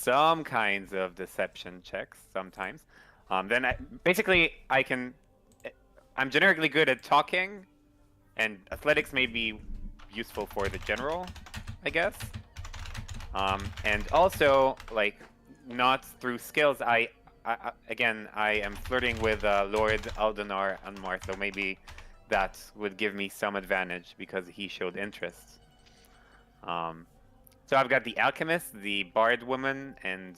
some kinds of deception checks sometimes. Then I'm generically good at talking, and athletics may be useful for the general, I guess. And also, like, not through skills. Again, I am flirting with Lord Aldenar Anmar, so maybe that would give me some advantage because he showed interest. So I've got the alchemist, the bard woman, and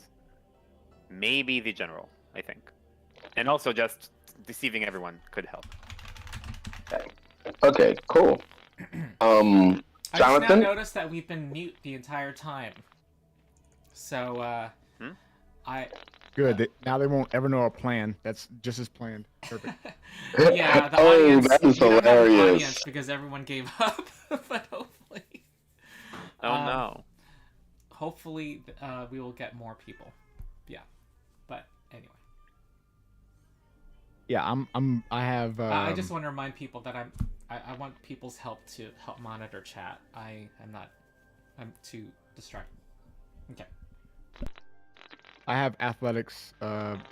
maybe the general, I think. And also just deceiving everyone could help. Okay, cool. I just now Jonathan? noticed that we've been mute the entire time. So, Good. Now they won't ever know our plan. That's just as planned. Perfect. Yeah, the Oh, audience. that is we don't have an hilarious. audience because everyone gave up. But hopefully, Oh no. hopefully, we will get more people. Yeah, but anyway. Yeah, I have. I just want to remind people that I want people's help to help monitor chat. I'm too distracted. Okay. I have athletics,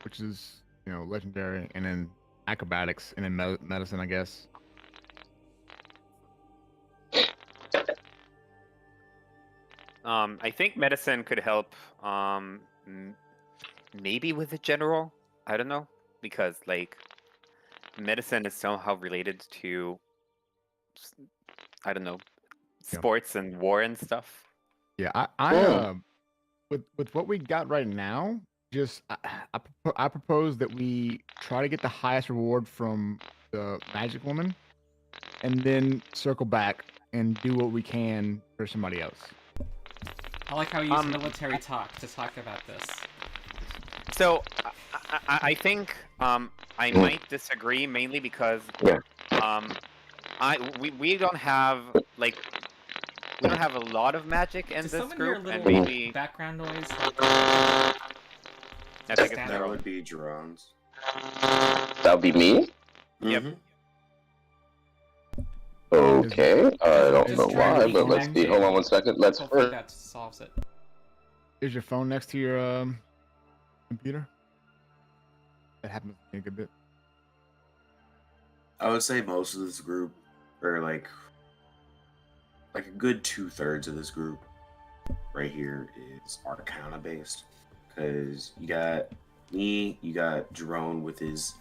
which is legendary, and then acrobatics, and then medicine, I guess. I think medicine could help. Maybe with the general. I don't know, because like medicine is somehow related to, I don't know, sports and war and stuff. Yeah, with what we got right now, just I propose that we try to get the highest reward from the magic woman, and then circle back and do what we can for somebody else. I like how you use military talk to talk about this. So I think I might disagree, mainly because we don't have a lot of magic in Does this someone hear a group, little and maybe background noise? I think it's That That Daryl. would be drones. That would be me? Yep. Mhm. Okay. I don't Just know try to why, be but let's see. connected. Hold on one second. Let's Hopefully first. that solves it. Is your phone next to your computer? That happens a good bit. I would say most of this group, or like a good 2/3 of this group right here is Arcana based. Because you got me, you got Jerome with his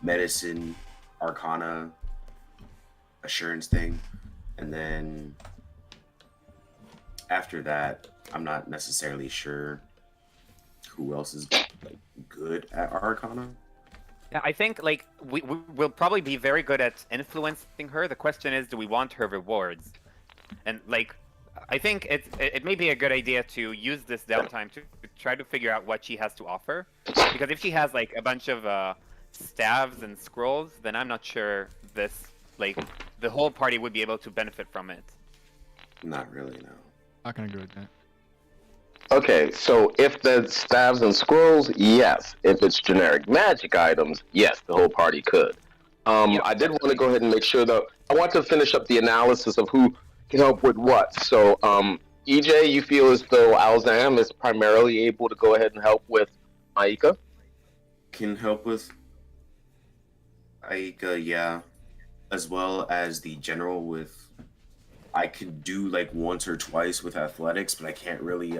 medicine, Arcana, assurance thing, and then after that, I'm not necessarily sure who else is like good at Arcana. Yeah, I think like we'll probably be very good at influencing her. The question is, do we want her rewards? And like, I think it may be a good idea to use this downtime to try to figure out what she has to offer. Because if she has like a bunch of staves and scrolls, then I'm not sure the whole party would be able to benefit from it. Not really, no. I can agree with that. Okay, so if the staves and scrolls, yes. If it's generic magic items, yes, the whole party could. I did want to go ahead and make sure though. I want to finish up the analysis of who can help with what. So, EJ, you feel as though Alzam is primarily able to go ahead and help with Aika? Can help with Aika, yeah. As well as the general with I could do like once or twice with athletics, but I can't really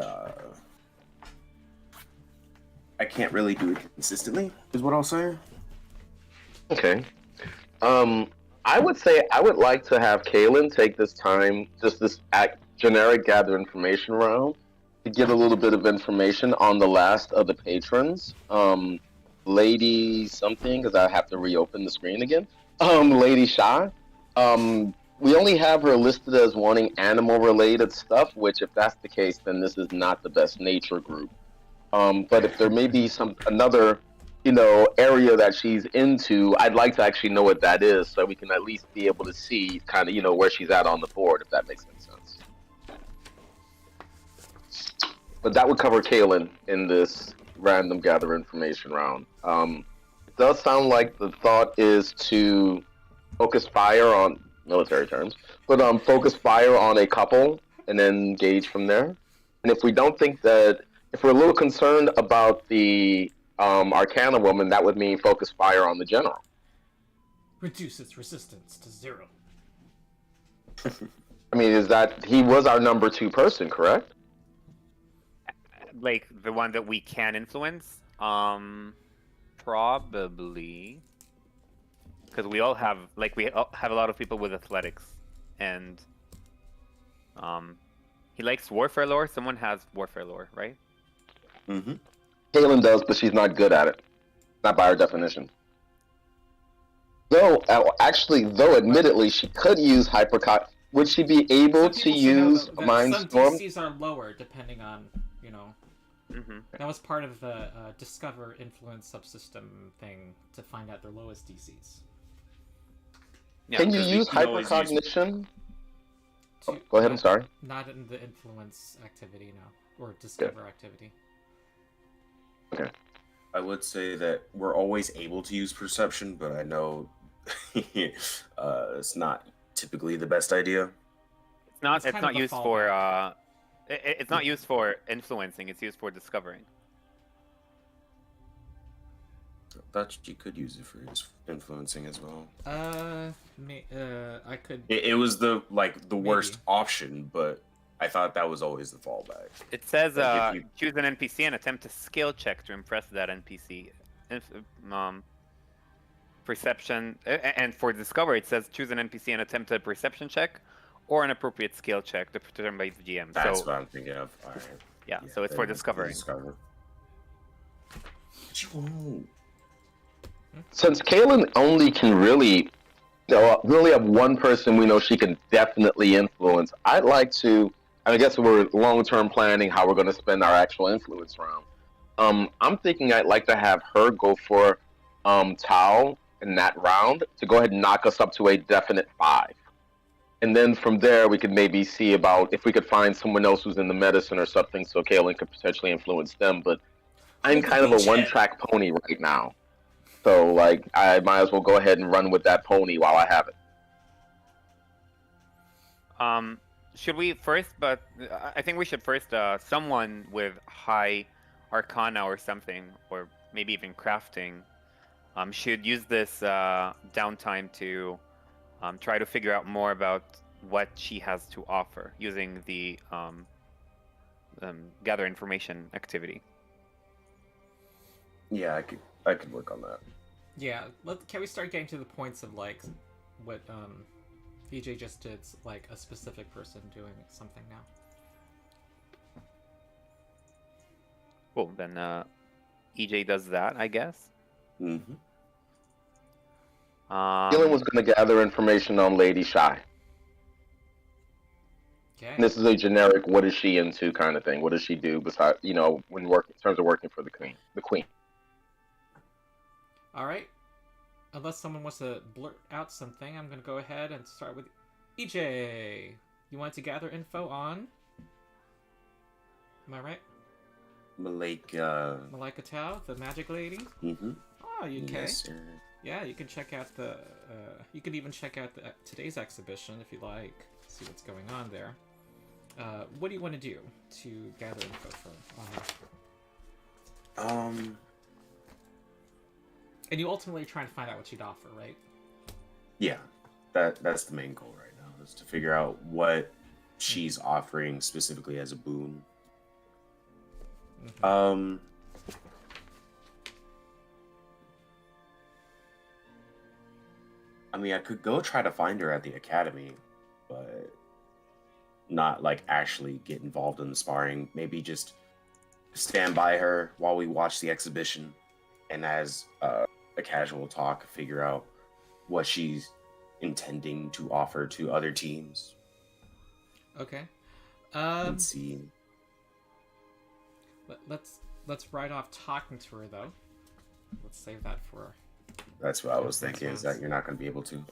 do it consistently, is what I'll say. Okay. I would say I would like to have Kaylin take this time, just this generic gather information round, to get a little bit of information on the last of the patrons. Lady something, because I have to reopen the screen again. Lady Sha. We only have her listed as wanting animal-related stuff, which if that's the case, then this is not the best nature group. But if there may be another area that she's into, I'd like to actually know what that is, so we can at least be able to see kind of where she's at on the board, if that makes any sense. But that would cover Kaylin in this random gather information round. It does sound like the thought is to focus fire on military terms, but focus fire on a couple and then engage from there. And if we don't think that if we're a little concerned about the Arcana woman, that would mean focus fire on the general. Reduce its resistance to 0. I mean, is that he was our number 2 person, correct? Like the one that we can influence? Probably. Because we all have, like, we all have a lot of people with athletics, and he likes warfare lore. Someone has warfare lore, right? Mm-hmm. Kaylin does, but she's not good at it. Not by our definition. Though, admittedly, she could use hypercog. Would she be able Some to people should know use that Mind some Storm? DCs are lower depending on, you know. Mm-hmm. That was part of the Discover Influence subsystem thing to find out their lowest DCs. Yeah, Can you 'cause we use can always use- hypercognition? To- Go ahead, I'm sorry. Not in the Influence activity, no. Or Discover activity. I would say that we're always able to use perception, but I know it's not typically the best idea. It's not. It's It's kind not of a used for. It's not used for influencing. It's used for discovering. I thought you could use it for influencing as well. I could. It was the worst Maybe. option, but I thought that was always the fallback. It says Like, if you- choose an NPC and attempt a skill check to impress that NPC. Perception and for discover it says choose an NPC and attempt a perception check or an appropriate skill check determined by the GM. That's So what I'm thinking of. All right. yeah, so it's for then discovering. Discover. But you won't. Since Kaylin only can really have one person we know she can definitely influence, I'd like to, and I guess we're long-term planning how we're going to spend our actual influence round. I'm thinking I'd like to have her go for Tao in that round to go ahead and knock us up to a definite 5. And then from there, we could maybe see about if we could find someone else who's in the medicine or something so Kaylin could potentially influence them. But I'm kind of a one-track pony right now. So, like, I might as well go ahead and run with that pony while I have it. Should we first? But I think we should first. Someone with high Arcana or something, or maybe even crafting, should use this downtime to try to figure out more about what she has to offer using the gather information activity. Yeah, I could work on that. Yeah, can we start getting to the points of like what VJ just did, like a specific person doing something now? Cool. Then EJ does that, I guess. Mm-hmm. Kaylin was going to gather information on Lady Shy. Okay. And this is a generic "what is she into" kind of thing. What does she do besides, when in terms of working for the queen? The queen. All right. Unless someone wants to blurt out something, I'm going to go ahead and start with EJ. You want to gather info on? Am I right? Malika Tao, the magic lady? Mm-hmm. Oh, you okay? Yes, sir. Yeah, you can check out the. You can even check out today's exhibition if you like. See what's going on there. What do you want to do to gather info from? And you ultimately try and find out what she'd offer, right? Yeah, that's the main goal right now, is to figure out what she's offering specifically as a boon. Mm-hmm. I mean, I could go try to find her at the academy, but not like actually get involved in the sparring. Maybe just stand by her while we watch the exhibition, and as a casual talk, figure out what she's intending to offer to other teams. Okay. And see. Let's write off talking to her though. Let's save that for. That's what I was thinking. Is that you're not going to be able to?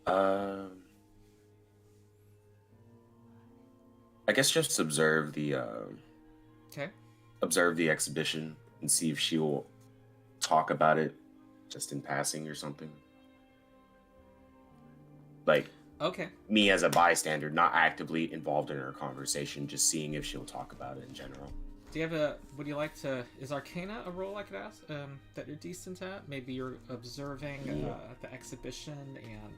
Yeah. I guess just observe the. Okay. Observe the exhibition and see if she will talk about it, just in passing or something. Like Okay. Me as a bystander, not actively involved in her conversation, just seeing if she'll talk about it in general. Do you have a? Would you like to? Is Arcana a role I could ask that you're decent at? Maybe you're observing the exhibition and.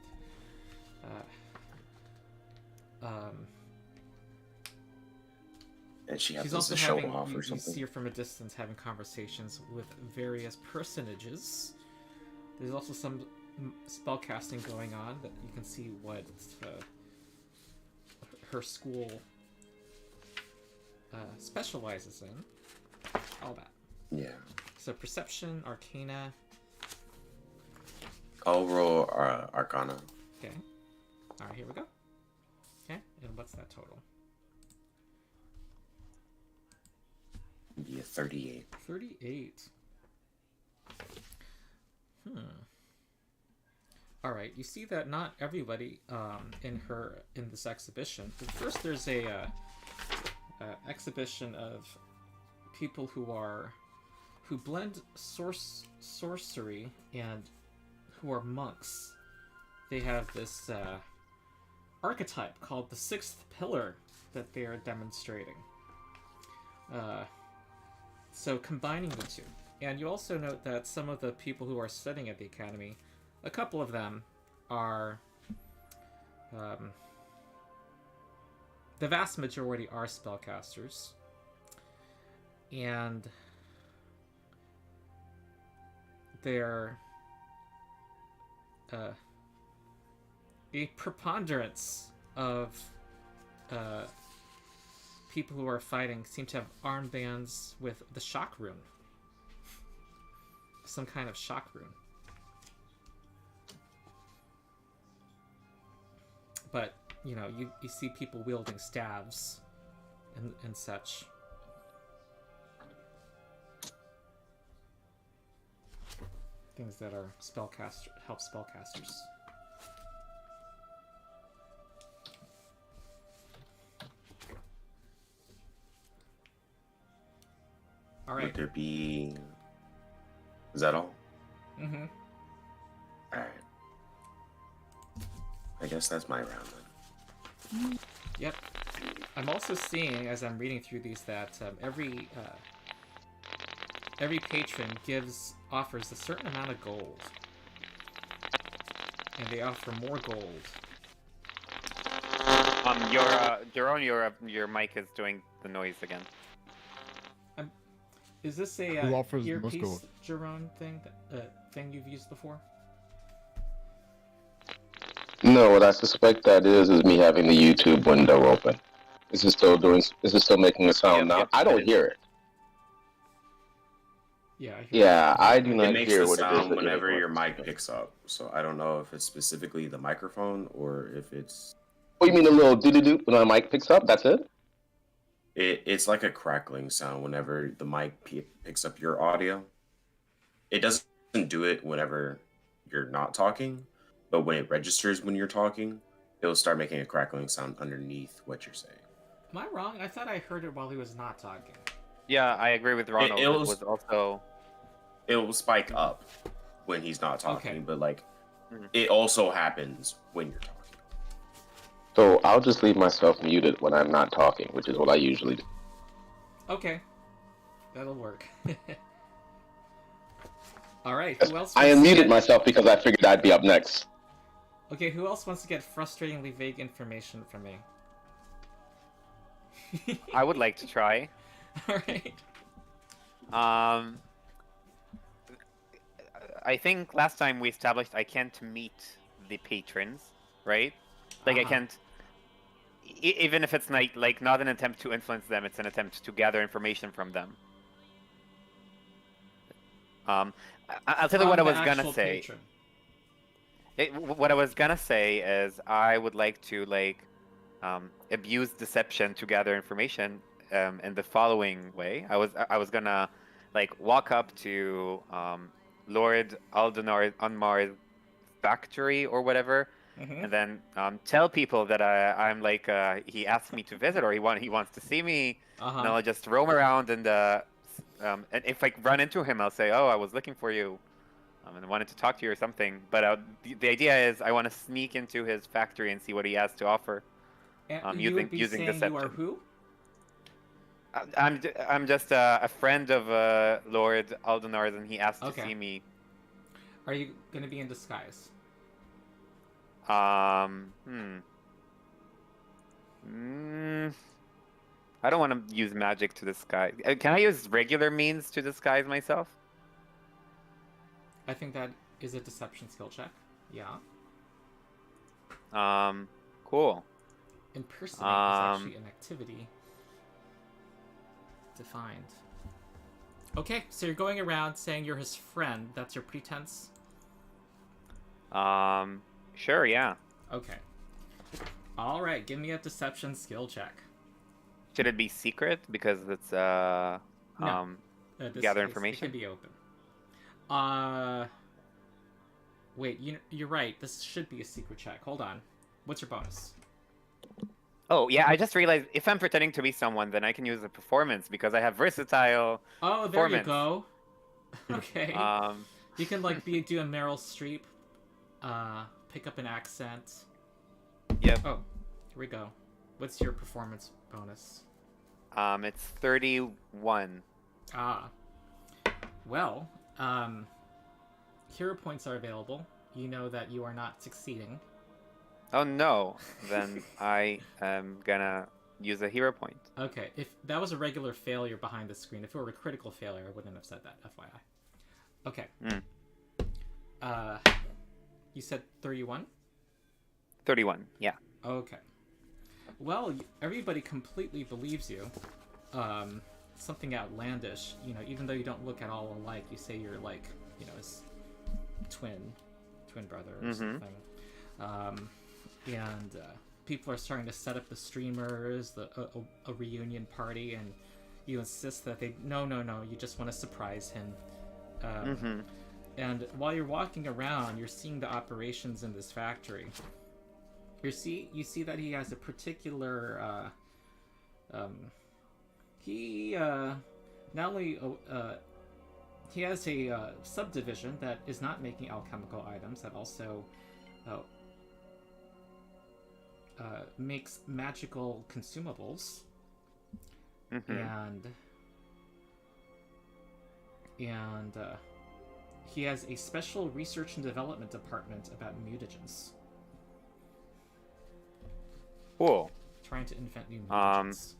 And she She's happens also to show having. off or You something. see her from a distance having conversations with various personages. There's also some spellcasting going on that you can see what her school specializes in. All that. Yeah. So perception, arcana. I'll roll Arcana. Okay. All right, here we go. Okay, and what's that total? Be a 38. 38. All right, you see that not everybody in this exhibition. But first, there's a exhibition of people who blend sorcery and who are monks. They have this archetype called the Sixth Pillar that they are demonstrating. So combining the two. And you also note that some of the people who are studying at the academy, a couple of them are... the vast majority are spellcasters. And they're... a preponderance of people who are fighting seem to have armbands with the shock rune. Some kind of shock rune. But, you know, you see people wielding staves and such. Things that are help spellcasters. All right. Would there be... Is that all? Mm-hmm. Alright. I guess that's my round then. Yep. I'm also seeing, as I'm reading through these, that every patron offers a certain amount of gold, and they offer more gold. Your mic is doing the noise again. Is this a Who offers the most earpiece, gold? Jerome thing you've used before? No, what I suspect that is me having the YouTube window open. Is it still making a sound now? Yep, I don't it is. hear it. Yeah. I hear Yeah, it. I do It not makes hear the what it is sound that whenever you're your mic speaking. picks up. So I don't know if it's specifically the microphone or if it's... Oh, you mean a little doo-doo-doo when my mic picks up? That's it? It's like a crackling sound whenever the mic picks up your audio. It doesn't do it whenever you're not talking, but when it registers when you're talking, it'll start making a crackling sound underneath what you're saying. Am I wrong? I thought I heard it while he was not talking. Yeah, I agree with Ronald. It was also... It will spike up when he's not talking, Okay. but like Mhm. it also happens when you're talking. So I'll just leave myself muted when I'm not talking, which is what I usually do. Okay. That'll work. All right. Who else? I wants to unmuted get... myself because I figured I'd be up next. Okay. Who else wants to get frustratingly vague information from me? I would like to try. All right. I think last time we established I can't meet the patrons, right? Like I Uh-huh. can't, even if it's not an attempt to influence them, it's an attempt to gather information from them. I'll tell you what I From the was gonna actual say. patron. What I was gonna say is I would like to abuse deception to gather information in the following way. I was gonna walk up to Lord Aldenar Unmar's factory or whatever, Mhm. and then tell people that I'm he asked me to visit or he wants to see me, Uh-huh. and I'll just roam around and if I run into him, I'll say, "Oh, I was looking for you." and I wanted to talk to you or something. But the idea is I want to sneak into his factory and see what he has to offer. And you Using would be using saying you are deception. who? I'm just a friend of Lord Aldenar's, and he asked to Okay. see me. Are you going to be in disguise? I don't want to use magic to disguise. Can I use regular means to disguise myself? I think that is a deception skill check. Yeah. Cool. Impersonate is actually an activity defined. Okay, so you're going around saying you're his friend. That's your pretense? Sure, yeah. Okay. Alright, give me a deception skill check. Should it be secret because it's No. gather information? It can be open. Wait, you're right. This should be a secret check. Hold on. What's your bonus? Oh, yeah, I just realized if I'm pretending to be someone, then I can use a performance because I have versatile Oh, there you performance. go. Okay. Um, You can like do a Meryl Streep, pick up an accent. Yep. Oh, here we go. What's your performance bonus? It's 31. Ah. Well, hero points are available. You know that you are not succeeding. Oh no, then I am gonna use a hero point. Okay, if that was a regular failure behind the screen, if it were a critical failure, I wouldn't have said that, FYI. Okay. You said 31? 31, yeah. Okay. Well, everybody completely believes you. Something outlandish, even though you don't look at all alike, you say you're like, his twin brother or something. And people are starting to set up the streamers, a reunion party, and you insist that no, you just want to surprise him. And while you're walking around, you're seeing the operations in this factory. You see that he has a particular he not only he has a subdivision that is not making alchemical items, that also makes magical consumables, and he has a special research and development department about mutagens. Cool. Trying to invent new mutagens.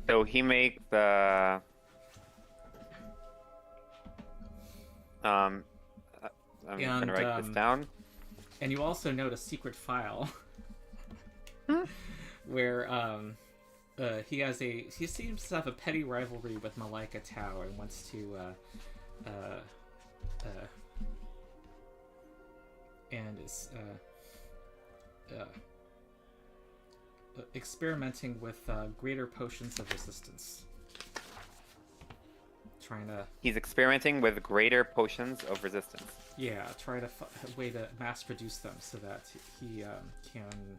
So he makes the I'm gonna write this down. And you also note a secret file where he seems to have a petty rivalry with Malika Tau and wants to and is experimenting with greater potions of resistance. He's experimenting with greater potions of resistance. Yeah, try to a way to mass produce them so that he can.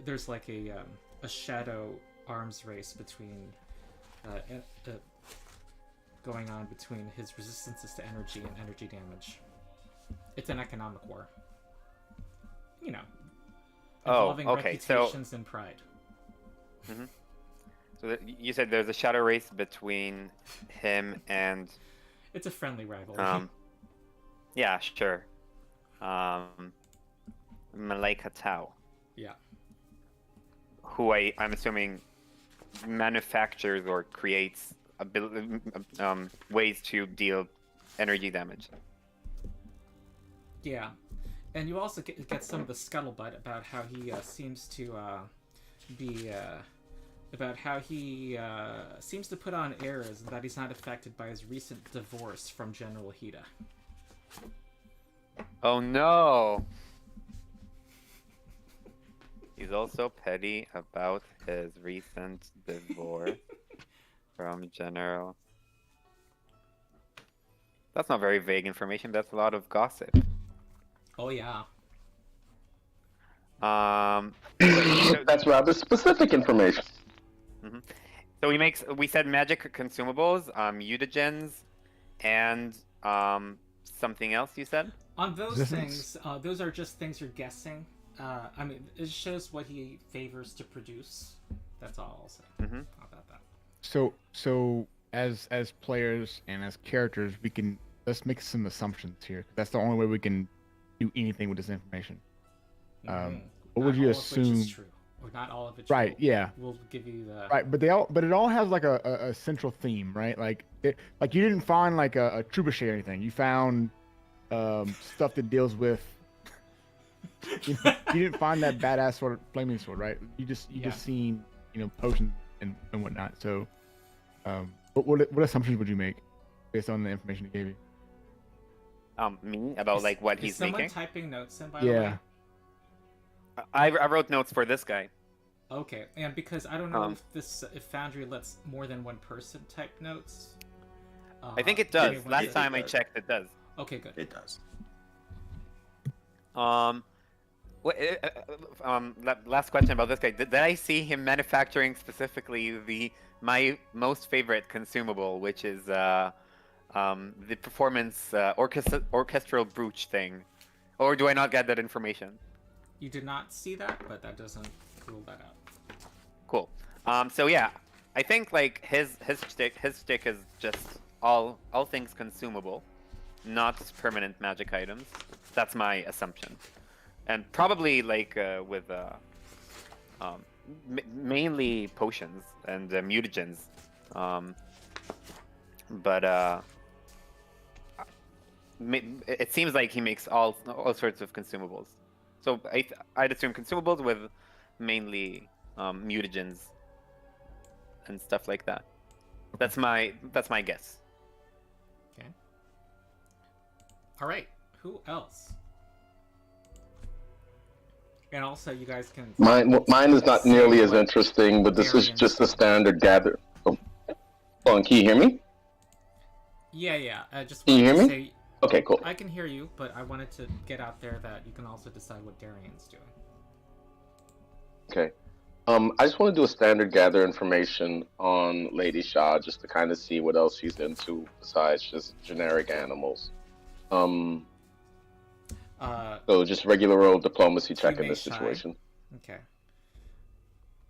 There's like a shadow arms race between going on between his resistances to energy and energy damage. It's an economic war. Involving reputations and pride. So you said there's a shadow race between him and... It's a friendly rivalry. Yeah, sure. Malika Tau. Yeah. Who I'm assuming manufactures or creates ways to deal energy damage. Yeah. And you also get some of the scuttlebutt about how he seems to be... about how he seems to put on airs and that he's not affected by his recent divorce from General Hida. Oh no! He's also petty about his recent divorce from General. That's not very vague information, that's a lot of gossip. Oh yeah. That's rather specific information. So we said magic consumables, mutagens, and something else you said. On those Resistance. things, those are just things you're guessing. I mean, it shows what he favors to produce. That's all I'll say Mm-hmm. about that. So as players and as characters, let's make some assumptions here. That's the only way we can do anything with this information. Mhm. What Not would you all of which is assume? true, or not all of it. Right, yeah. We'll give you the Right, but it all has like a central theme, right? Like you didn't find like a trebuchet or anything. You found stuff that deals with. You didn't find that badass sword, flaming sword, right? You just seen potions and whatnot. So, what assumptions would you make based on the information he gave you? Me about like what Is he's someone making. typing notes in, by the way? Yeah. I wrote notes for this guy. Okay, and because I don't know if Foundry lets more than one person type notes. I think it give me does. one Last second. time I checked, it does. Okay, good. It does. Last question about this guy. Did I see him manufacturing specifically my most favorite consumable, which is the performance orchestral brooch thing, or do I not get that information? You did not see that, but that doesn't rule that out. Cool. So yeah, I think like his stick is just all things consumable, not permanent magic items. That's my assumption, and probably like with mainly potions and mutagens, but it seems like he makes all sorts of consumables. So I'd assume consumables with mainly mutagens and stuff like that. That's my guess. Okay. All right. Who else? And also, you guys can. Mine is not see nearly as what interesting, but this is variants- just a standard gather. Oh, hold on, can you hear me? Yeah. I just Can you wanted hear to me? say Okay, cool. I can hear you, but I wanted to get out there that you can also decide what Darian's doing. Okay. I just want to do a standard gather information on Lady Shaw, just to kind of see what else she's into besides just generic animals. So just regular old diplomacy check in this Shy. situation. Okay.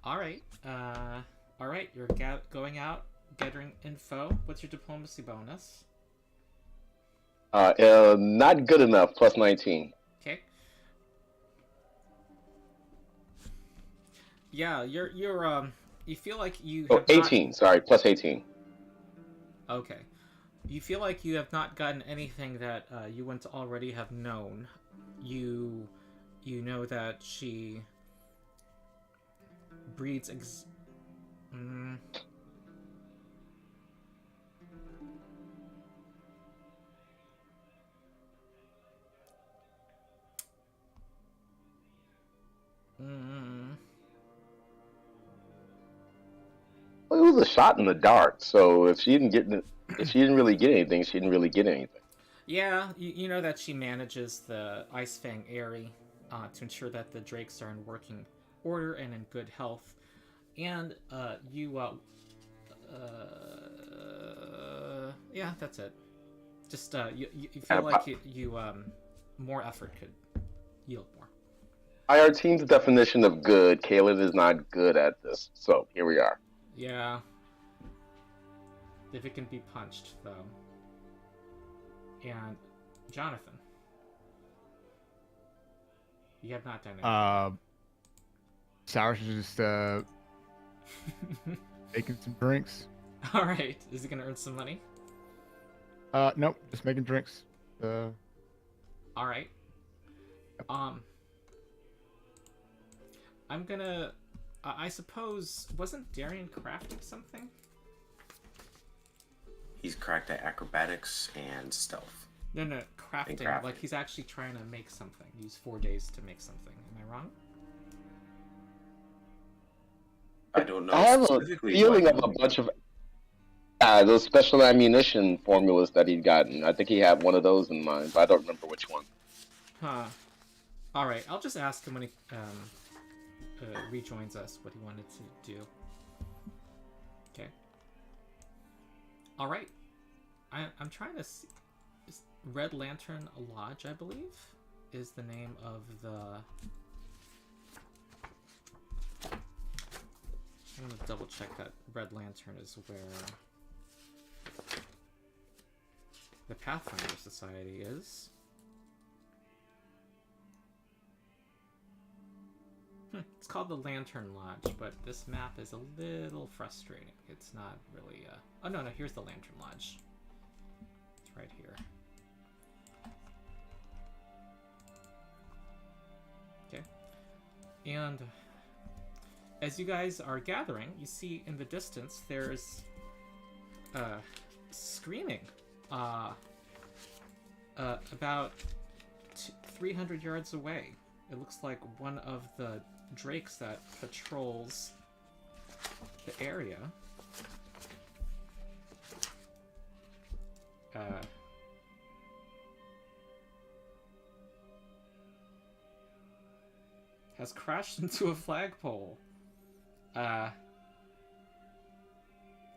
All right. All right. You're going out, gathering info. What's your diplomacy bonus? Not good enough. Plus 19. Okay. Yeah, you're you feel like you Oh, have not- 18. Sorry, plus 18. Okay. You feel like you have not gotten anything that you wouldn't already have known. You know that she breeds Well, it was a shot in the dark. So if she didn't really get anything, she didn't really get anything. Yeah, you know that she manages the Ice Fang Airy to ensure that the drakes are in working order and in good health. And yeah, that's it. Just you feel like you more effort could yield more. By our team's definition of good, Kaylin is not good at this. So here we are. Yeah. If it can be punched, though. And Jonathan, you have not done anything. Sour's just making some drinks. All right. Is he gonna earn some money? Nope, just making drinks. All right. I'm gonna. I suppose wasn't Darian crafting something? He's cracked at acrobatics and stealth. No, crafting. Like he's actually trying to make something. Use 4 days to make something. Am I wrong? I don't know. I have a specifically feeling what- of a bunch of those special ammunition formulas that he'd gotten. I think he had one of those in mind, but I don't remember which one. Huh. All right. I'll just ask him when he rejoins us what he wanted to do. Okay. All right. I'm trying to see. Red Lantern Lodge, I believe, is the name of the. I'm gonna double check that Red Lantern is where the Pathfinder Society is. It's called the Lantern Lodge, but this map is a little frustrating. It's not really. Oh no, here's the Lantern Lodge. It's right here. Okay, and as you guys are gathering, you see in the distance there's screaming about 300 yards away. It looks like one of the drakes that patrols the area has crashed into a flagpole.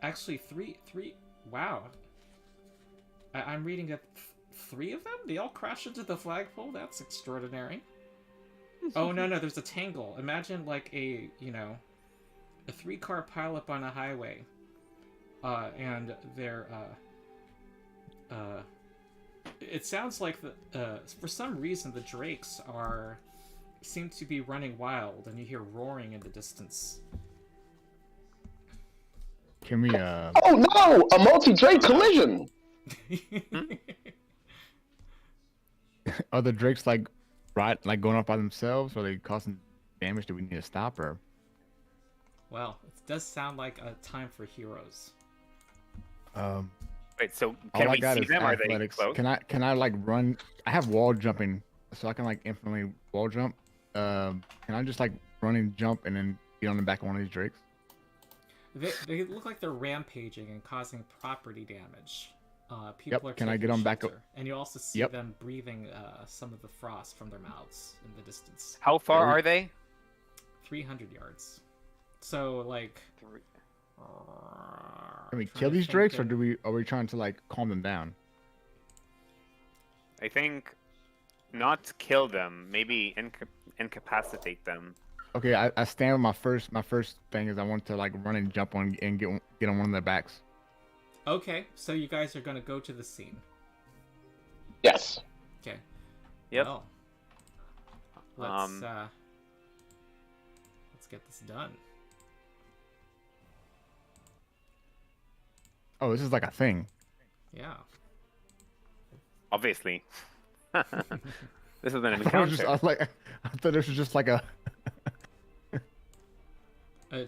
Actually, three. Wow. I'm reading it. 3 of them? They all crashed into the flagpole? That's extraordinary. Oh, no, there's a tangle. Imagine, like, a 3-car pileup on a highway. And they're, it sounds like, for some reason, the drakes seem to be running wild, and you hear roaring in the distance. Can we, Oh no! A multi-drake collision! Are the drakes like going off by themselves, or are they causing damage? Do we need to stop her? Well, it does sound like a time for heroes. Wait, so All can I we got see is them? Are they athletics. close? Can I like run? I have wall jumping, so I can like infinitely wall jump. Can I just like run and jump and then get on the back of one of these drakes? They look like they're rampaging and causing property damage. People are Can I taking get on back up? shelter, and you also see them breathing some of the frost from their mouths in the distance. How far are they? 300 yards. So like. Can we kill these drakes, or are we trying to like calm them down? I think not kill them. Maybe incapacitate them. Okay, I stand with my first thing is I want to like run and jump on and get on one of their backs. Okay, so you guys are gonna go to the scene. Yes. Okay. Yep. Well, let's get this done. Oh, this is like a thing. Yeah. Obviously. This is an I thought encounter. I thought this was just like a.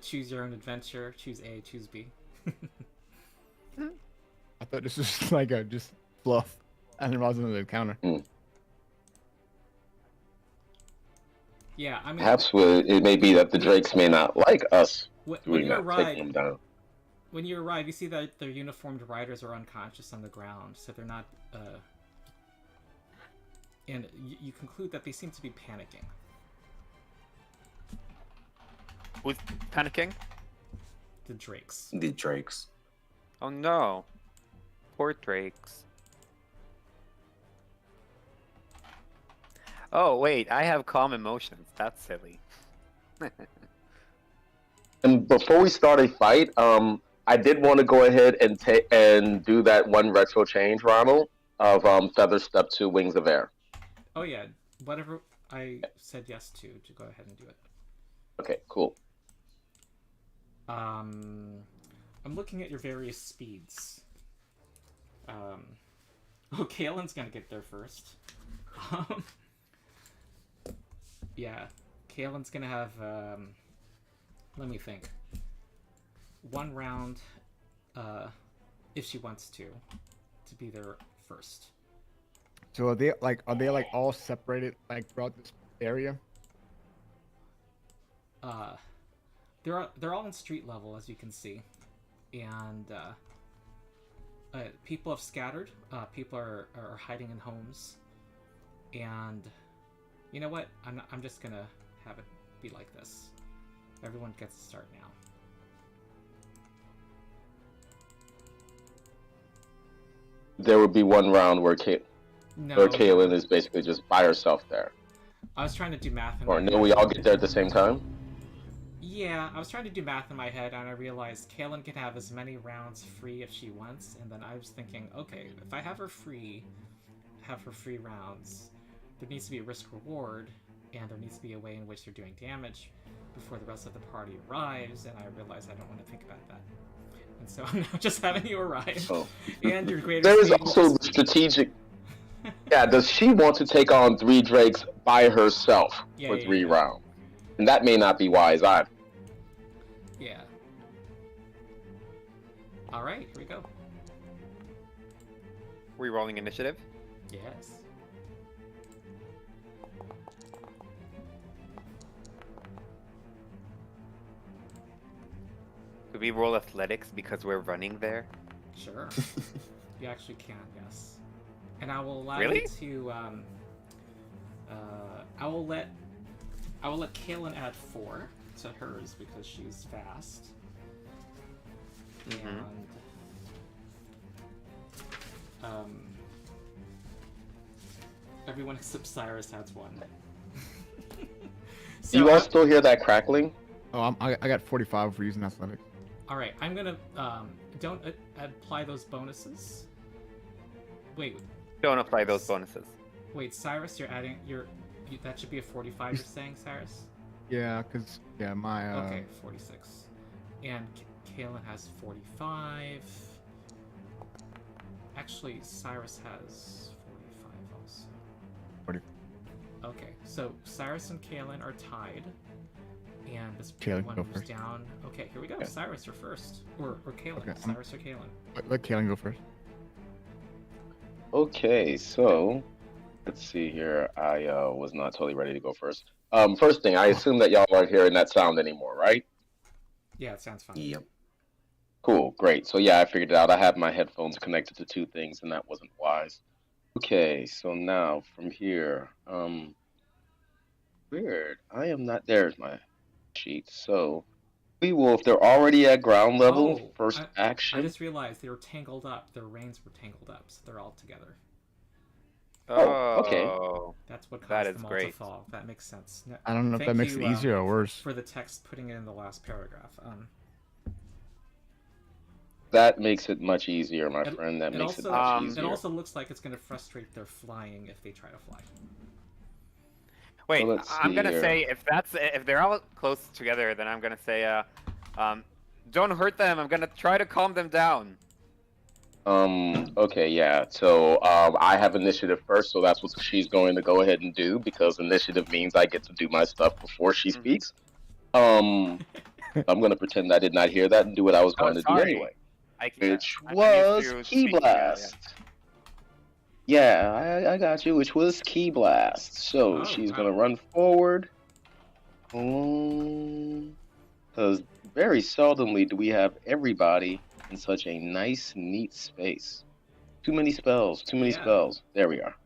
Choose your own adventure. Choose A. Choose B. I thought this was like a just fluff. I didn't realize it was an encounter. Yeah, I mean. Perhaps it may be that the drakes may not like us When doing you that, arrive, taking them down. when you arrive, you see that their uniformed riders are unconscious on the ground, so they're not. And you conclude that they seem to be panicking. Who's panicking? The drakes. The drakes. Oh no. Poor drakes. Oh wait, I have calm emotions. That's silly. And before we start a fight, I did want to go ahead and do that one retro change, Ronald, of Feather Step 2 Wings of Air. Oh yeah, whatever I said yes to go ahead and do it. Okay, cool. I'm looking at your various speeds. Oh, Kalen's gonna get there first. Yeah, Kalen's gonna have, let me think. 1 round, if she wants to be there first. So are they like all separated like throughout this area? They're all in street level, as you can see, and people have scattered. People are hiding in homes, and you know what? I'm just gonna have it be like this. Everyone gets to start now. there would be one round where No, Kaylin is basically just by herself there. I was trying to do math in Or my no, head. we all get there at the same time? Yeah, I was trying to do math in my head, and I realized Kaylin can have as many rounds free if she wants, and then I was thinking, okay, if I have her free rounds, there needs to be a risk-reward, and there needs to be a way in which they're doing damage before the rest of the party arrives, and I realized I don't want to think about that. And so I'm now just having you arrive, Oh. and your greater There is speed also will- the strategic. Yeah, does she want to take on 3 drakes by herself for 3 rounds? And that may not be wise either. Yeah. Alright, here we go. Rerolling initiative. Yes. Could we roll athletics because we're running there? Sure. You actually can, yes. And I will allow Really? you to I will let Kaylin add 4 to hers because she's fast. Mhm. And everyone except Cyrus has 1. Do you all still hear that crackling? Oh, I got 45 for using athletics. Alright, I'm gonna don't apply those bonuses. Wait, Don't apply those bonuses. Cyrus, you're adding that should be a 45. You're saying, Cyrus? Yeah, cause my Okay, 46. And Kaylin has 45. Actually, Cyrus has 45 also. 40. Okay, so Cyrus and Kaylin are tied. And this Kaylin, one go moves first. down. Okay, here we go. Okay. Cyrus, you're first. Or Kaylin. Okay, Cyrus or Kaylin. Let Kaylin go first. Okay, so let's see here. I was not totally ready to go first. First thing, I assume that y'all aren't hearing that sound anymore, right? Yeah, it sounds fine. Yep. Cool, great. So yeah, I figured it out. I had my headphones connected to 2 things, and that wasn't wise. Okay, so now from here, weird. I am not. There's my sheet. So we will, if they're already at ground level, Oh, first I action. just realized they were tangled up. Their reins were tangled up, so they're all together. Oh, okay. That's what caused That is them all great. to fall. That makes sense. No, I don't know if that thank makes you, it easier or worse. for the text putting it in the last paragraph. That makes it much easier, my It- friend. That it makes it also- much it easier. It also looks like it's going to frustrate their flying if they try to fly. Wait, let's I'm see gonna here. say if they're all close together, then I'm gonna say don't hurt them. I'm gonna try to calm them down. Okay, yeah. So, I have initiative first, so that's what she's going to go ahead and do because initiative means I get to do my stuff before she speaks. I'm gonna pretend I did not hear that and do what I was going to do sorry. anyway, I'm which used was to Key speaking, Blast. Yeah, I got you, which was Key Blast. So Oh, she's wow. gonna run forward. Because very seldomly do we have everybody in such a nice, neat space. Too many spells. Too many Yeah. spells. There we are.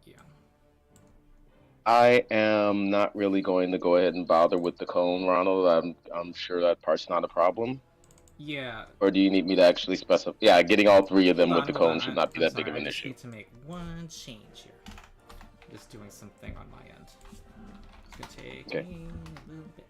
Yeah. I am not really going to go ahead and bother with the cone, Ronald. I'm sure that part's not a problem. Yeah. Or do you need me to actually specify? Yeah, getting all 3 of them Hold with the on, hold cone on. should not be I'm that big of sorry, an I just issue. need to make one change here. Just doing something on my end. It's gonna take Okay. me a little bit.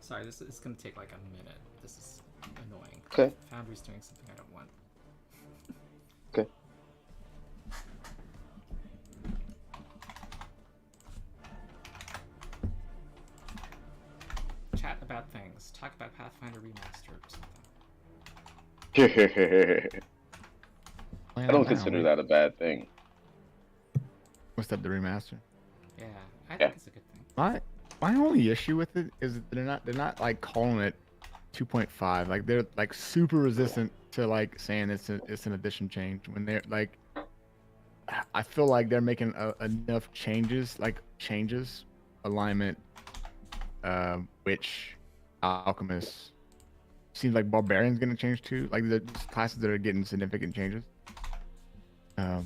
Sorry, this is gonna take like a minute. This is annoying. Okay. Foundry's doing something I don't want. Okay. Chat about things. Talk about Pathfinder Remastered or something. I don't consider that a bad thing. What's that? The remaster. Yeah, I think Yeah. it's a good thing. My only issue with it is that they're not like calling it 2.5. Like they're like super resistant to like saying it's an addition change when they're like, I feel like they're making enough changes alignment, witch, alchemist. Seems like barbarian's gonna change too. Like the classes that are getting significant changes. I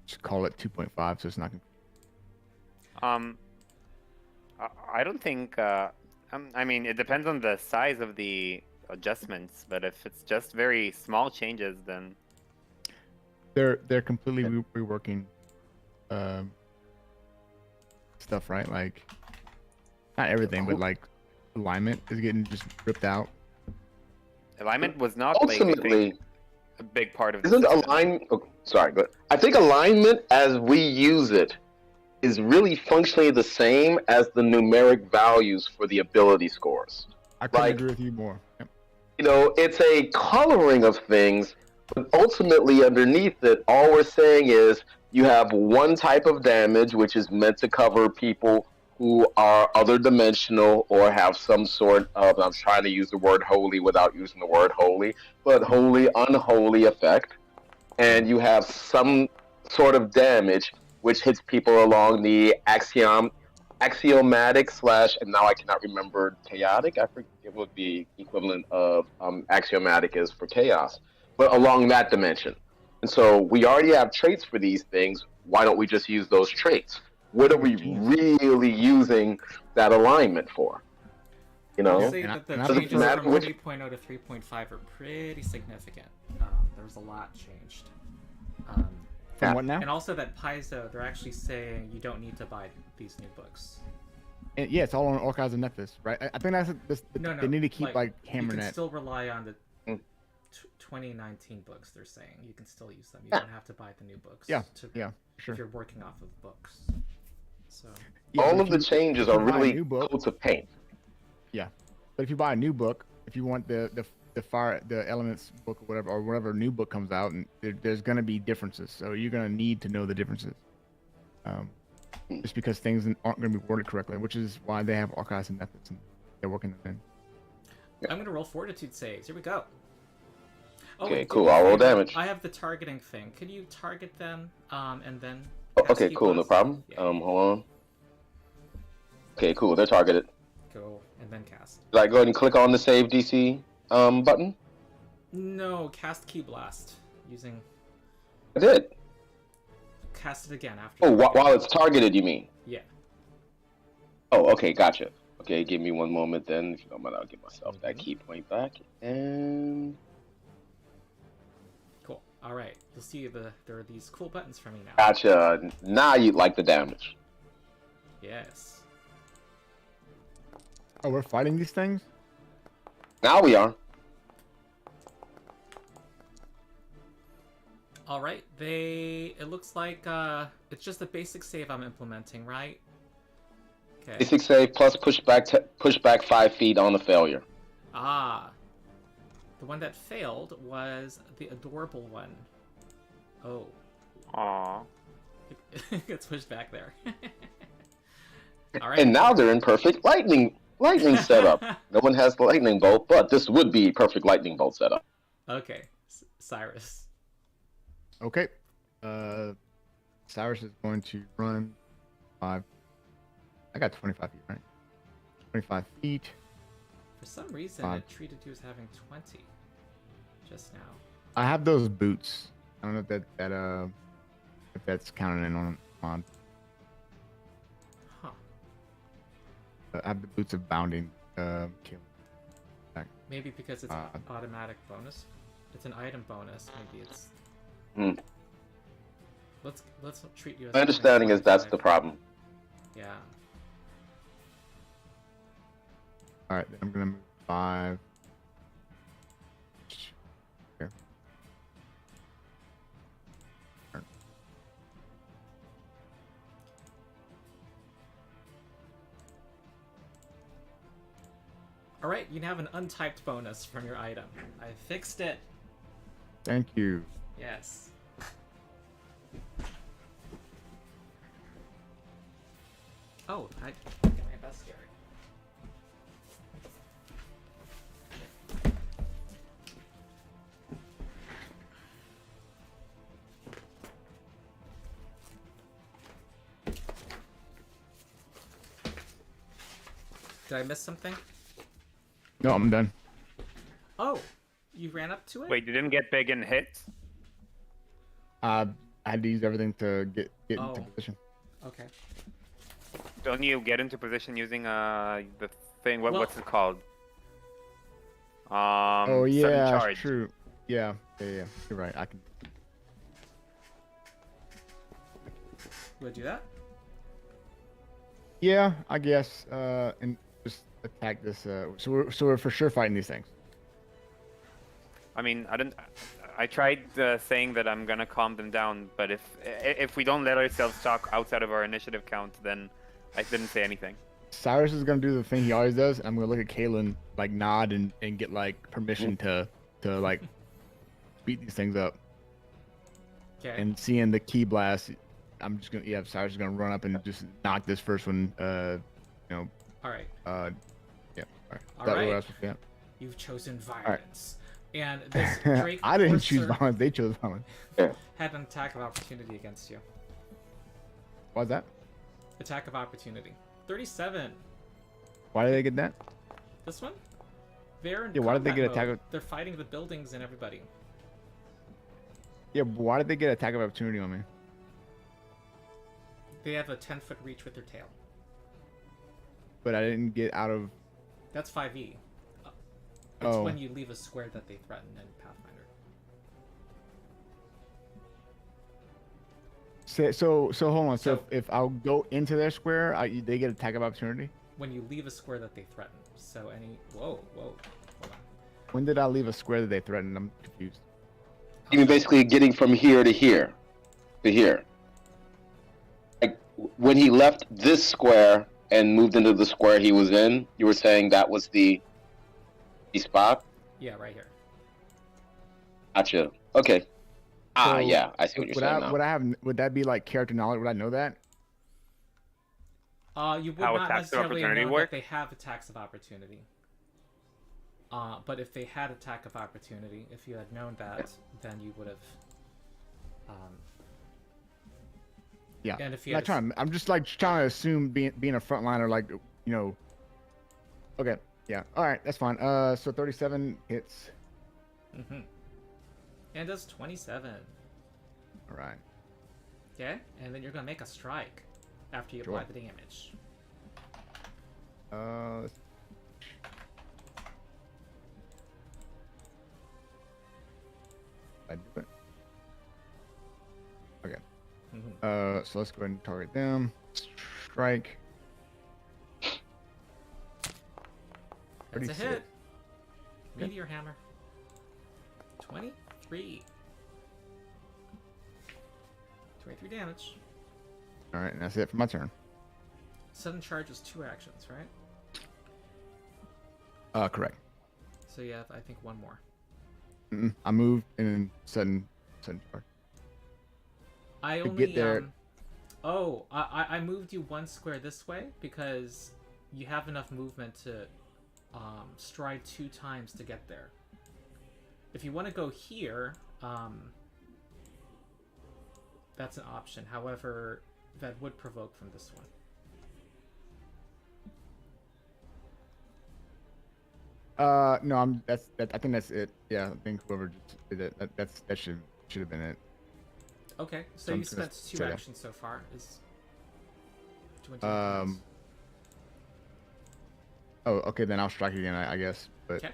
just call it 2.5, so it's not. I don't think. I mean, it depends on the size of the adjustments, but if it's just very small changes, then They're completely reworking stuff, right? Like not everything, but like alignment is getting just ripped out. alignment was not like I Ultimately, think, a big part of the isn't system. alignment? Oh, sorry, but I think alignment, as we use it, is really functionally the same as the numeric values for the ability scores. I couldn't Like, agree with you more. Yep. You know, it's a coloring of things, but ultimately underneath it, all we're saying is you have one type of damage, which is meant to cover people who are other dimensional or have some sort of, I'm trying to use the word holy without using the word holy, but holy, unholy effect. And you have some sort of damage which hits people along the axiomatic slash, and now I cannot remember chaotic. I forget what the equivalent of axiomatic is for chaos, but along that dimension. And so we already have traits for these things. Why don't we just use those traits? What are we really using that alignment for? You I'll know, say that the Doesn't changes matter from which- 3.0 to 3.5 are pretty significant. There was a lot changed. From what now? And also that Paizo, they're actually saying you don't need to buy these new books. And yeah, it's all on Archives of Nephthys, right? I think No, they need to keep like you hammering can that. still rely on the Mm. 2019 books. They're saying you can still use them. You Yeah. don't have to buy the new books. Yeah, to, yeah, sure. If you're working off of books. So Yeah, all but of if the you- changes if are you buy a really new book- coats of paint. But if you buy a new book, if you want the fire, the elements book or whatever new book comes out, and there's gonna be differences. So you're gonna need to know the differences. Just because things aren't gonna be worded correctly, which is why they have Archives and Methods, and they're working them in. I'm gonna roll fortitude saves. Here we go. Oh, Okay, wait, do cool. me a I'll roll favor. damage. I have the targeting thing. Could you target them, and then? Oh, cast okay, Key cool, no Blast? problem. Yeah. Hold on. Okay, cool. They're targeted. Go and then cast. Like, go ahead and click on the save DC button. No, cast Key Blast using. I did. Cast it again after. Oh, you target. while it's targeted, you mean? Yeah. Oh, okay, gotcha. Okay, give me one moment then. If you don't mind, I'll give myself that key point back. And Cool. All right. You'll see there are these cool buttons for me now. gotcha. Now you like the damage. Yes. Oh, we're fighting these things. Now we are. All right. It looks like it's just a basic save I'm implementing, right? Okay. Basic save plus push back 5 feet on the failure. Ah. The one that failed was the adorable one. Oh. Aww. It gets pushed back there. All right. And now they're in perfect lightning setup. No one has the lightning bolt, but this would be perfect lightning bolt setup. Okay. Cyrus. Okay. Cyrus is going to run 5. I got 25 feet, right? 25 feet. For some reason, 5. it treated you as having 20 just now. I have those boots. I don't know if that's counted in on. Huh. I have the boots of bounding. Kill. Maybe because it's Uh, automatic bonus. It's an item bonus. Maybe it's. Hmm. Let's treat you as. My understanding is that's the problem. Yeah. All right, I'm gonna move 5. Here. All right, you now have an untyped bonus from your item. I fixed it. Thank you. Yes. Oh, I get my best here. Did I miss something? No, I'm done. Oh, you ran up to it? Wait, you didn't get big and hit? I had to use everything to get into Oh. position. Okay. Don't you get into position using the thing? Well- What's it called? Oh Sudden yeah, charge. that's true. Yeah. You're right. I can. Would do that? Yeah, I guess. And just attack this. So we're for sure fighting these things. I mean, I tried saying that I'm gonna calm them down, but if we don't let ourselves talk outside of our initiative count, then I didn't say anything. Cyrus is gonna do the thing he always does. And I'm gonna look at Kalen, like nod and get like permission to like beat these things up. Okay. And seeing the key blast, I'm just gonna Cyrus is gonna run up and just knock this first one. All right. Yeah. All right. All That right. what I was- yeah. You've chosen violence. And this Drake I didn't choose Forcer violence. They chose violence. had an attack of opportunity against you. Why's that? Attack of opportunity. 37. Why did they get that? This one? They're in Yeah, why did they combat get attack mode. of- They're fighting the buildings and everybody. Yeah, but why did they get attack of opportunity on me? They have a 10-foot reach with their tail. But I didn't get out of. That's 5e. It's Oh. when you leave a square that they threaten in Pathfinder. So hold on. So So- if I'll go into their square, they get attack of opportunity. When you leave a square that they threaten. So any... Whoa. Hold on. When did I leave a square that they threatened? I'm confused. You mean basically getting from here to here, to here. Like when he left this square and moved into the square he was in, you were saying that was the spot. Yeah, right here. Gotcha. Okay. So, Yeah, I see what you're saying now. Would that be like character knowledge? Would I know that? You would How not attacks of necessarily opportunity know work? that they have attacks of opportunity. But if they had attack of opportunity, if you had known that, then you would have. Yeah. And if you I'm, not had trying, I'm just like trying to assume being a frontliner, like Okay. Yeah. All right. That's fine. So 37 hits. Mm-hmm. And does 27. All right. Okay, and then you're gonna make a strike after you apply the damage. I do it. Okay. Mm-hmm. So let's go ahead and target them. Strike. That's a 36. hit. Meteor hammer. 23. 23 damage. All right, and that's it for my turn. Sudden charge is 2 actions, right? Correct. So you have, I think, one more. I moved and then sudden charge. I To only get there- Oh, I moved you 1 square this way because you have enough movement to stride 2 times to get there. If you want to go here, that's an option. However, that would provoke from this one. No, I think that's it. Yeah, I think whoever just did it, that should have been it. Okay, so So I'm you just gonna spent 2 say that. actions so far. Is doing 2 attacks. Oh, okay, then I'll strike again, I guess. But Okay.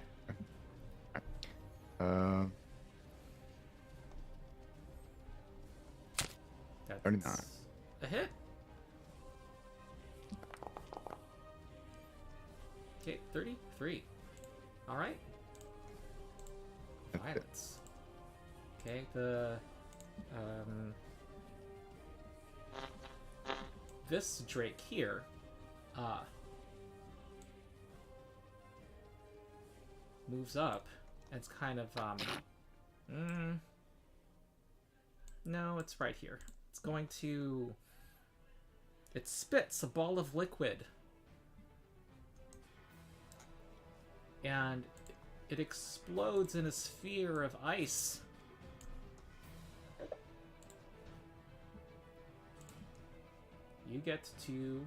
That's 39. a hit. Okay, 33. All right. That's it. Violence. Okay, the this Drake here, moves up. And it's kind of no, it's right here. It's going to. It spits a ball of liquid. And it explodes in a sphere of ice. You get to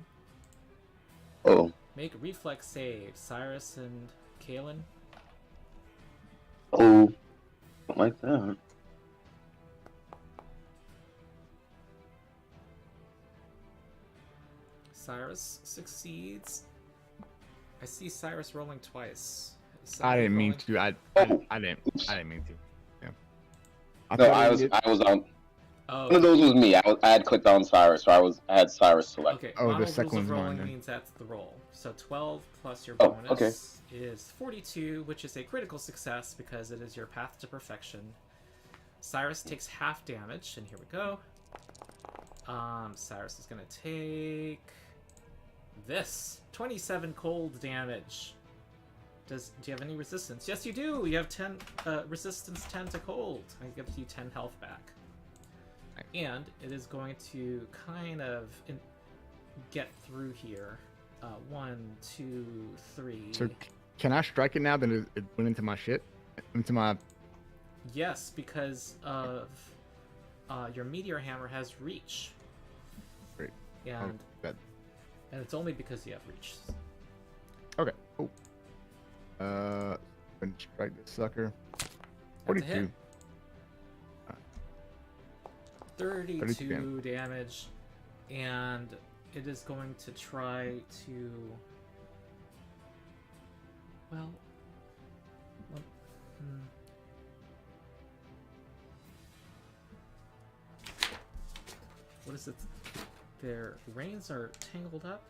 Oh, Make reflex save. Cyrus and Kalen. Oh, don't like that. Cyrus succeeds. I see Cyrus rolling twice. I didn't mean rolling- to. Oh. I didn't mean to. Yeah. No, thought I we was did- on. Oh, One of those was me. I had clicked on Cyrus, so I had Cyrus selected. okay. Oh, the Model second rules of one's mine rolling then. means that's the roll. So 12 plus your Oh, bonus okay. is 42, which is a critical success because it is your path to perfection. Cyrus takes half damage, and here we go. Cyrus is gonna take this 27 cold damage. Do you have any resistance? Yes, you do. You have 10 resistance 10 to cold. It gives you 10 health back. And it is going to kind of get through here. 1, 2, 3. So can I strike it now? Then it went into my shit, into my. Yes, because of your meteor hammer has reach. Great. And That. and it's only because you have reach. Okay. Oh. Gonna strike this sucker. That's a hit. 42. 32 damage, and it is going to try to. Well. What is it? Their reins are tangled up.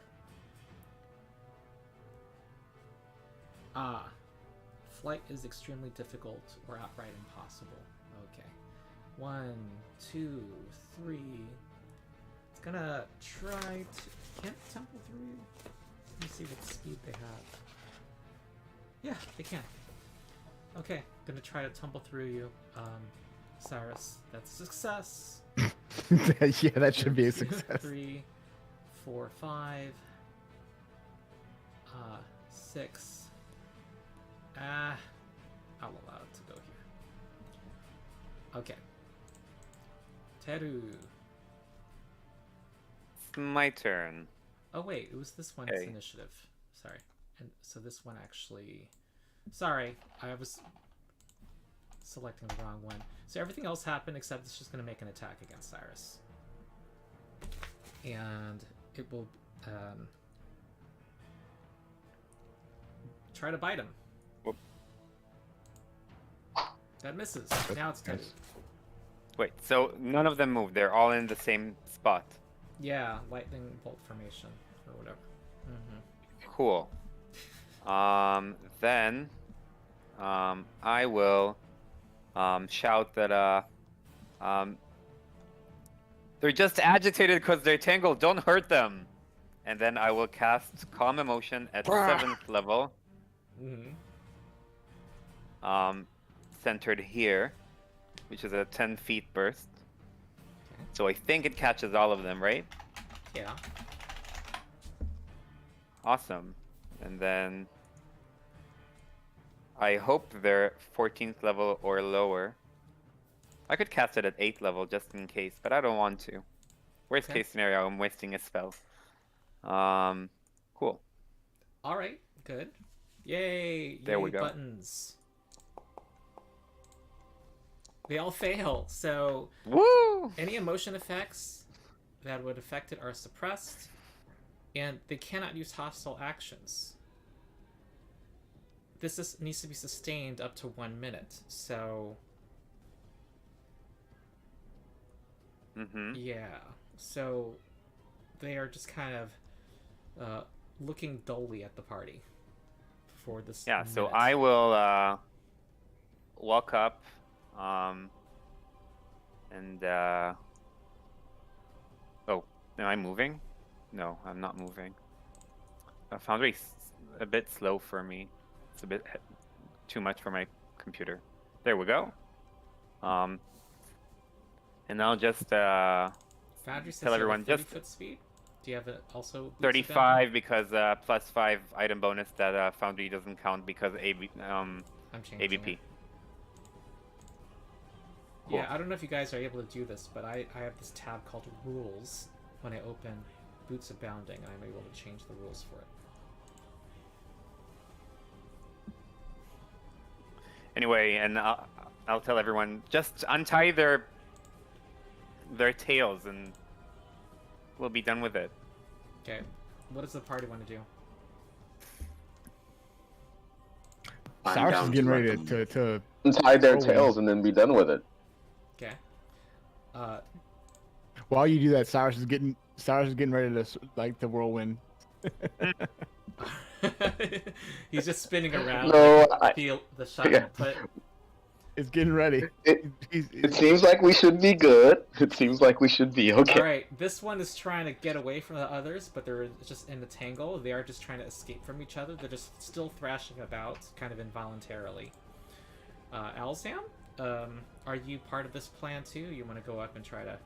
Ah. Flight is extremely difficult or outright impossible. Okay. 1, 2, 3. It's gonna try to. Can't it tumble through you? Let me see what speed they have. Yeah, they can. Okay, gonna try to tumble through you. Cyrus, that's a success. Yeah, that should be a 2, success. 3, 4, 5. 6. I'll allow it to go here. Okay. Teru. It's my turn. Oh wait, it was this one's Okay. initiative. Sorry. And so this one actually... Sorry, I was selecting the wrong one. So everything else happened except it's just going to make an attack against Cyrus. And it will try to bite him. Whoop. That misses. Now it's Teru. Nice. Wait, so none of them moved. They're all in the same spot. Yeah, lightning bolt formation or whatever. Cool. Then, I will, shout that, they're just agitated because they're tangled. Don't hurt them. And then I will cast Calm Emotion at 7th level, centered here, which is a 10 feet burst. Okay. So I think it catches all of them, right? Yeah. Awesome. And then I hope they're 14th level or lower. I could cast it at 8th level just in case, but I don't want to. Worst Okay. case scenario, I'm wasting a spell. Cool. All right. Good. Yay! There Yay, we go. Buttons. They all fail. So Woo! any emotion effects that would affect it are suppressed, and they cannot use hostile actions. Needs to be sustained up to 1 minute. So yeah. So they are just kind of looking dully at the party for this. Yeah, so minute. I will walk up and oh, am I moving? No, I'm not moving. Foundry's a bit slow for me. It's a bit too much for my computer. There we go. And I'll just Foundry says tell you have a everyone 30 just foot speed. Do you have it also? boots of 35 because +5 item bonus that Foundry doesn't count because boundary? I'm changing ABP. it. Yeah, I don't know if you guys are able to do this, but I have this tab called Rules when I open Boots of Bounding, and I'm able to change the rules for it. Anyway, and I'll tell everyone just untie their tails and we'll be done with it. Okay. What does the party want to do? I'm Cyrus down is getting to ready let them- to Untie their Whirlwind. tails and then be done with it. Okay. While you do that, Cyrus is getting ready to whirlwind. He's just spinning around. No, like, feel the shot yeah. put. It's getting ready. It seems like we should be good. It seems like we should be okay. All right, this one is trying to get away from the others, but they're just in a tangle. They are just trying to escape from each other. They're just still thrashing about, kind of involuntarily. Alzam, are you part of this plan too? You want to go up and try to?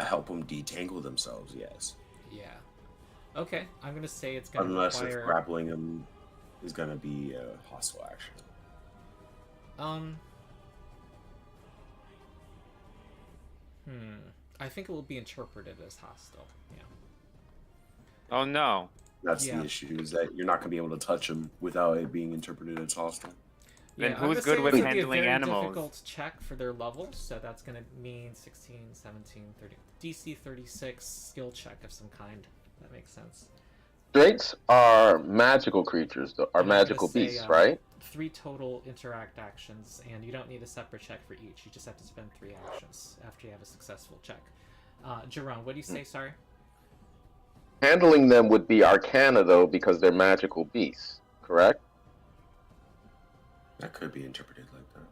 help them detangle themselves. Yes, Yeah. Okay, I'm gonna say it's gonna unless require. if grappling them is gonna be a hostile action. I think it will be interpreted as hostile. Yeah. Oh no. That's Yeah. the issue, is that you're not gonna be able to touch them without it being interpreted as hostile. Then I'm who's gonna good say with it's gonna handling be a very animals? difficult check for their levels, so that's going to mean 16, 17, 30. DC 36 skill check of some kind. That makes sense. Drakes are magical creatures, though, are And I'm gonna magical say, beasts, right? 3 total interact actions, and you don't need a separate check for each. You just have to spend 3 actions after you have a successful check. Jerome, what do you say? Sorry. Handling them would be arcana, though, because they're magical beasts, correct? That could be interpreted like that.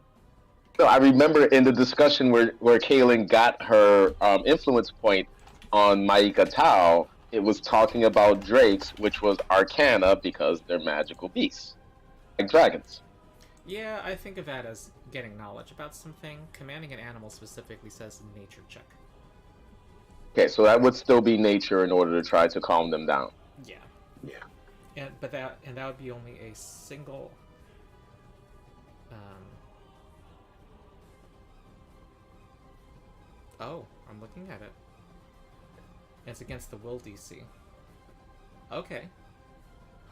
No, I remember in the discussion where Kaylin got her influence point on Maika Tao, it was talking about drakes, which was arcana because they're magical beasts, like dragons. Yeah, I think of that as getting knowledge about something. Commanding an animal specifically says nature check. Okay, so that would still be nature in order to try to calm them down. Yeah. Yeah. And that would be only a single. Oh, I'm looking at it. It's against the will DC. Okay.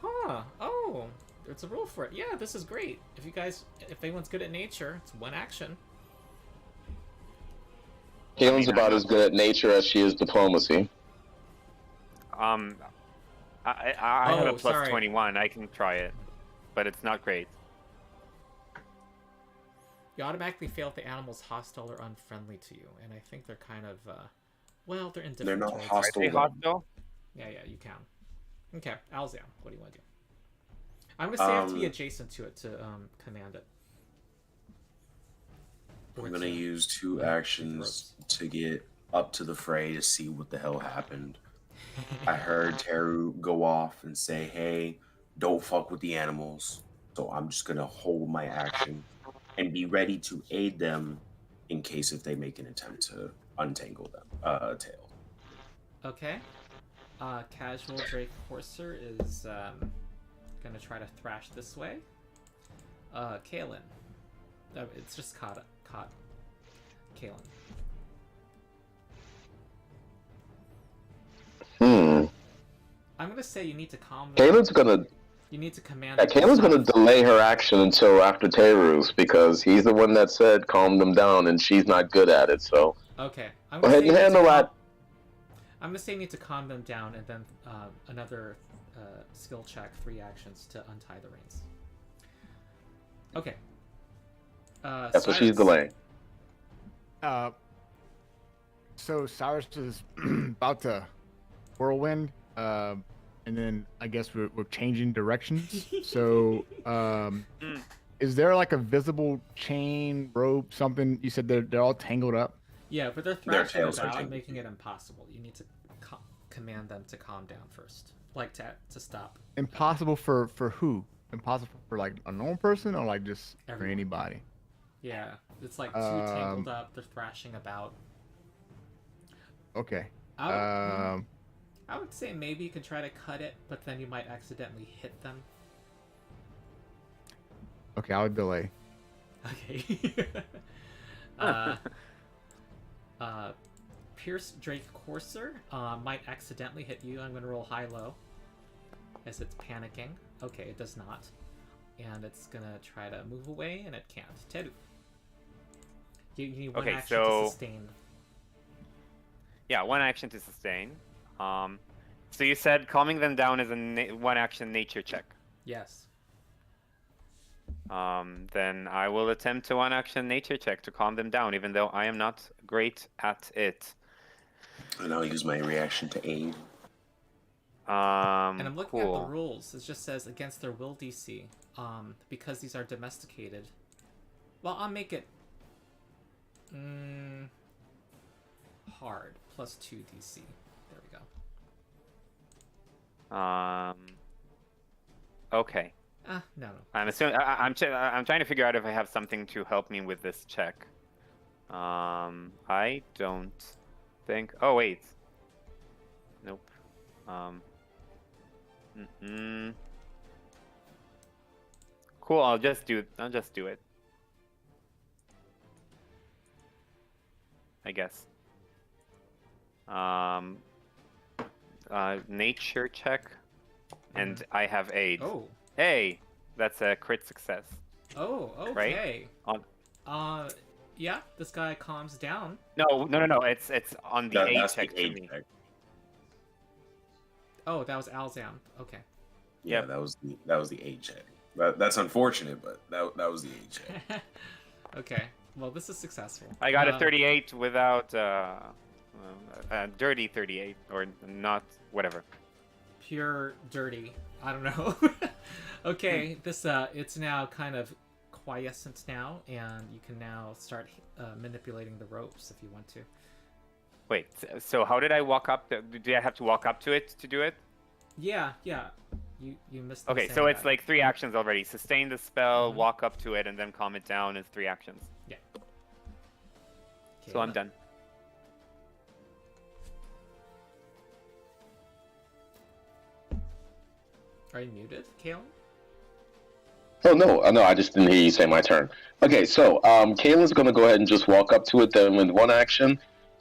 Huh. Oh, there's a rule for it. Yeah, this is great. If anyone's good at nature, it's 1 action. Kaylin's about as good at nature as she is diplomacy. I have a Oh, plus sorry. 21. I can try it, but it's not great. You automatically fail if the animal's hostile or unfriendly to you, and I think they're kind of, well, they're indifferent. They're not towards- hostile. Are they hostile? Yeah, you can. Okay, Alzam, what do you want to do? I'm gonna say I have to be adjacent to it to command it. Or I'm gonna to- use 2 actions to get up to the fray to see what the hell happened. I heard Teru go off and say, "Hey, don't fuck with the animals." So I'm just gonna hold my action and be ready to aid them in case if they make an attempt to untangle them tail. Okay. Casual Drake Courser is gonna try to thrash this way. Kaelin. It's just caught. Kaelin. I'm gonna say you need to calm them. Kaylin's gonna You need to command. Yeah, them to Kaylin's gonna stop. delay her action until after Teru's because he's the one that said calm them down, and she's not good at it. So Okay. I'm go gonna ahead say and you need to handle calm- that. I'm gonna say you need to calm them down, and then another skill check, 3 actions to untie the reins. Okay. That's what she's Cyrus. delaying. So Cyrus is about to whirlwind, and then I guess we're changing directions. So, is there like a visible chain, rope, something? You said they're all tangled up. Yeah, but they're Their thrashing tails are about, tangled. making it impossible. You need to command them to calm down first, like to stop. Impossible for who? Impossible for like a normal person or like just for Everyone. anybody? Yeah, it's like too tangled up. They're thrashing about. Okay. I would say maybe you could try to cut it, but then you might accidentally hit them. Okay, I'll delay. Okay. Pierce Drake Courser might accidentally hit you. I'm going to roll high-low as it's panicking. Okay, it does not. and it's gonna try to move away, and it can't. Teru. You need one Okay, action so- to sustain. Yeah, one action to sustain. So you said calming them down is a one action nature check. Yes. Then I will attempt a one action nature check to calm them down, even though I am not great at it. And I'll use my reaction to aid. And I'm looking at the Cool. rules. It just says against their will DC. Because these are domesticated. Well, I'll make it hard. +2 DC. There we go. Okay. No. I'm assuming I'm trying to figure out if I have something to help me with this check. I don't think. Oh wait. Nope. Cool. I'll just do it. I guess. Nature check, and I have aid. Oh. Hey, that's a crit success. Oh, okay. Yeah, this guy calms down. No. It's on the aid That's check the to aid me. check. Oh, that was Alzam. Okay. Yeah, Yep. that was the aid check. That's unfortunate, but that was the aid check. Okay. Well, this is successful. I got a 38 without dirty 38 or not whatever. Pure dirty. I don't know. Okay, this it's now kind of quiescent now, and you can now start manipulating the ropes if you want to. Wait, so how did I walk up? Do I have to walk up to it to do it? Yeah. You missed. Okay, so it's like 3 actions already. Sustain the spell, walk up to it, and then calm it down is 3 actions. Yeah. So I'm done. Are you muted, Kalen? Oh no, I just didn't hear you say my turn. Okay, so Kayla's gonna go ahead and just walk up to it then with one action,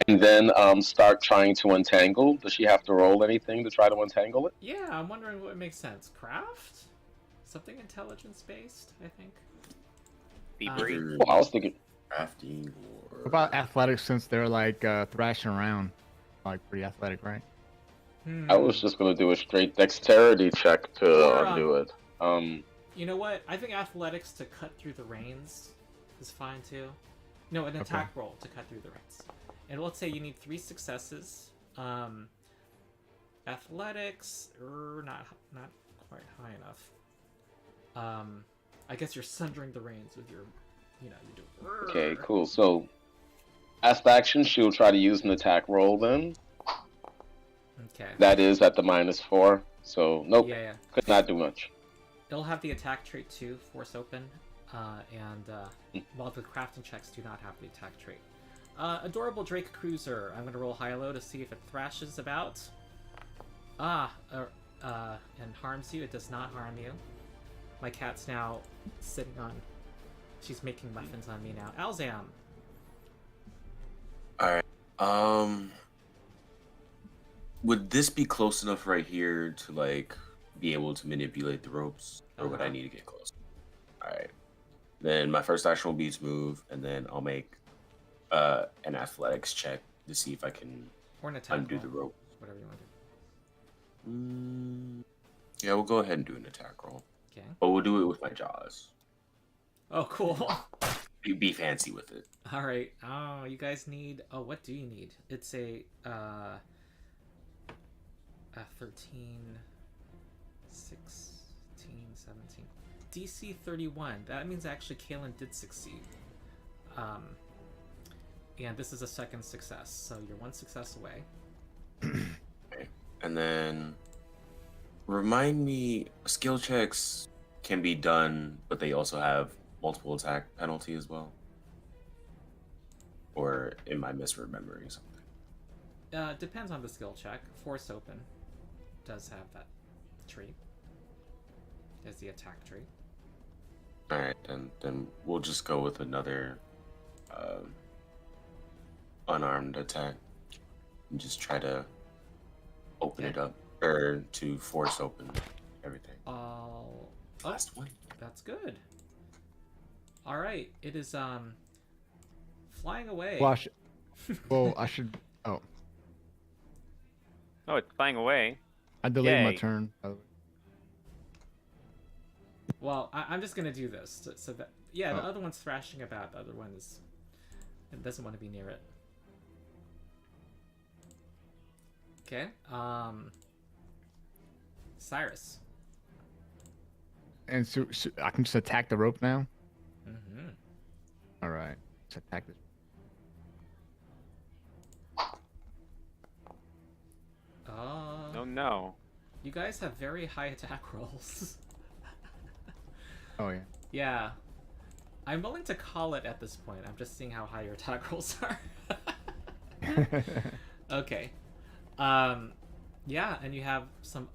and then start trying to untangle. Does she have to roll anything to try to untangle it? Yeah, I'm wondering what makes sense. Craft? Something intelligence based, I think. Thievery. Either Well, I was thinking. crafting or What about athletics since they're like thrashing around? Like pretty athletic, right? I was just gonna do a straight dexterity check to Or, undo it. You know what? I think athletics to cut through the reins is fine too. No, an attack roll to cut through the reins. And let's say you need 3 successes. Athletics, not quite high enough. I guess you're sundering the reins with your, you do. Okay, cool. So, as the action, she'll try to use an attack roll then. Okay. That is at the -4. So, nope, Yeah. could not do much. It'll have the attack trait too, force open, while the crafting checks do not have the attack trait. Adorable Drake Cruiser. I'm gonna roll high-low to see if it thrashes about. And harms you. It does not harm you. My cat's now sitting on. She's making muffins on me now. Alzam. All right. Would this be close enough right here to like be able to manipulate the ropes, or would I need to get closer? All right. Then my first action will be to move, and then I'll make an athletics check to see if I can Or an attack undo roll. the rope. Whatever you want to do. Yeah, we'll go ahead and do an attack roll, Okay. but we'll do it with my jaws. Oh, cool. Be fancy with it. All right. Oh, you guys need. Oh, what do you need? It's a 13, 16, 17. DC 31. That means actually Kalen did succeed. And this is a second success, so you're 1 success away. Okay. And then remind me, skill checks can be done, but they also have multiple attack penalty as well. Or am I misremembering something? Depends on the skill check. Force open does have that trait. As the attack trait. All right, then we'll just go with another unarmed attack and just try to open it up, or to force open everything. I'll Oh, Last one. that's good. All right, it is flying away. Well, I should. Oh, Oh, it's flying away. I delayed my Yay. turn. By the way. Well, I'm just gonna do this so that the Oh. other one's thrashing about. The other one doesn't want to be near it. Okay. Cyrus. And so I can just attack the rope now. Mm-hmm. All right, let's attack this. Oh no. You guys have very high attack rolls. Oh yeah. Yeah. I'm willing to call it at this point. I'm just seeing how high your attack rolls are. Okay. Yeah, and you have some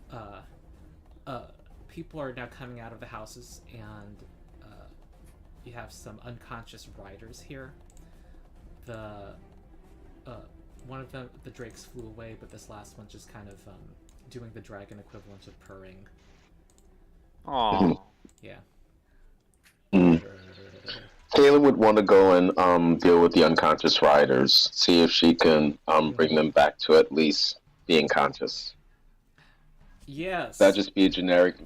people are now coming out of the houses, and you have some unconscious riders here. The one of them, the drakes flew away, but this last one's just kind of doing the dragon equivalent of purring. Oh. Yeah. Kayla would want to go and deal with the unconscious riders, see if she can bring them back to at least being conscious. Yes. That just be a generic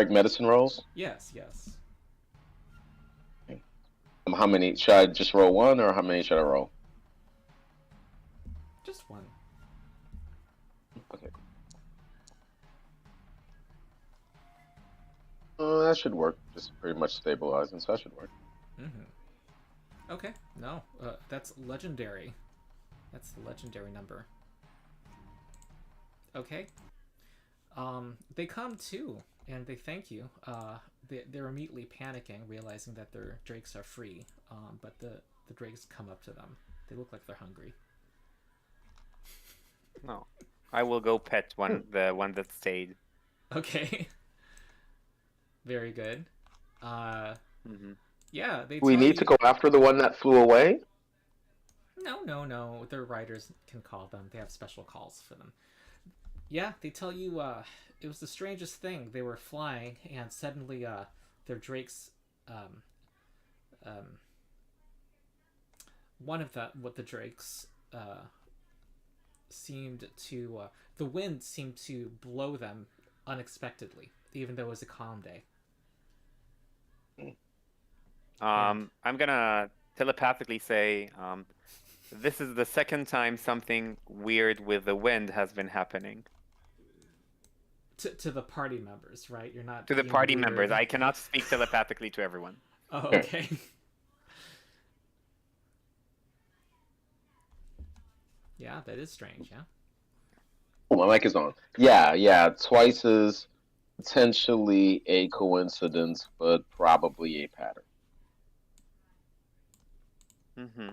medicine rolls. Yes. How many should I just roll one, or how many should I roll? Just one. Okay. That should work. Just pretty much stabilizing, so that should work. Mm-hmm. Okay. No, that's legendary. That's the legendary number. Okay. They come too, and they thank you. They're immediately panicking, realizing that their drakes are free. But the drakes come up to them. They look like they're hungry. No. I will go pet the one that stayed. Okay. Very good. Mm-hmm. Yeah, they. We tell need to you- go after the one that flew away. No. Their riders can call them. They have special calls for them. Yeah, they tell you it was the strangest thing. They were flying, and suddenly their drakes, one of the drakes seemed to the wind seemed to blow them unexpectedly, even though it was a calm day. I'm gonna telepathically say, this is the second time something weird with the wind has been happening. To the party members, right? You're not To the being party weird. members. I cannot speak telepathically to everyone. Oh, okay. Yeah, that is strange. Yeah. Oh, my mic is on. Yeah. Twice is potentially a coincidence, but probably a pattern. Mm-hmm.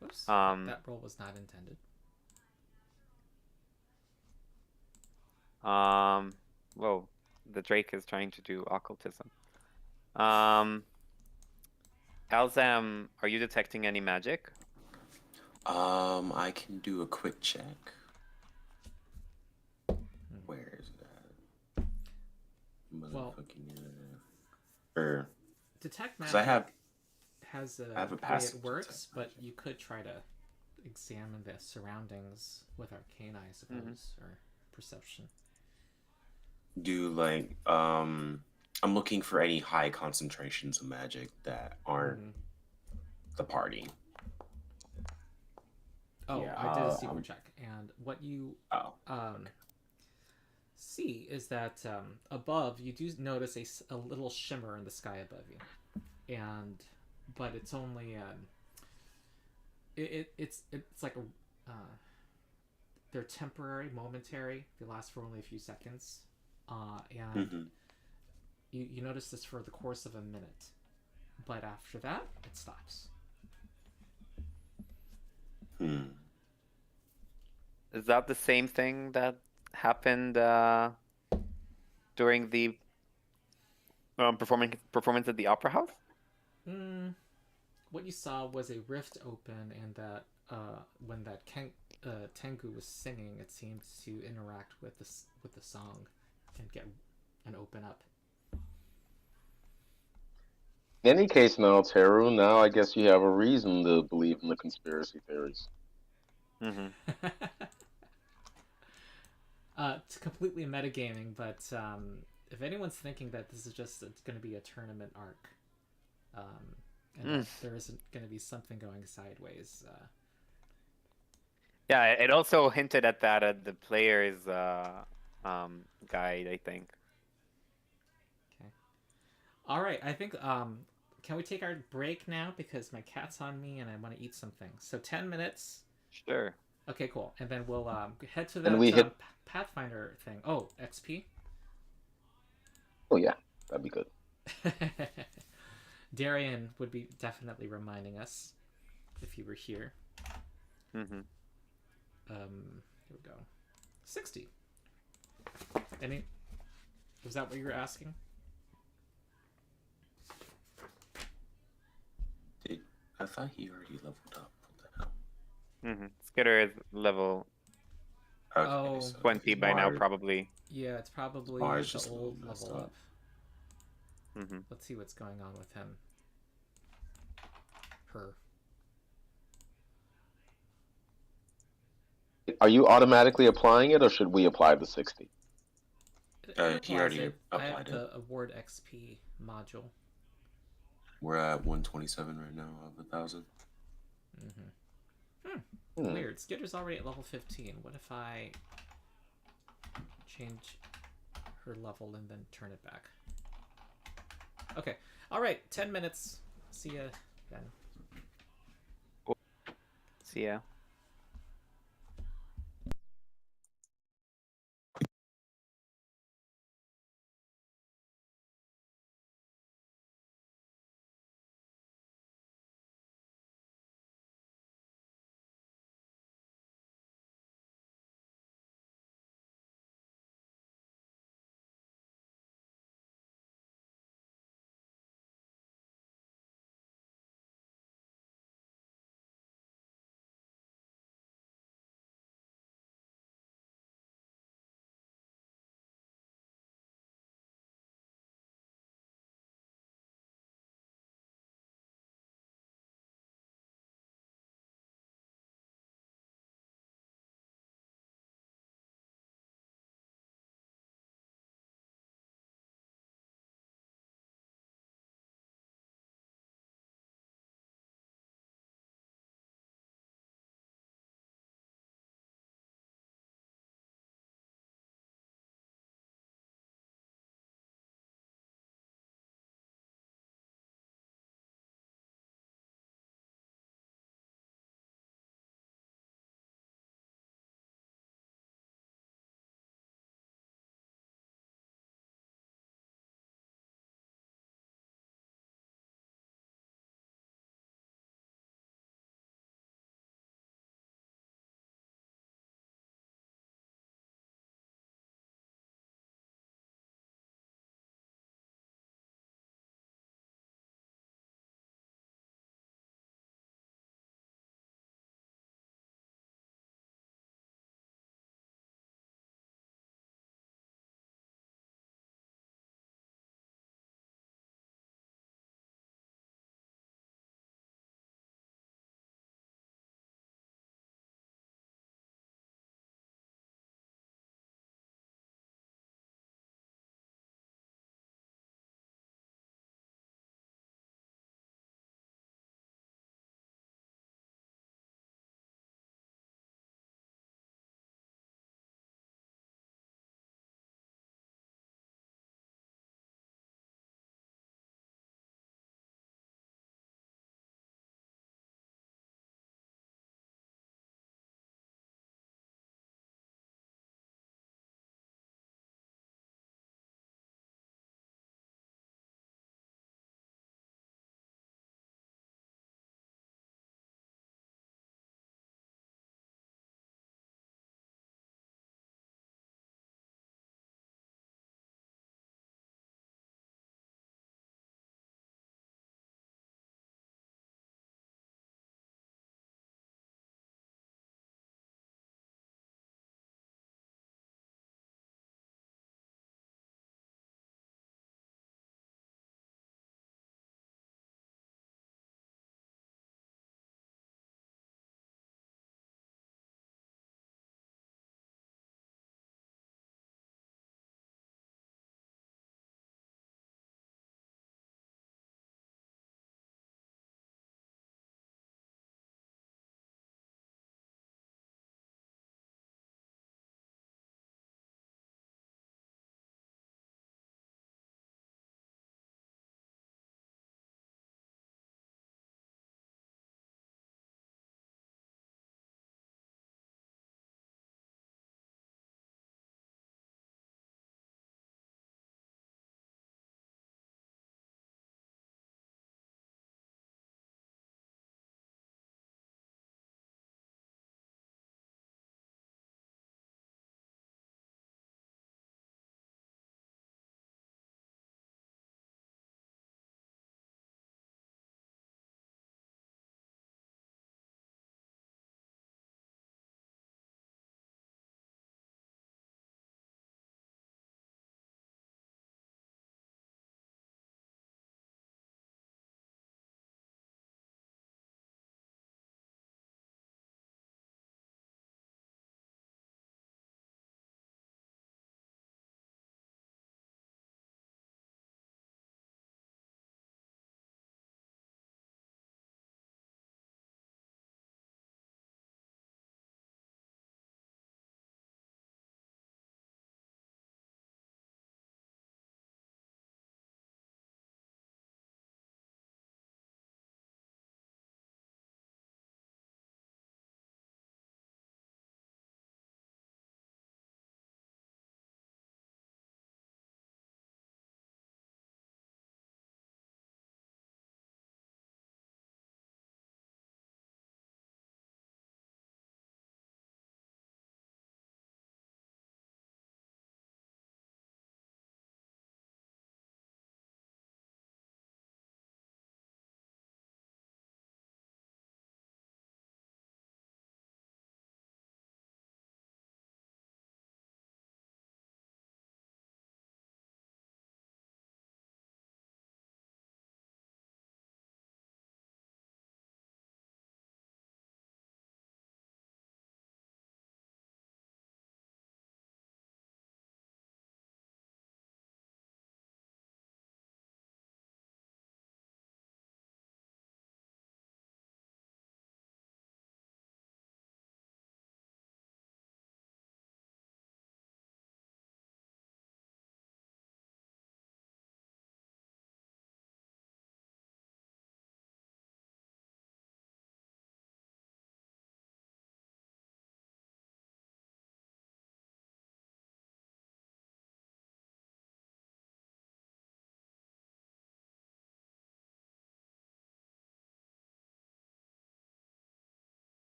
Whoops. That roll was not intended. Whoa, the Drake is trying to do occultism. Alzam, are you detecting any magic? I can do a quick check. Where is that? Well, detect magic because I have has I have a way passive it works, detect but magic. you could try to examine the surroundings with arcana, I suppose, or perception. do like I'm looking for any high concentrations of magic that aren't Mhm. the party. Oh, Yeah, I did a secret check, and what you Oh, see is that above you do notice a little shimmer in the sky above you, but it's only it's like they're temporary, momentary. They last for only a few seconds, and mhm. you notice this for the course of a minute, but after that it stops. Is that the same thing that happened during the performance at the Opera House? What you saw was a rift open, and that when that Tengu was singing, it seemed to interact with the song and open up. In any case, now Teru, now I guess you have a reason to believe in the conspiracy theories. Hmm. It's completely metagaming, but if anyone's thinking that this is just going to be a tournament arc, and that there isn't going to be something going sideways, Yeah, it also hinted at that at the player's guide, I think. okay. All right, I think can we take our break now because my cat's on me and I want to eat something. So 10 minutes. Sure. Okay, cool. And then we'll head to And that we hit. Pathfinder thing. Oh, XP. Oh yeah, that'd be good. Darian would be definitely reminding us if he were here. Hmm. Here we go. 60. Any? Was that what you were asking? I thought he already leveled up. What the hell? Hmm. Skitter is level Okay, Oh. so 20 by now, Mars- probably. Yeah, it's probably Mars the just a little old messed level up. up. Hmm. Let's see what's going on with him. Her. Are you automatically applying it, or should we apply the 60? He already I have applied it. the award XP module. We're at 127 right now of 1,000. Weird. Skitter's already at level 15. What if I change her level and then turn it back? Okay. All right. 10 minutes. See ya then. See ya.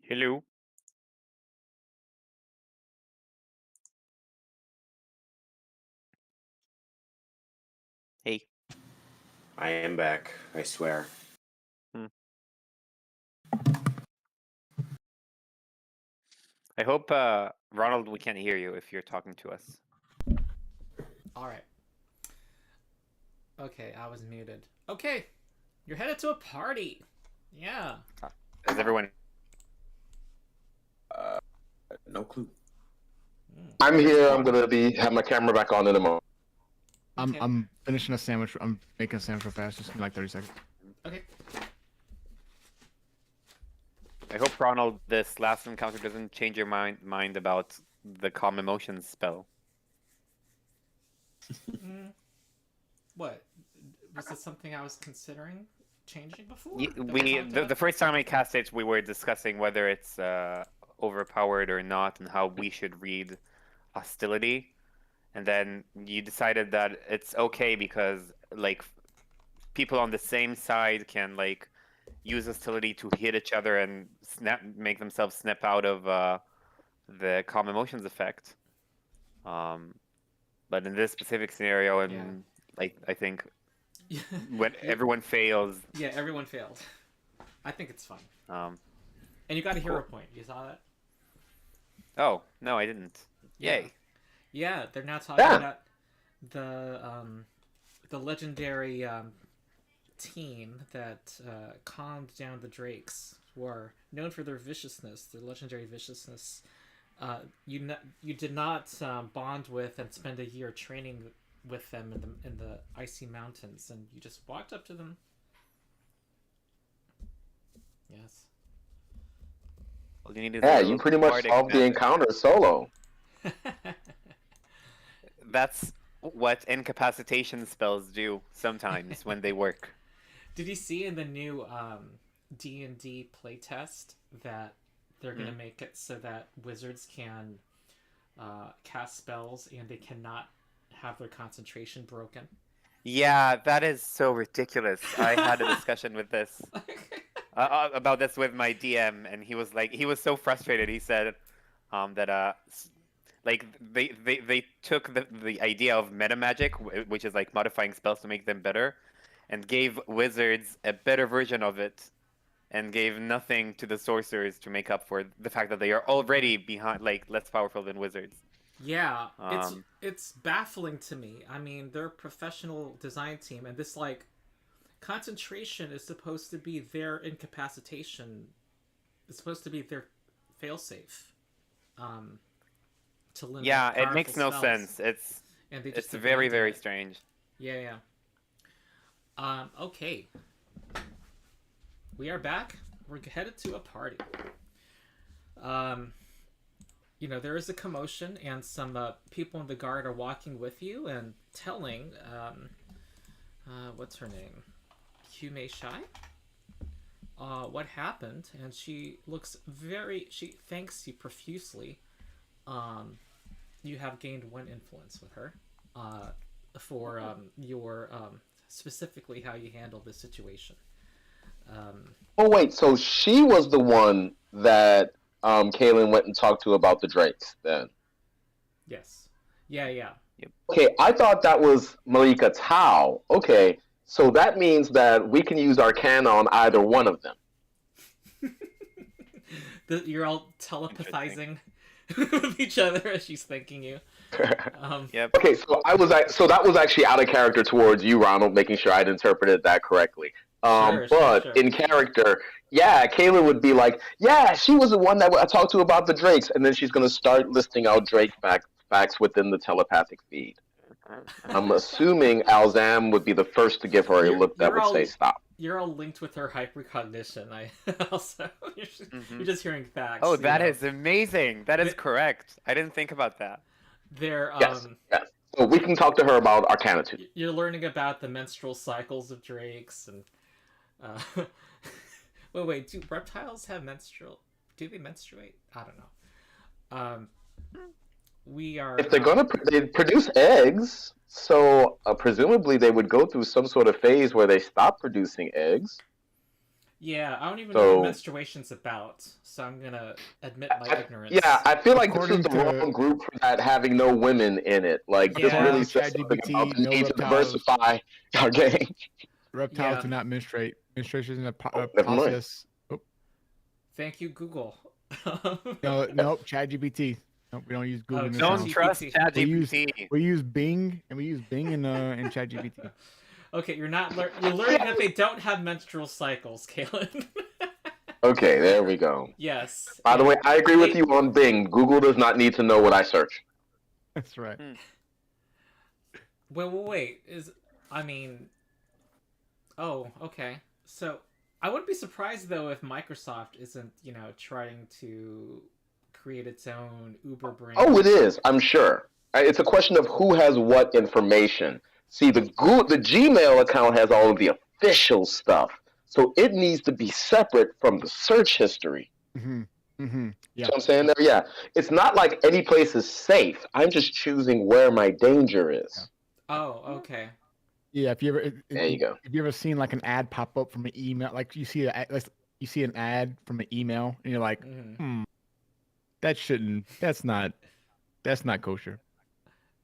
Hello. Hey. I am back, I swear. I hope, Ronald, we can't hear you if you're talking to us. All right. Okay, I was muted. Okay, you're headed to a party. Yeah. Is everyone? No clue. I'm here. I'm gonna have my camera back on in a moment. Okay. I'm finishing a sandwich. I'm making a sandwich real fast. Just give me like 30 seconds. Okay. I hope, Ronald, this last encounter doesn't change your mind about the calm emotions spell. What? Was this something I was considering changing before? The first time I cast it, we were discussing whether it's overpowered or not, and how we should read hostility. And then you decided that it's okay because like people on the same side can like use hostility to hit each other and make themselves snap out of the calm emotions effect. But in this specific scenario, and I think when everyone fails, yeah, everyone failed. I think it's fine. and you got a hero point. You saw that? Oh no, I didn't. Yeah. Yay! Yeah, they're now talking about the legendary team that calmed down the Drakes, who are known for their viciousness, their legendary viciousness. You did not bond with and spend a year training with them in the icy mountains, and you just walked up to them. Yes. All you need is You pretty much solved the encounter solo. That's what incapacitation spells do sometimes when they work. Did you see in the new D&D playtest that they're going to make it so that wizards can cast spells and they cannot have their concentration broken? Yeah, that is so ridiculous. I had a discussion with this about this with my DM, and he was so frustrated. He said that like they took the idea of meta magic, which is like modifying spells to make them better, and gave wizards a better version of it, and gave nothing to the sorcerers to make up for the fact that they are already behind, like less powerful than wizards. Yeah, it's baffling to me. I mean, they're a professional design team, and this like concentration is supposed to be their incapacitation. It's supposed to be their failsafe. To limit it makes no sense. It's very, very strange. Yeah. Okay. We are back. We're headed to a party. There is a commotion, and some people in the guard are walking with you and telling, what's her name? Hume Shai? What happened, and she thanks you profusely. You have gained 1 influence with her, for your specifically how you handle this situation. Oh wait, so she was the one that Kaylin went and talked to about the Drakes then? Yes. Yeah. Yep. Okay, I thought that was Malika Tao. Okay, so that means that we can use Arcana on either one of them. You're all telepathizing with each other as she's thanking you. Yep. Okay, so that was actually out of character towards you, Ronald, making sure I'd interpreted that correctly. Sure. In character, Kayla would be like, she was the one that I talked to about the Drakes, and then she's going to start listing out Drake facts within the telepathic feed. I'm assuming Alzam would be the first to give her a look that would say stop. You're all linked with her hypercognition. You're just hearing facts. Oh, that is amazing. That is correct. I didn't think about that. Yes. So we can talk to her about Arcana too. You're learning about the menstrual cycles of Drakes and. Wait. Do reptiles have do they menstruate? I don't know. We are. If they're they produce eggs, so presumably they would go through some sort of phase where they stop producing eggs. Yeah, I don't even know So- what menstruation's about, so I'm gonna admit my ignorance. Yeah, I feel like this is According the to- wrong group for that, having no women in it. Like, this Yeah. really says something ChatGPT, about the no need to reptiles. diversify our game. Reptiles Yeah. do not menstruate. Menstruation is a Never mind. process. Oh, Thank you, Google. no, nope. ChatGPT. Nope, we don't use Google. Oh, in this Don't house. trust ChatGPT. ChatGPT. We use Bing, and we use Bing in ChatGPT. Okay, you're not. You're learning that they don't have menstrual cycles, Kalen. Okay, there we go. Yes. By the way, I agree with They- you on Bing. Google does not need to know what I search. That's right. Wait. I mean. Oh, okay. So I wouldn't be surprised though if Microsoft isn't, trying to create its own Uber brand. Oh, it is, I'm sure. It's a question of who has what information. See, the Gmail account has all of the official stuff, so it needs to be separate from the search history. Mm-hmm. Mm-hmm. You Yeah. know what I'm saying? Yeah. It's not like any place is safe. I'm just choosing where my danger is. Oh, okay. Yeah. If you ever, There you go. Have you ever seen like an ad pop up from an email? Like you see an ad from an email, and you're like, Mhm. That's not kosher.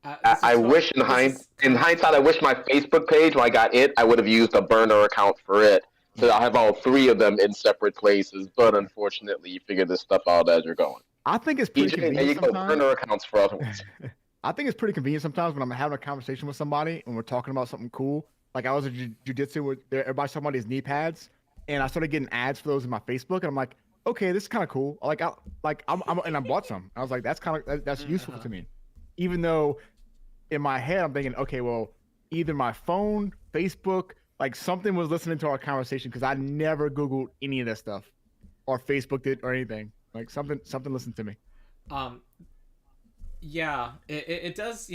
I wish in hindsight, I wish my Facebook page, when I got it, I would have used a burner account for it. So I have all three of them in separate places. But unfortunately, you figure this stuff out as you're going. I think it's pretty EJ, there you convenient go. sometimes. Burner accounts for other ones. I think it's pretty convenient sometimes when I'm having a conversation with somebody and we're talking about something cool. Like I was at jiu-jitsu where everybody's talking about these knee pads, and I started getting ads for those in my Facebook, and I'm like, okay, this is kind of cool. And I bought some. I was like, that's useful to me, even though in my head I'm thinking, okay, well, either my phone, Facebook, like something was listening to our conversation because I never Googled any of that stuff, or Facebooked it or anything. Like something listened to me. Yeah, it does.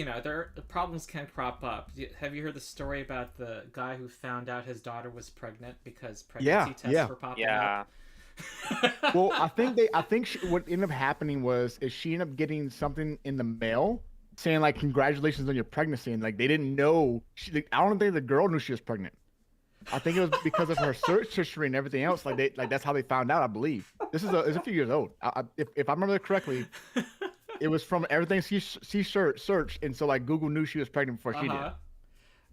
Problems can crop up. Have you heard the story about the guy who found out his daughter was pregnant because pregnancy tests were popping up? Well, I think what ended up happening was she ended up getting something in the mail saying like congratulations on your pregnancy, and like they didn't know. I don't think the girl knew she was pregnant. I think it was because of her search history and everything else. Like that's how they found out. I believe it's a few years old. If I remember correctly, it was from everything she searched, and so like Google knew she was pregnant before she did.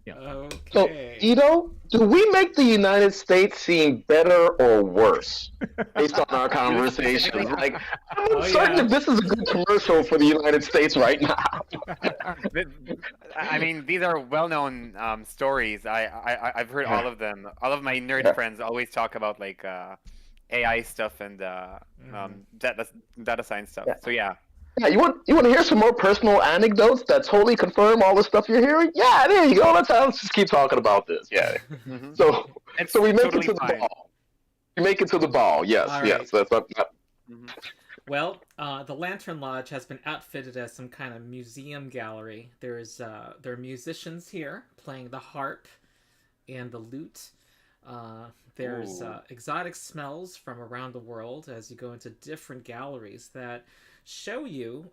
Yeah. Okay. So, Ito, do we make the United States seem better or worse based on our conversation? Like, I'm uncertain if this is a good commercial for the United States right now. I mean, these are well-known stories. I've heard all of them. All of my nerd friends always talk about like AI stuff and data science stuff. So yeah. Yeah, you want to hear some more personal anecdotes that totally confirm all the stuff you're hearing? Yeah, there you go. Let's just keep talking about this. Yeah. So we make totally it to fine. the ball. We make it to the ball. Yes, All yes. right. That's Well, the Lantern Lodge has been outfitted as some kind of museum gallery. There are musicians here playing the harp and the lute. There's exotic smells from around the world as you go into different galleries that show you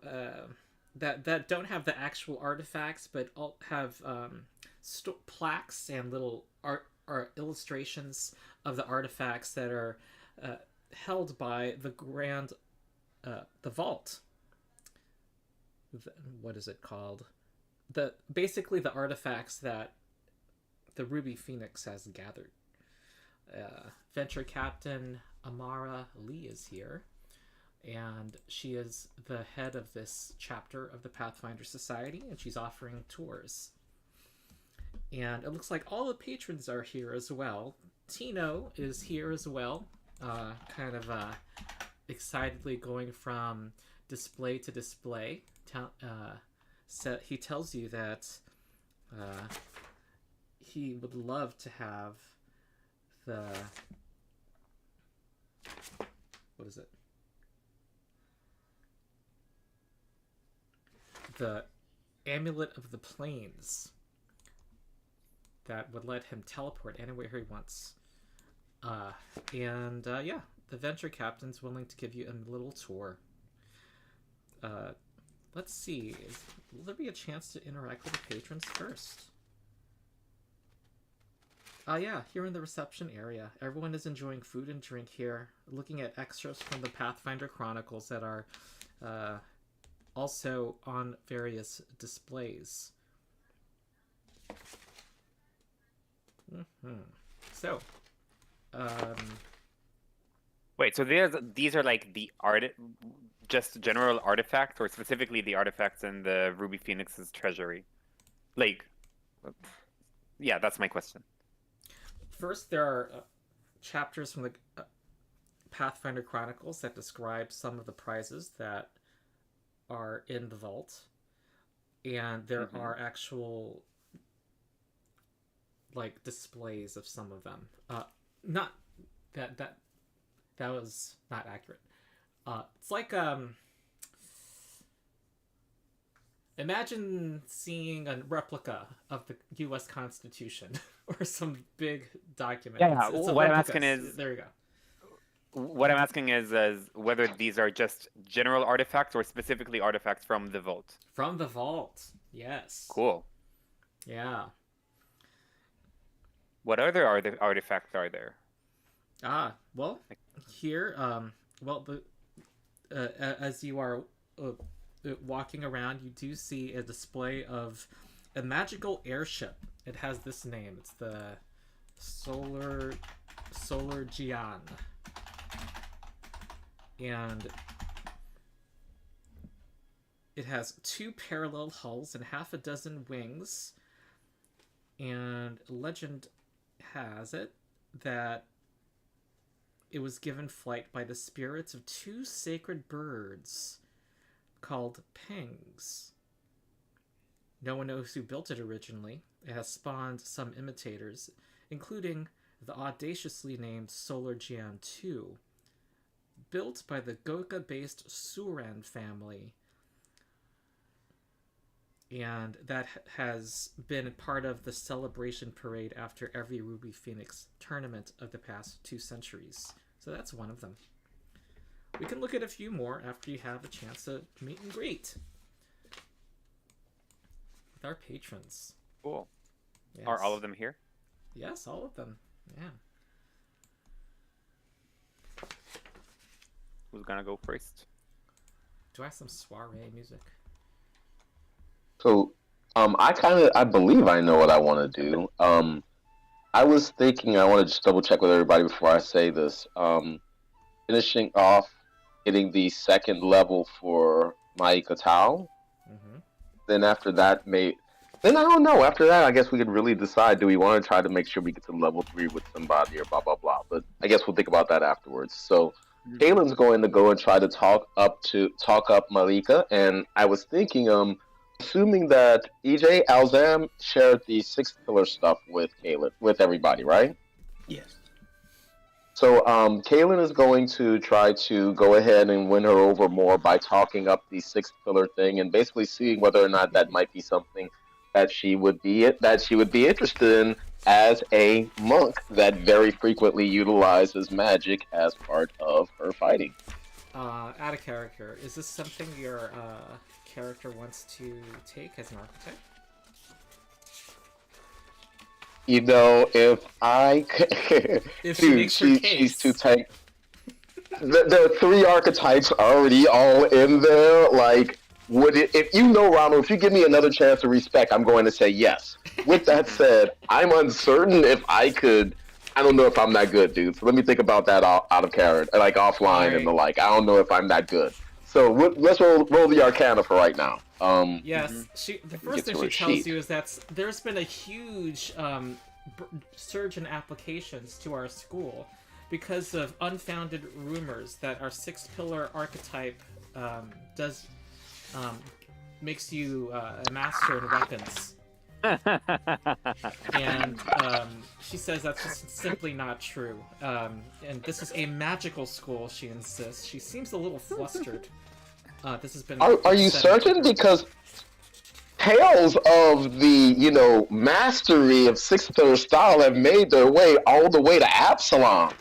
that don't have the actual artifacts, but all have plaques and little art or illustrations of the artifacts that are held by the grand the vault. What is it called? Basically the artifacts that the Ruby Phoenix has gathered. Venture Captain Amara Lee is here, and she is the head of this chapter of the Pathfinder Society, and she's offering tours. And it looks like all the patrons are here as well. Tino is here as well, kind of excitedly going from display to display. He tells you that he would love to have the... What is it? The Amulet of the Plains that would let him teleport anywhere he wants. Yeah, the Venture Captain's willing to give you a little tour. Let's see. Will there be a chance to interact with the patrons first? Yeah, here in the reception area. Everyone is enjoying food and drink here, looking at extras from the Pathfinder Chronicles that are also on various displays. So, um, Wait, so these are like the just general artifacts, or specifically the artifacts in the Ruby Phoenix's treasury? Like, yeah, that's my question. first, there are chapters from the Pathfinder Chronicles that describe some of the prizes that are in the vault, and there are actual like displays of some of them. Not that was not accurate. It's like imagine seeing a replica of the U.S. Constitution or some big document. Yeah, It's a what I'm replica. asking is- There you go. What I'm asking is whether these are just general artifacts or specifically artifacts from the vault. From the vault. Yes. Cool. Yeah. What other artifacts are there? Well, here, well, as you are walking around, you do see a display of a magical airship. It has this name. It's the Solar Gian. And it has 2 parallel hulls and half a dozen wings. And legend has it that it was given flight by the spirits of 2 sacred birds called Pengs. No one knows who built it originally. It has spawned some imitators, including the audaciously named Solar Gian 2, built by the Goka-based Suran family, and that has been part of the celebration parade after every Ruby Phoenix tournament of the past 2 centuries. So that's one of them. We can look at a few more after you have a chance to meet and greet with our patrons. Cool. Yes. Are all of them here? Yes, all of them. Yeah. Who's gonna go first? Do I have some soiree music? So, I believe I know what I want to do. I was thinking I want to just double check with everybody before I say this. Finishing off getting the 2nd level for Maika Tao. Mm-hmm. Then after that, then I don't know. After that, I guess we could really decide: do we want to try to make sure we get to level 3 with somebody, or blah blah blah. But I guess we'll think about that afterwards. So, Kaylin's going to go and try to talk up Malika, and I was thinking, assuming that EJ Alzam shared the 6th pillar stuff with Kaylin, with everybody, right? Yes. So, Kaylin is going to try to go ahead and win her over more by talking up the 6th pillar thing, and basically seeing whether or not that might be something that she would be interested in as a monk that very frequently utilizes magic as part of her fighting. Out of character, is this something your character wants to take as an archetype? You know, if I If she makes her case. she's too tight. The 3 archetypes already all in there. Like, would it? If you know, Ronald, if you give me another chance to respect, I'm going to say yes. With that said, I'm uncertain if I could. I don't know if I'm that good, dude. So let me think about that out of character, like offline Right. and the like. I don't know if I'm that good. So let's roll the Arcana for right now. Yes, the first thing she tells you is that there's been a huge surge in applications to our school because of unfounded rumors that our 6th pillar archetype makes you a master in weapons. And she says that's just simply not true. And this is a magical school, she insists. She seems a little flustered. This has been. Are you certain? Because tales of the mastery of 6th pillar style have made their way all the way to Absalom.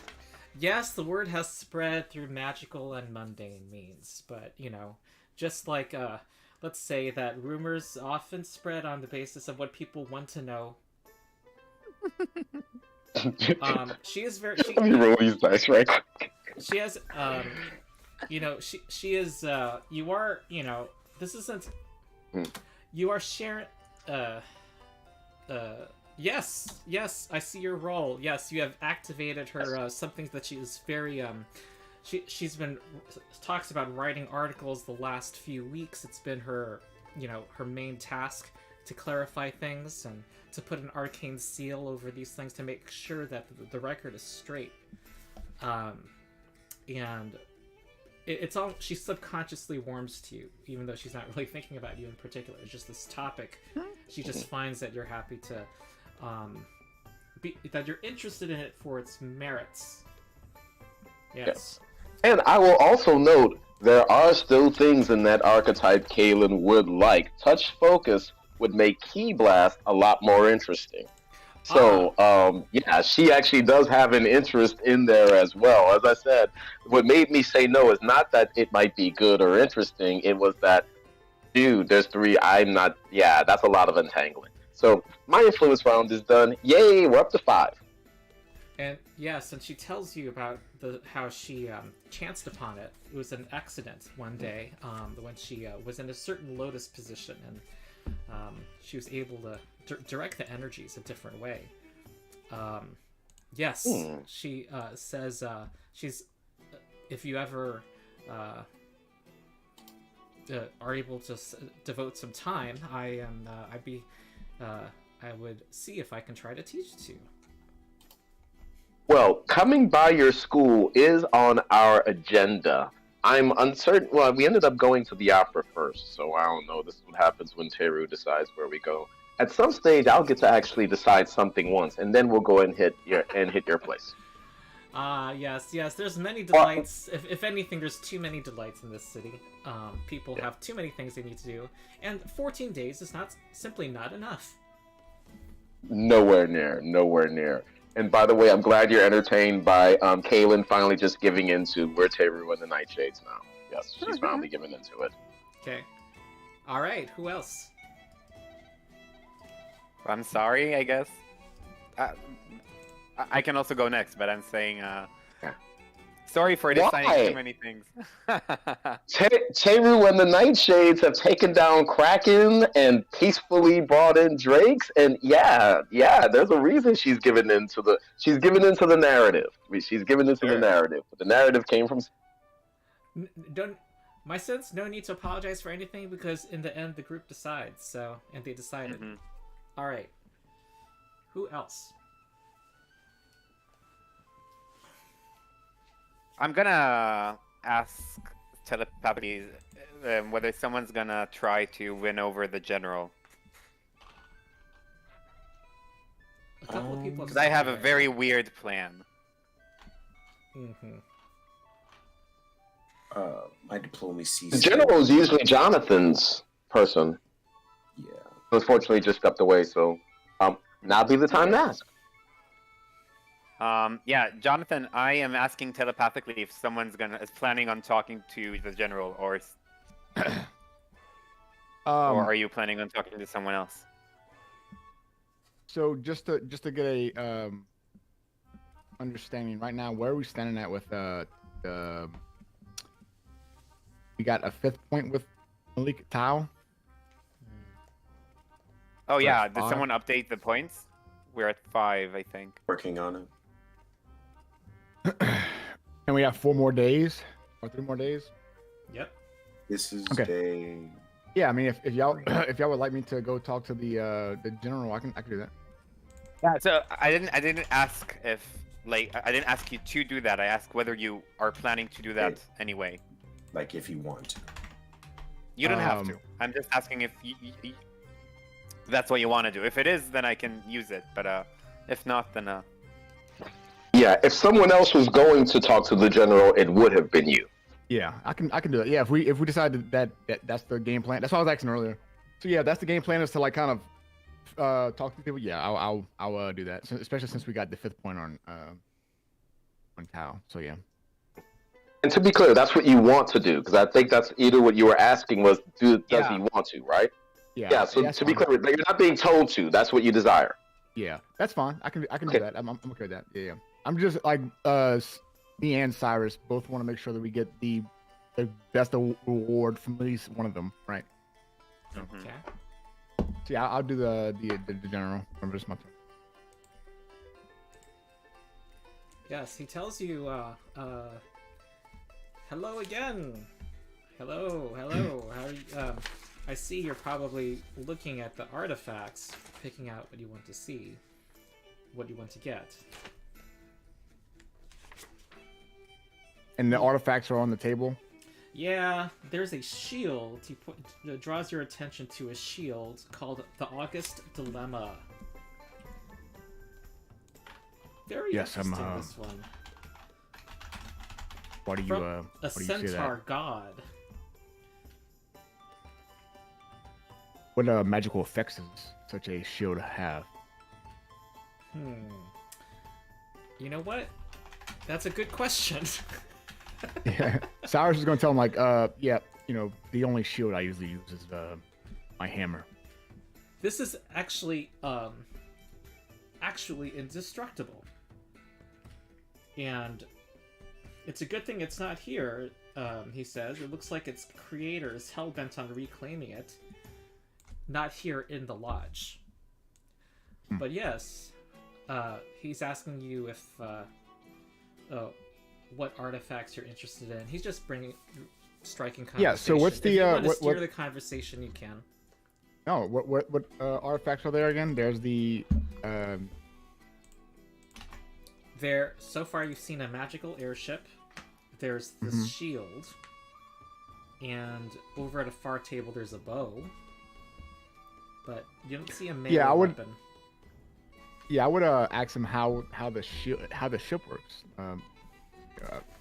Yes, the word has spread through magical and mundane means, but just like let's say that rumors often spread on the basis of what people want to know. She is very. Let me roll these dice right quick. She has she is you are, this isn't you are sharing yes, I see your role. Yes, you have activated her something that she is very she's been talks about writing articles the last few weeks. It's been her her main task to clarify things and to put an arcane seal over these things to make sure that the record is straight. And it's all, she subconsciously warms to you, even though she's not really thinking about you in particular. It's just this topic. She just finds that you're happy to, that you're interested in it for its merits. Yes. And I will also note, there are still things in that archetype Kaylin would like. Touch focus would make Key Blast a lot more interesting. So, yeah, she actually does have an interest in there as well. As I said, what made me say no is not that it might be good or interesting. It was that, dude, there's 3. I'm not. Yeah, that's a lot of entangling. So my influence round is done. Yay, we're up to 5. And yes, and she tells you about how she chanced upon it. It was an accident one day when she was in a certain lotus position, and she was able to direct the energies a different way. Yes, she says she's if you ever are able to devote some time, I would see if I can try to teach it to you. Well, coming by your school is on our agenda. I'm uncertain. Well, we ended up going to the opera first, so I don't know. This is what happens when Teru decides where we go. At some stage, I'll get to actually decide something once, and then we'll go and hit your place. Yes. There's many delights. If anything, there's too many delights in this city. People have too many things they need to do, and 14 days is simply not enough. Nowhere near. And by the way, I'm glad you're entertained by Kaylin finally just giving into we're Teru and the Nightshades now. Yes, she's finally giving into it. Okay. All right. Who else? I'm sorry, I guess. I can also go next, but I'm saying sorry for deciding too many things. Teru and the Nightshades have taken down Kraken and peacefully brought in Drakes, and yeah, there's a reason she's given into the narrative. She's given into the narrative, but the narrative came from. My sense, no need to apologize for anything because in the end the group decides. So, and they decided. Mm-hmm. All right. Who else? I'm gonna ask telepathically whether someone's gonna try to win over the general. A couple of people. Because I have a very weird plan. My diplomacy. The general is usually Jonathan's person. Yeah. Unfortunately, just stepped away. So, now be the time to ask. Yeah, Jonathan, I am asking telepathically if someone's is planning on talking to the general, or are you planning on talking to someone else? So just to get a understanding right now, where are we standing at with we got a 5th point with Malik Tao. Oh yeah, did someone update the points? We're at 5, I think. Working on it. And we have 4 more days or 3 more days. Yep. This is okay. Day. Yeah, I mean, if y'all would like me to go talk to the general, I can do that. Yeah. So I didn't ask if I didn't ask you to do that. I asked whether you are planning to do that anyway. Like if you want to. You don't have to. I'm just asking if that's what you want to do. If it is, then I can use it. But if not, then Yeah, if someone else was going to talk to the general, it would have been you. Yeah, I can do that. Yeah, if we decide that's the game plan. That's what I was asking earlier. So yeah, that's the game plan, is to like kind of talk to people. Yeah, I'll do that. So, especially since we got the 5th point on Tao. So yeah. And to be clear, that's what you want to do, because I think that's either what you were asking was, does he want to, right? Yeah. Yeah. So to be clear, you're not being told to. That's what you desire. Yeah, that's fine. I can Okay. do that. I'm okay with that. Yeah. I'm just like me and Cyrus both want to make sure that we get the best reward from at least one of them, right? Mhm. Okay. So yeah, I'll do the general. Remember, it's my turn. Yes, he tells you, hello again. Hello. How are you? I see you're probably looking at the artifacts, picking out what you want to see, what you want to get. And the artifacts are on the table. Yeah, there's a shield. Draws your attention to a shield called the August Dilemma. Very Yes, I'm, interesting, this one. Why do you From why a do you say that? centaur god. What magical effects does such a shield have? You know what? That's a good question. Yeah, Cyrus is gonna tell him like, yeah, you know, the only shield I usually use is my hammer. This is actually indestructible. And it's a good thing it's not here, he says. It looks like its creator is hell-bent on reclaiming it. Not here in the lodge. But yes, he's asking you if, what artifacts you're interested in. He's just striking conversation. Yeah, so what's the, if you want to what- steer what- the conversation, you can. No, what artifacts are there again? There's the There, so far you've seen a magical airship. There's this shield. And over at a far table there's a bow. But you don't see a melee I would- weapon. Yeah, I would ask him how the ship works. I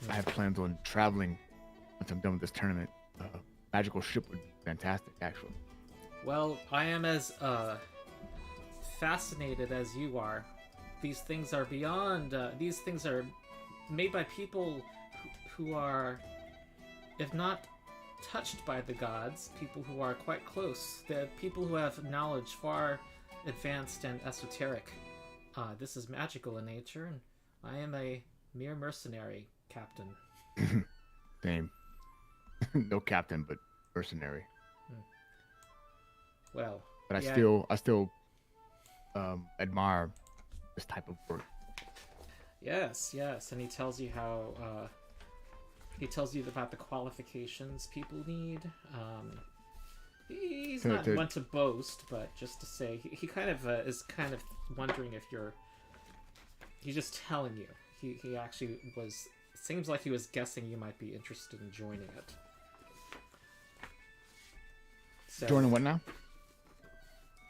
have plans on traveling once I'm done with this tournament. Magical ship would be fantastic, actually. Well, I am as fascinated as you are. These things are beyond. These things are made by people who are, if not touched by the gods, people who are quite close. They're people who have knowledge far advanced and esoteric. This is magical in nature, and I am a mere mercenary, Captain. Same. No captain, but mercenary. Well, But I yeah, still admire this type of work. yes, and he tells you how. He tells you about the qualifications people need. He's not one to boast, but just to say, he kind of is kind of wondering if you're. He's just telling you. He actually was. Seems like he was guessing you might be interested in joining it. So, Joining what now?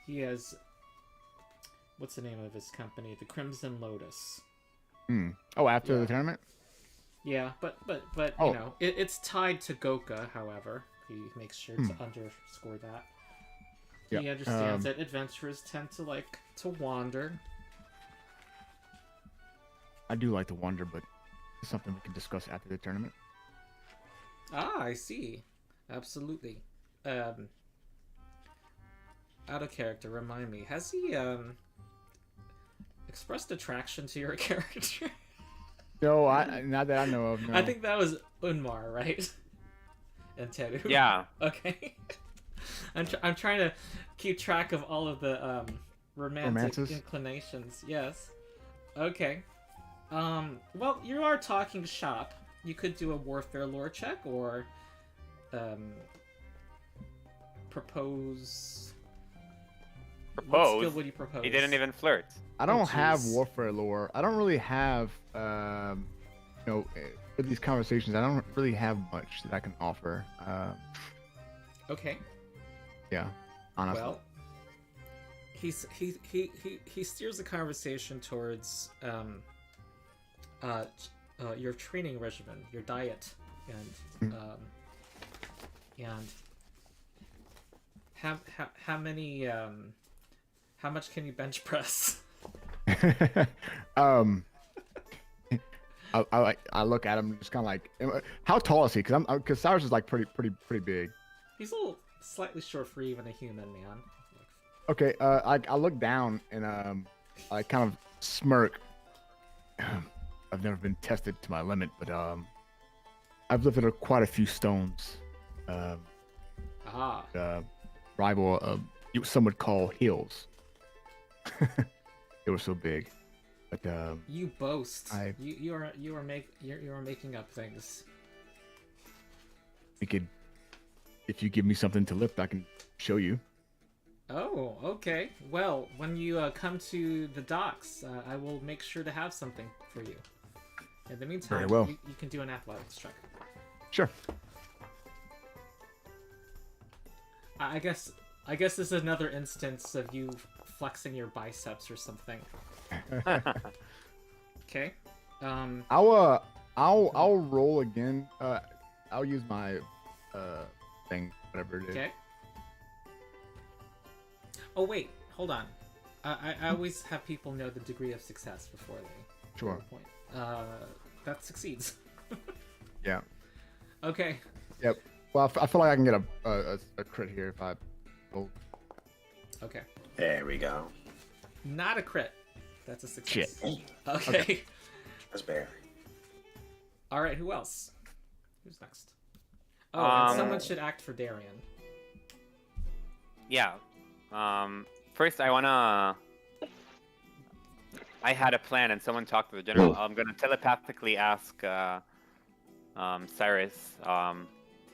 he has. What's the name of his company? The Crimson Lotus. Oh, after Yeah. the tournament? Yeah, but Oh. you know, it's tied to Goka. However, he makes sure to underscore that. Yeah, He understands that adventurers tend to like to wander. I do like to wander, but it's something we can discuss after the tournament. Ah, I see. Absolutely. Out of character, remind me. Has he expressed attraction to your character? No, not that I know of. No. I think that was Unmar, right? And Teru. Yeah. Okay. I'm trying to keep track of all of the romantic Romances? inclinations. Yes. Okay. Well, you are talking shop. You could do a warfare lore check or propose. What skill Propose? would you propose? He didn't even flirt. I don't have jeez. warfare lore. I don't really have, with these conversations, I don't really have much that I can offer. Okay. Yeah, honestly. Well, he steers the conversation towards your training regimen, your diet, and how much can you bench press? I look at him just kind of like, how tall is he? Because Cyrus is like pretty big. He's a little slightly short for even a human, man. Okay, I look down and I kind of smirk. I've never been tested to my limit, but I've lifted quite a few stones. Rival of some would call hills. They were so big, but You boast. You are making up things. we could, if you give me something to lift, I can show you. Oh, okay. Well, when you come to the docks, I will make sure to have something for you. In the meantime, Very well. you can do an athletics check. Sure. I guess this is another instance of you flexing your biceps or something. Okay. I'll roll again. I'll use my thing, whatever it is. Okay. Oh wait, hold on. I always have people know the degree of success before they Sure. score a point. That succeeds. Yeah. Okay. Yep. Well, I feel like I can get a crit here if I roll. Okay. There we go. Not a crit. That's a success. Shit. Okay. That's Barry. All right. Who else? Who's next? Oh, and someone Um, should act for Darian. Yeah. First, I had a plan, and someone talked to the general. I'm gonna telepathically ask Cyrus,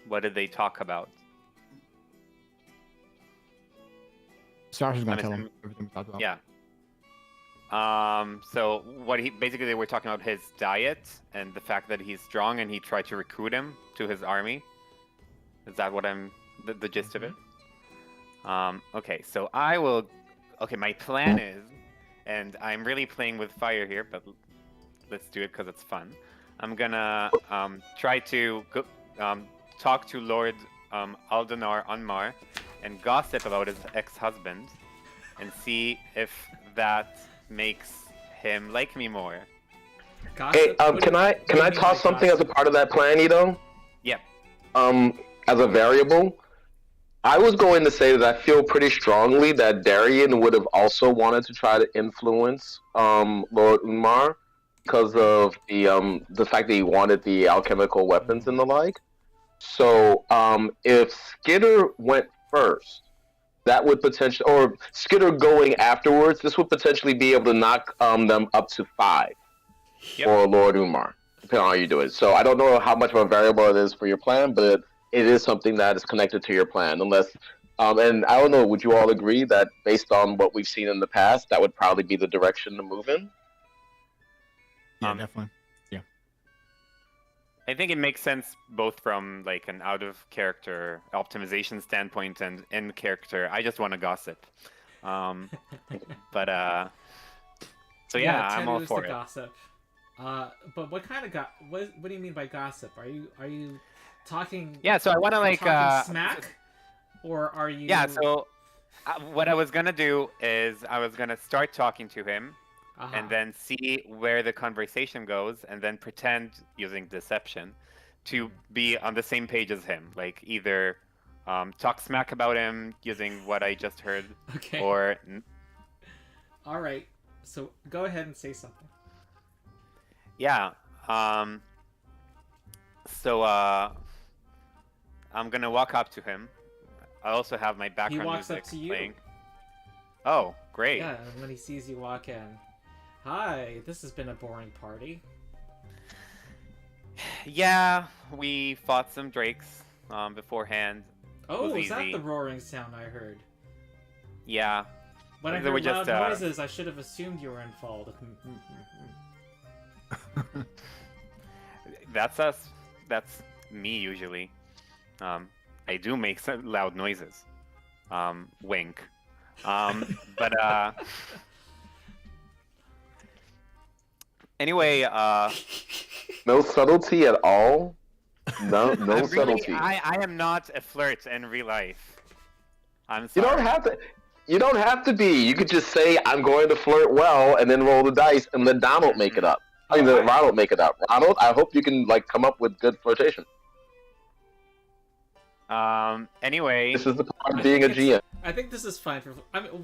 what did they talk about? Cyrus is gonna I'm tell him assuming- everything we talked about. Yeah. So what basically they were talking about his diet and the fact that he's strong, and he tried to recruit him to his army. Is that what the gist of it? Okay, so okay, my plan is, and I'm really playing with fire here, but let's do it because it's fun. I'm gonna try to talk to Lord Aldenar Unmar and gossip about his ex-husband and see if that makes him like me more. Gossip? Hey, What do can you- I what do you mean toss by something as a gossip? part of that plan, Ito? Yep. As a variable, I was going to say that I feel pretty strongly that Darian would have also wanted to try to influence Lord Umar because of the fact that he wanted the alchemical weapons and the like. So if Skitter went first, that would potentially, or Skitter going afterwards, this would potentially be able to knock them up to 5 Yep. for Lord Umar, depending on how you do it. So I don't know how much of a variable it is for your plan, but it is something that is connected to your plan. Unless, and I don't know, would you all agree that based on what we've seen in the past, that would probably be the direction to move in? Yeah, Um, definitely. I think it makes sense both from like an out of character optimization standpoint and in character. I just want to gossip. But so yeah, I'm all Tenu's for the it. gossip. But what kind of what do you mean by gossip? Are you talking? Yeah, so I want to like talking smack, or are you? Yeah, so what I was gonna do is I was gonna start talking to him, Uh-huh. and then see where the conversation goes, and then pretend using deception to be on the same page as him. Like either talk smack about him using what I just heard, Okay. or All right. So go ahead and say something. yeah. So I'm gonna walk up to him. I also have my background walks up music to you. playing. Oh, great. Yeah, and when he sees you walk in, hi. This has been a boring party. Yeah, we fought some drakes beforehand. Oh, was is that easy. the roaring sound I heard? Yeah, When I They were heard loud just, noises, I should have assumed you were involved. that's us. That's me usually. I do make some loud noises. Wink. But anyway, No subtlety at all? No subtlety. I am not a flirt in real life. I'm You sorry. don't have to. You don't have to be. You could just say, "I'm going to flirt well," and then roll the dice, and let Donald make it up. I mean, let Ronald make it up. Ronald, I hope you can like come up with good flirtation. Anyway, This is the part I of being a think it's- GM. I think this is fine for. I mean,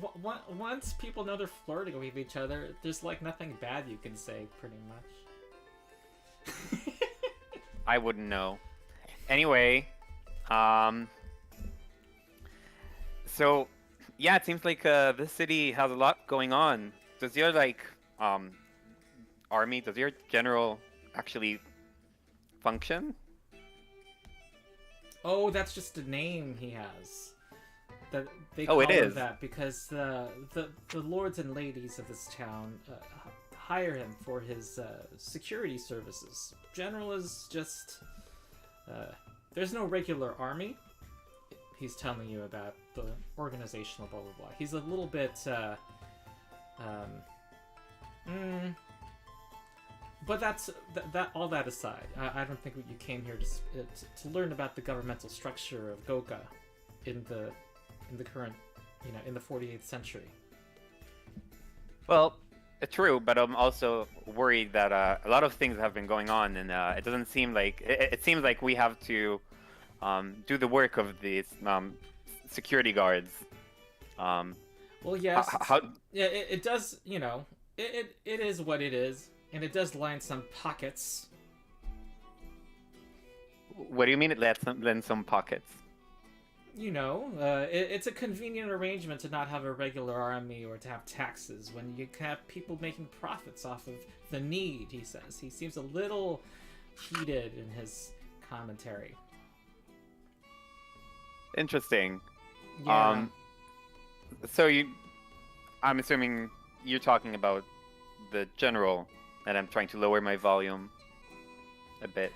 once people know they're flirting with each other, there's like nothing bad you can say, pretty much. I wouldn't know. Anyway, so yeah, it seems like this city has a lot going on. Does your army, does your general actually function? Oh, that's just a name he has. That they Oh, call it him is. that because the lords and ladies of this town hire him for his security services. General is just there's no regular army. He's telling you about the organizational blah blah blah. He's a little bit but that's that. All that aside, I don't think you came here to learn about the governmental structure of Goka in the current, in the 48th century. Well, true, but I'm also worried that a lot of things have been going on, and it doesn't seem like it seems like we have to do the work of these security guards. Well, yes, How? yeah, it does. It is what it is, and it does line some pockets. What do you mean it lets in some pockets? It's a convenient arrangement to not have a regular army or to have taxes when you can have people making profits off of the need, he says. He seems a little heated in his commentary. Interesting. Yeah. So I'm assuming you're talking about the general, and I'm trying to lower my volume a bit.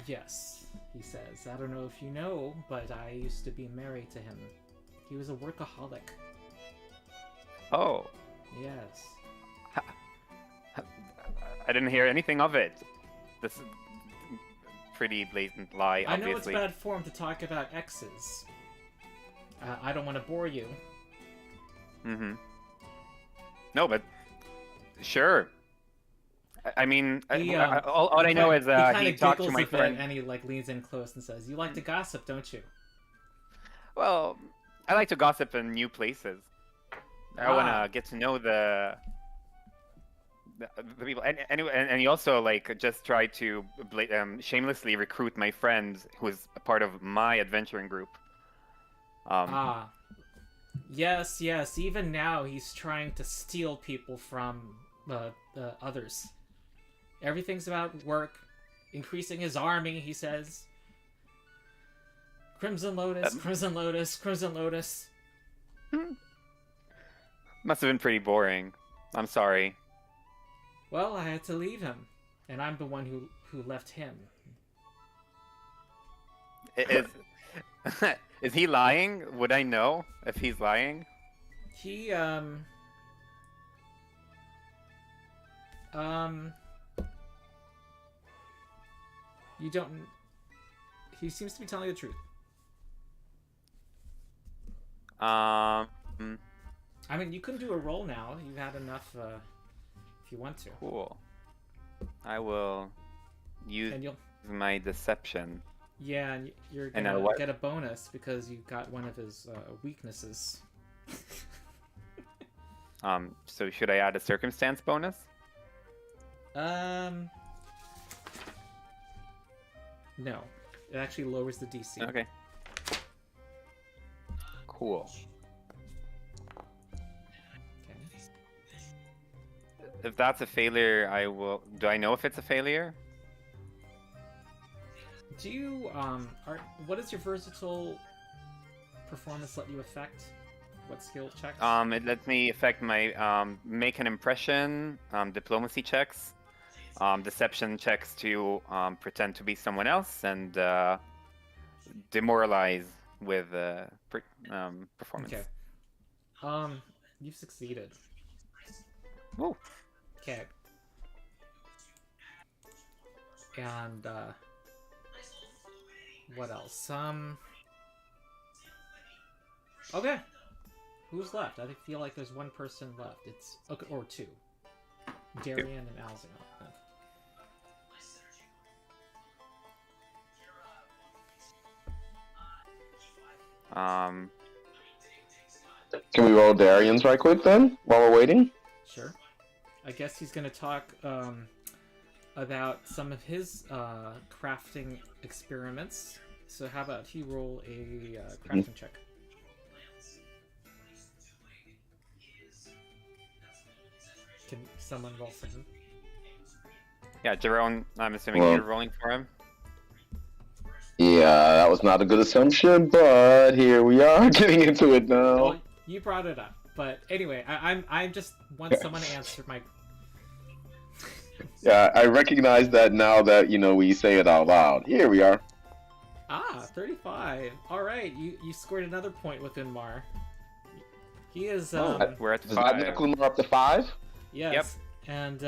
Yes, he says. I don't know if you know, but I used to be married to him. He was a workaholic. Oh, Yes. I didn't hear anything of it. This is pretty blatant lie, I know it's obviously. bad form to talk about exes. I don't want to bore you. Mm-hmm. No, but sure. I mean, all I know is he kind he of talked to giggles my a bit, friend. and he leans in close and says, "You like to gossip, don't you?" Well, I like to gossip in new places. I want Ah. to get to know the people, and he also just tried to shamelessly recruit my friend who is a part of my adventuring group. Yes. Even now, he's trying to steal people from others. Everything's about work, increasing his army, he says. Crimson Lotus, Crimson Lotus, Crimson Lotus. Must have been pretty boring. I'm sorry. Well, I had to leave him, and I'm the one who left him. Is is he lying? Would I know if he's lying? He, you don't... He seems to be telling the truth. Um, I mean, you can do a roll now. You've had enough, if you want to. cool. I will use And you'll... my deception. Yeah, and you're And gonna what? get a bonus because you got one of his weaknesses. So should I add a circumstance bonus? No. It actually lowers the DC. Okay. Cool. Okay. If that's a failure, I will. Do I know if it's a failure? Do you, what does your versatile performance let you affect? What skill checks? It lets me affect my make an impression, diplomacy checks, deception checks to pretend to be someone else, and demoralize with performance. Okay. You've succeeded. Woo. Okay. And, what else? Okay. Who's left? I feel like there's one person left. It's, okay, or two. Darian and Alzino. Um, Can we roll Darian's right quick then, while we're waiting? Sure. I guess he's going to talk about some of his crafting experiments. So how about he roll a crafting check? Can someone roll for him? yeah, Jerome, I'm assuming Well- you're rolling for him. Yeah, that was not a good assumption, but here we are getting into it now. Well, you brought it up, but anyway, I just want someone to answer my. Yeah, I recognize that now that, we say it out loud. Here we are. 35. All right, you scored another point with Inmar. He is We're at Does that make 5. Lumar up to 5? yes, Yep. and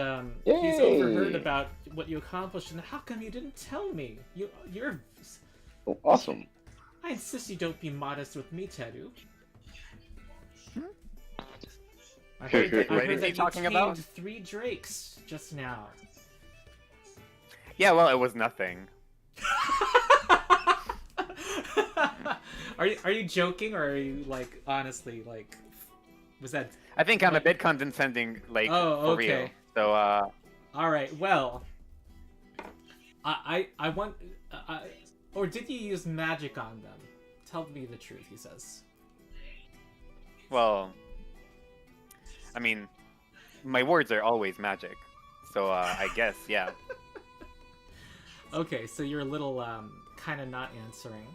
Yay! he's overheard about what you accomplished, and how come you didn't tell me? You're. Oh, awesome. I insist you don't be modest with me, Teru. I heard that, I What heard is he that talking you about? tamed 3 drakes just now. Yeah, well, it was nothing. Are you joking, or are you honestly was that? I think I'm a bit condescending, Oh, for real. okay. So, All right. Well, I want. Or did you use magic on them? Tell me the truth, he says. well, I mean, my words are always magic. So, I guess, yeah. Okay, so you're a little kind of not answering,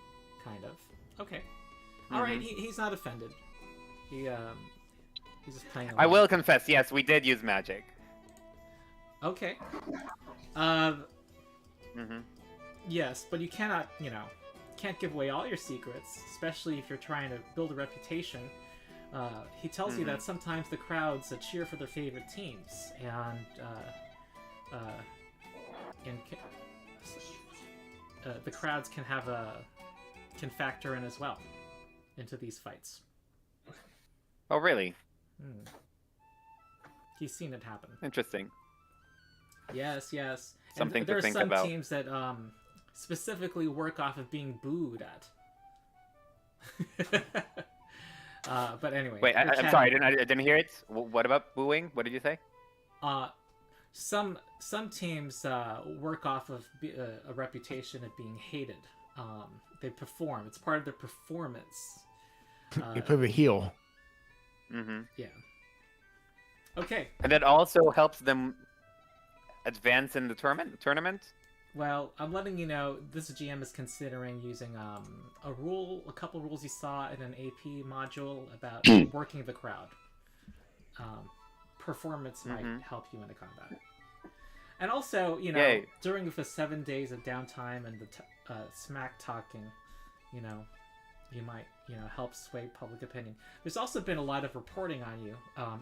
kind of. Okay. All right. He's not offended. He's just playing along. I will confess, yes, we did use magic. Okay. Mm-hmm. Yes, but you cannot, can't give away all your secrets, especially if you're trying to build a reputation. He tells you that sometimes the crowds cheer for their favorite teams, and the crowds can factor in as well into these fights. Oh, really? He's seen it happen. Interesting. Yes. Something and to there think are some about. teams that specifically work off of being booed at. But anyway. Wait, we're I'm sorry, chatting. I didn't hear it. What about booing? What did you say? Some teams work off of a reputation of being hated. They perform. It's part of their performance. You play the heel. Mm-hmm. Yeah. Okay. And it also helps them advance in the tournament? Well, I'm letting you know this GM is considering using a couple rules he saw in an AP module about working the crowd. Performance might help you in the combat. And also, Yay. during the 7 days of downtime and the smack talking, you might, help sway public opinion. There's also been a lot of reporting on you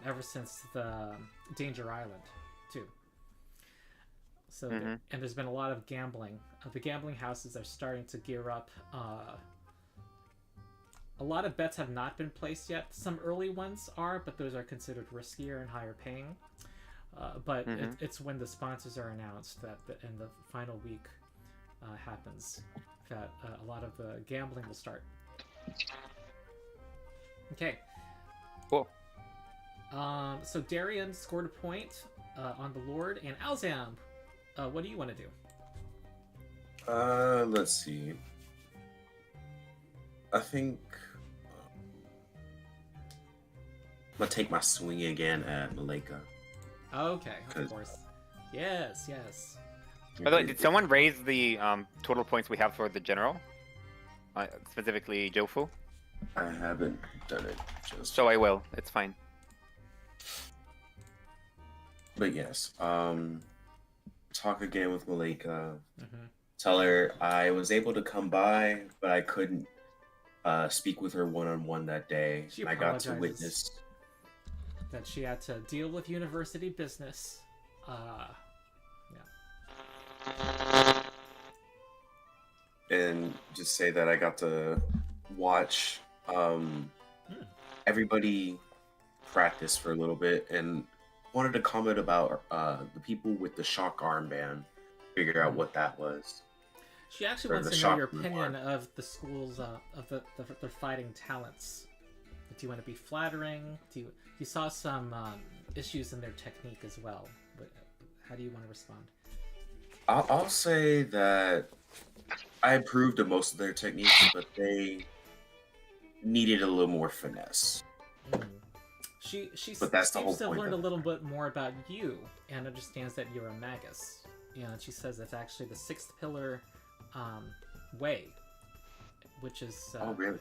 ever since the Danger Island, too. So, and there's been a lot of gambling. The gambling houses are starting to gear up. A lot of bets have not been placed yet. Some early ones are, but those are considered riskier and higher paying. But it's when the sponsors are announced that and the final week happens that a lot of the gambling will start. Okay. Cool. So Darian scored a point on the Lord, and Alzam, what do you want to do? Let's see. I think I'm gonna take my swing again at Malika. Okay, of course. Yes. By the way, did someone raise the total points we have for the general? Specifically Jofu? I haven't done it just. So I will. It's fine. But yes, talk again with Malika. Tell her I was able to come by, but I couldn't speak with her one-on-one that day. She I got to apologizes. witness. That she had to deal with university business. And just say that I got to watch everybody practice for a little bit, and wanted to comment about the people with the shock armband. Figure out what that was. She actually Or wants the to know your shopping opinion mart. of the school's of the fighting talents. Do you want to be flattering? You saw some issues in their technique as well. But how do you want to respond? I'll say that I approved of most of their techniques, but they needed a little more finesse. Mm. She But that's the seems whole to have point learned a of it. little bit more about you and understands that you're a magus. And she says it's actually the sixth pillar way, which is Oh, really?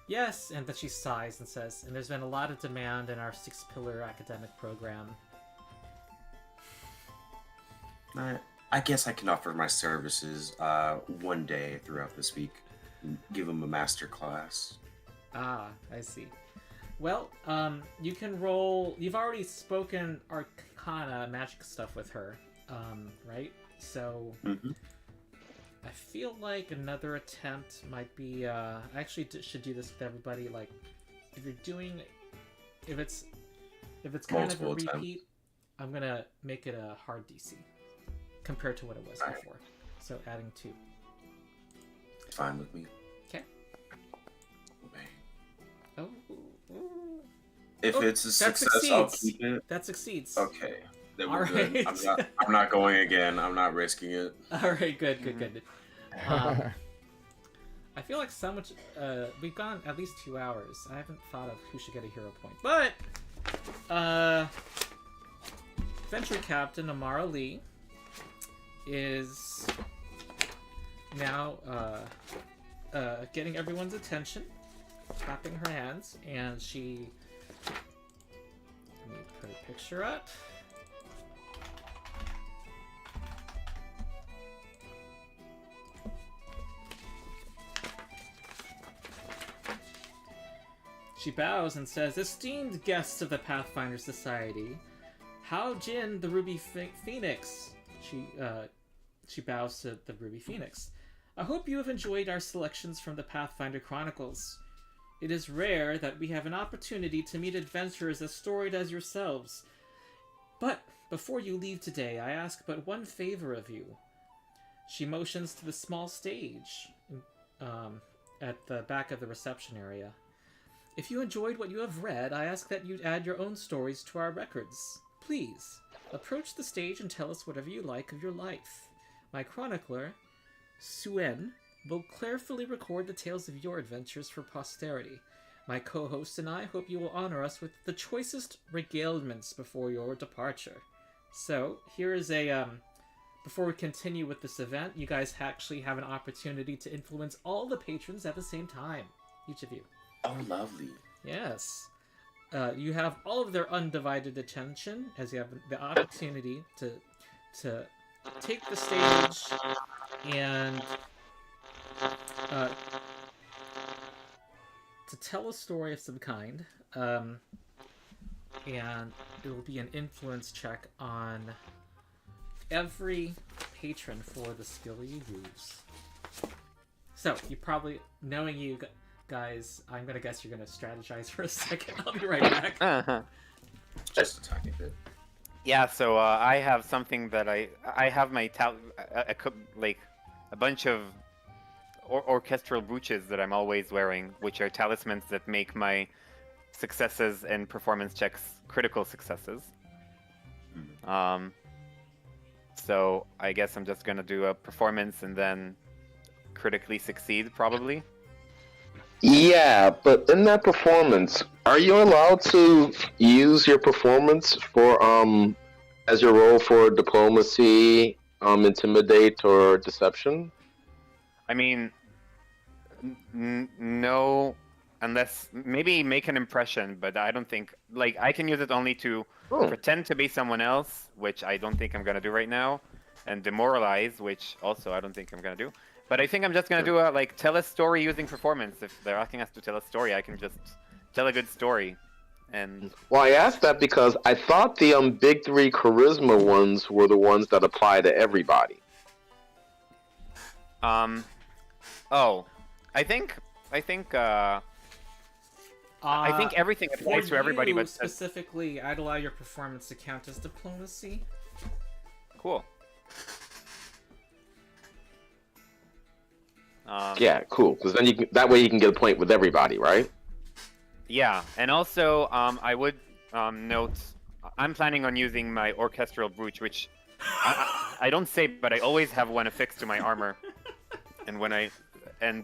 yes, and that she sighs and says, and there's been a lot of demand in our sixth pillar academic program. I guess I can offer my services one day throughout this week. Give them a master class. Ah, I see. Well, you can roll. You've already spoken Arcana magic stuff with her, right? So Mm-hmm. I feel like another attempt might be. I actually should do this with everybody. Like, if it's kind of a Multiple attempts. repeat, I'm gonna make it a hard DC compared to what it was Alright. before. So adding 2. Fine with me. Okay. Okay. Oh, If Oh, it's a that success, I'll succeeds. keep it. that succeeds. Okay. Then All we're good. right. I'm not going again. I'm not risking it. All right, good. I feel like so much. We've gone at least 2 hours. I haven't thought of who should get a hero point, but Venture Captain Amara Lee is now getting everyone's attention, clapping her hands, and she. Let me put a picture up. She bows and says, "Esteemed guests of the Pathfinder Society, Hao Jin, the Ruby Phoenix." She bows to the Ruby Phoenix. "I hope you have enjoyed our selections from the Pathfinder Chronicles. It is rare that we have an opportunity to meet adventurers as storied as yourselves. But before you leave today, I ask but one favor of you." She motions to the small stage at the back of the reception area. "If you enjoyed what you have read, I ask that you add your own stories to our records. Please, approach the stage and tell us whatever you like of your life. My chronicler, Suen, will carefully record the tales of your adventures for posterity. My co-host and I hope you will honor us with the choicest regalements before your departure." So, here is a, before we continue with this event, you guys actually have an opportunity to influence all the patrons at the same time. Each of you. Oh, lovely. Yes. You have all of their undivided attention, as you have the opportunity to take the stage and to tell a story of some kind. And it will be an influence check on every patron for the skill you use. So, you probably, knowing you guys, I'm gonna guess you're gonna strategize for a second. I'll be right back. Uh-huh. Just a tiny bit. Yeah, so I have something that I have my like a bunch of orchestral brooches that I'm always wearing, which are talismans that make my successes and performance checks critical successes. So I guess I'm just gonna do a performance and then critically succeed, probably. Yeah, but in that performance, are you allowed to use your performance for as your role for diplomacy, intimidate, or deception? I mean, no, unless maybe make an impression, but I don't think like I can use it only to Oh, pretend to be someone else, which I don't think I'm gonna do right now, and demoralize, which also I don't think I'm gonna do. But I think I'm just gonna do a like tell a story using performance. If they're asking us to tell a story, I can just tell a good story, and well, I asked that because I thought the big 3 charisma ones were the ones that apply to everybody. oh, I think everything applies to everybody, you but specifically, I'd allow your performance to count as diplomacy. cool. Yeah, cool. Because then that way you can get a point with everybody, right? Yeah, and also I would note I'm planning on using my orchestral brooch, which I don't say, but I always have one affixed to my armor, and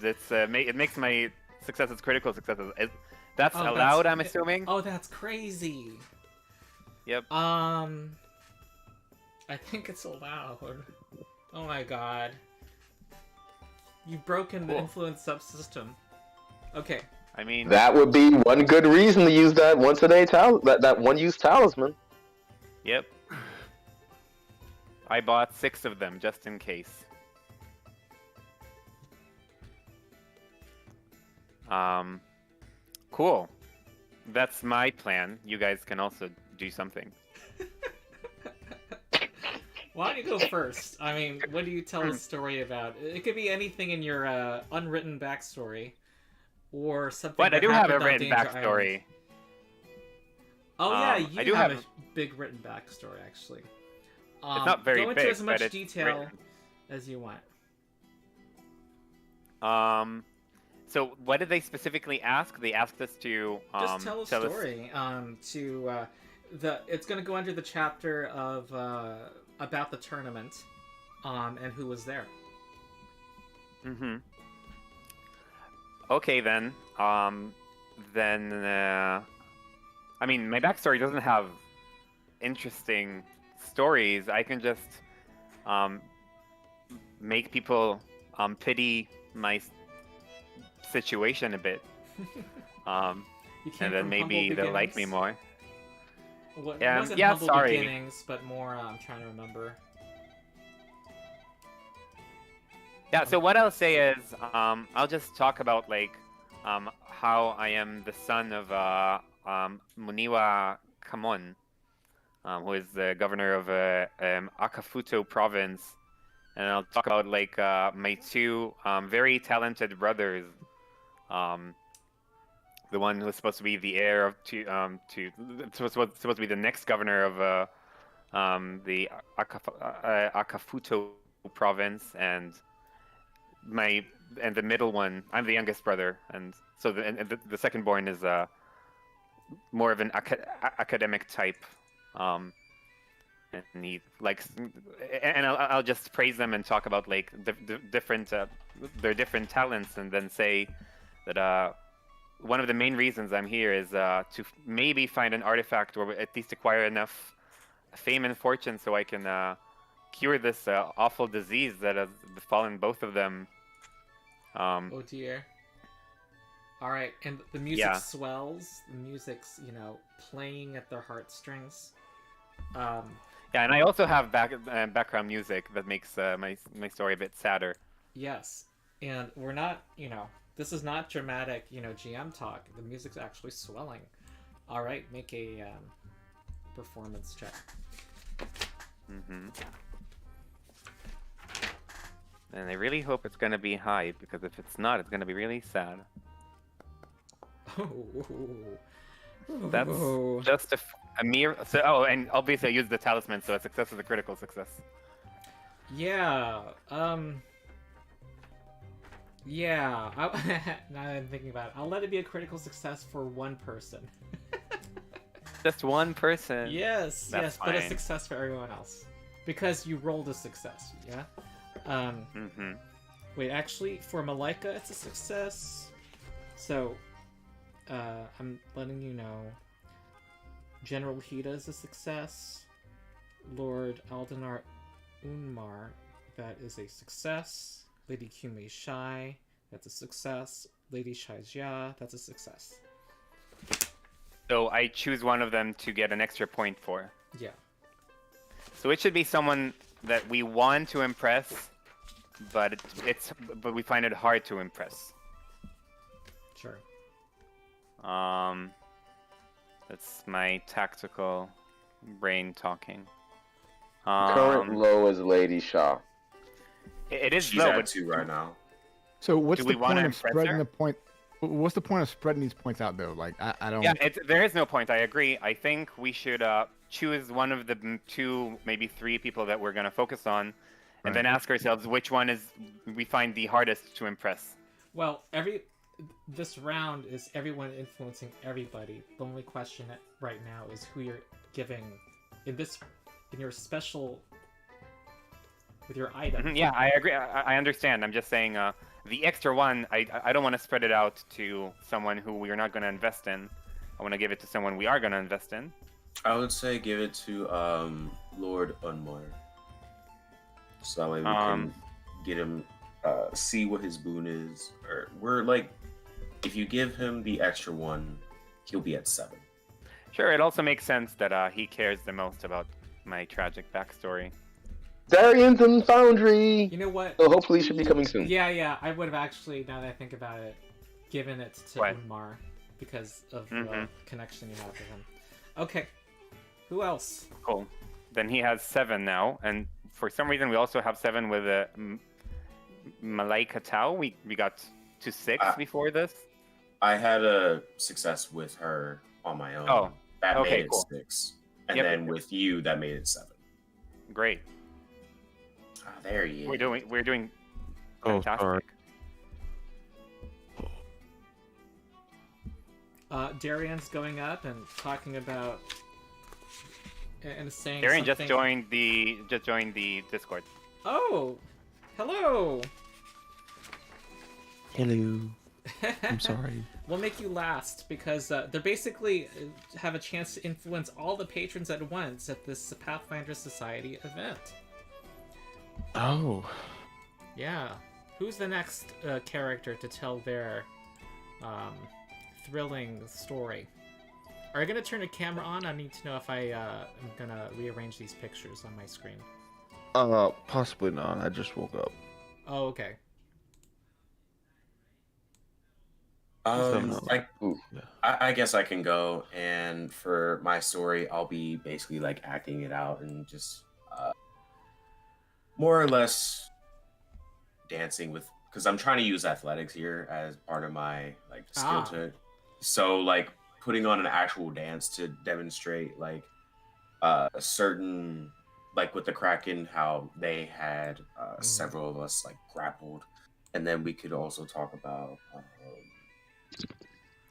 it makes my successes critical successes. That's Oh, allowed, I'm assuming. Oh, that's crazy. Yep. I think it's allowed. Oh my god. You've broken the Cool. influence subsystem. Okay. I mean, That would be one good reason to use that once a day that one use talisman. yep. I bought 6 of them just in case. Cool. That's my plan. You guys can also do something. Why don't you go first? I mean, what do you tell a story about? It could be anything in your unwritten backstory, or something. But I that do have a happened on written Danger backstory. Island. Oh yeah, I you do have have- a big written backstory actually. It's not very go into big, as much but it's detail written. as you want. So what did they specifically ask? They asked us to Just tell a us- story. It's going to go under the chapter of about the tournament, and who was there. Mm-hmm. Okay then. I mean, my backstory doesn't have interesting stories. I can just make people pity my situation a bit, You and came then from maybe humble they'll like me beginnings? more. Well, it Yeah, wasn't yeah, humble sorry. beginnings, but more. I'm trying to remember. Yeah. So what I'll say is, I'll just talk about like how I am the son of Muniwa Kamon, who is the governor of Akafuto province, and I'll talk about like my 2 very talented brothers. The one who's supposed to be the heir of supposed to be the next governor of the Akafuto province, and the middle one. I'm the youngest brother, and so the second born is more of an academic type. And he likes, and I'll just praise them and talk about like their different talents, and then say that one of the main reasons I'm here is to maybe find an artifact or at least acquire enough fame and fortune so I can cure this awful disease that has befallen both of them. Oh dear. All right, and the music Yeah. swells. The music's playing at their heartstrings. Yeah, and I also have background music that makes my story a bit sadder. Yes, and we're not. This is not dramatic. GM talk. The music's actually swelling. All right, make a performance check. Mm-hmm. And I really hope it's gonna be high, because if it's not, it's gonna be really sad. That's just a mere. So, and obviously I used the talisman, so a success is a critical success. Yeah. Yeah. Now that I'm thinking about it, I'll let it be a critical success for one person. Just one person. Yes. That's yes, but a fine. success for everyone else, because you rolled a success. Yeah. Mm-hmm. Wait, actually, for Malika, it's a success. So, I'm letting you know. General Hida is a success. Lord Aldenar Unmar, that is a success. Lady Kume Shai, that's a success. Lady Shaijia, that's a success. So I choose one of them to get an extra point for. Yeah. So it should be someone that we want to impress, but but we find it hard to impress. Sure. That's my tactical brain talking. Current low is Lady Shaw. It is She's low, at but 2 right now. So what's Do the we wanna point of impress spreading her? the point? What's the point of spreading these points out though? Like I don't. yeah, there is no point. I agree. I think we should choose one of the 2, maybe 3 people that we're gonna focus on, and then ask ourselves which one is we find the hardest to impress. Well, this round is everyone influencing everybody. The only question right now is who you're giving in your special with your item. Yeah, I agree. I understand. I'm just saying the extra one, I don't want to spread it out to someone who we are not going to invest in. I want to give it to someone we are going to invest in. I would say give it to Lord Unmar. So that way we can get him, see what his boon is. Or we're like, if you give him the extra one, he'll be at 7. Sure, it also makes sense that he cares the most about my tragic backstory. Darian's in Foundry! You know what? So hopefully it should be coming soon. Yeah, I would have actually, now that I think about it, given it to Unmar because of the connection you have with him. Okay, who else? Cool. Then he has 7 now, and for some reason we also have 7 with a Malaika Tau. We got to 6 before this. I had a success with her on my own. Oh, that okay, made it cool. 6. And then with you, that made it 7. Great. Ah, there you We're doing Oh, fantastic. sorry. Darian's going up and talking about and saying Darian something. just joined the Discord. Oh, hello. Hello. I'm sorry. We'll make you last because they basically have a chance to influence all the patrons at once at this Pathfinder Society event. Oh. Yeah. Who's the next character to tell their thrilling story? Are you going to turn the camera on? I need to know if I'm going to rearrange these pictures on my screen. Possibly not. I just woke up. Oh, okay. I guess I can go, and for my story, I'll be basically like acting it out and just more or less dancing with, because I'm trying to use athletics here as part of my like skill set. So like putting on an actual dance to demonstrate like a certain, like with the Kraken, how they had several of us like grappled, and then we could also talk about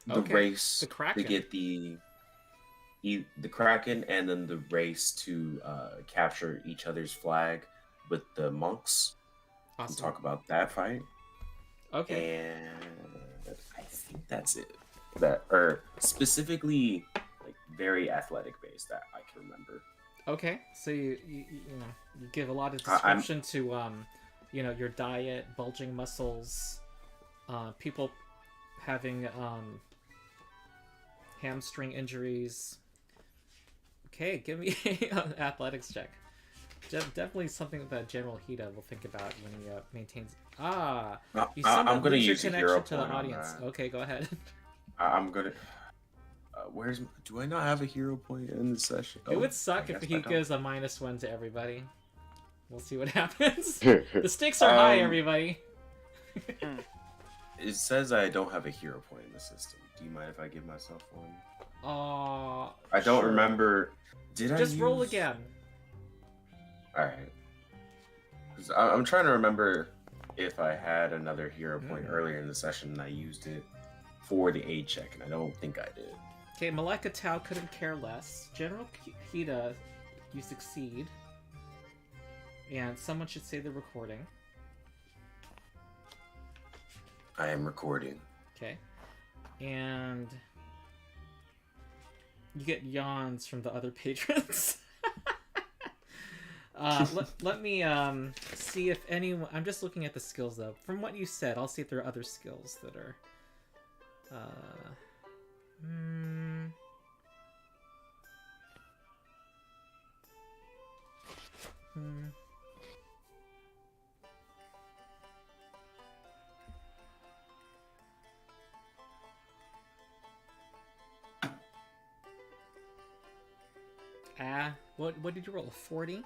the race to get the Kraken, and then the race to capture each other's flag with the monks. Awesome. We'll talk about that fight. Okay. And I think that's it. That, or specifically like very athletic based that I can remember. Okay, so you give a lot of description to your diet, bulging muscles, people having hamstring injuries. Okay, give me an athletics check. Definitely something that General Hida will think about when he maintains. You I'm gonna lose your use a connection hero to the point on audience. that. Okay, go ahead. I'm gonna. Do I not have a hero point in this session? It would suck if he gives a -1 to everybody. We'll see what happens. The stakes are high, everybody. It says I don't have a hero point in the system. Do you mind if I give myself one? I don't remember. Did I just roll again? Alright. I'm trying to remember if I had another hero point earlier in the session and I used it for the aid check, and I don't think I did. Okay, Malaika Tau couldn't care less. General Hida, you succeed. And someone should say the recording. I am recording. Okay. And you get yawns from the other patrons. Let me see if anyone... I'm just looking at the skills, though. From what you said, I'll see if there are other skills that are... What did you roll? A 40?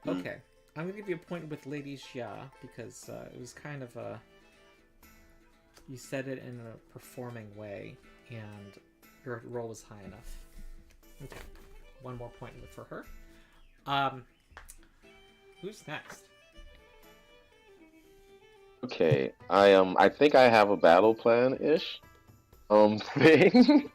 Okay. I'm gonna give you a point with Lady Xia because it was kind of a... You said it in a performing way, and your roll was high enough. Okay. One more point for her. Who's next? Okay, I think I have a battle plan ish thing.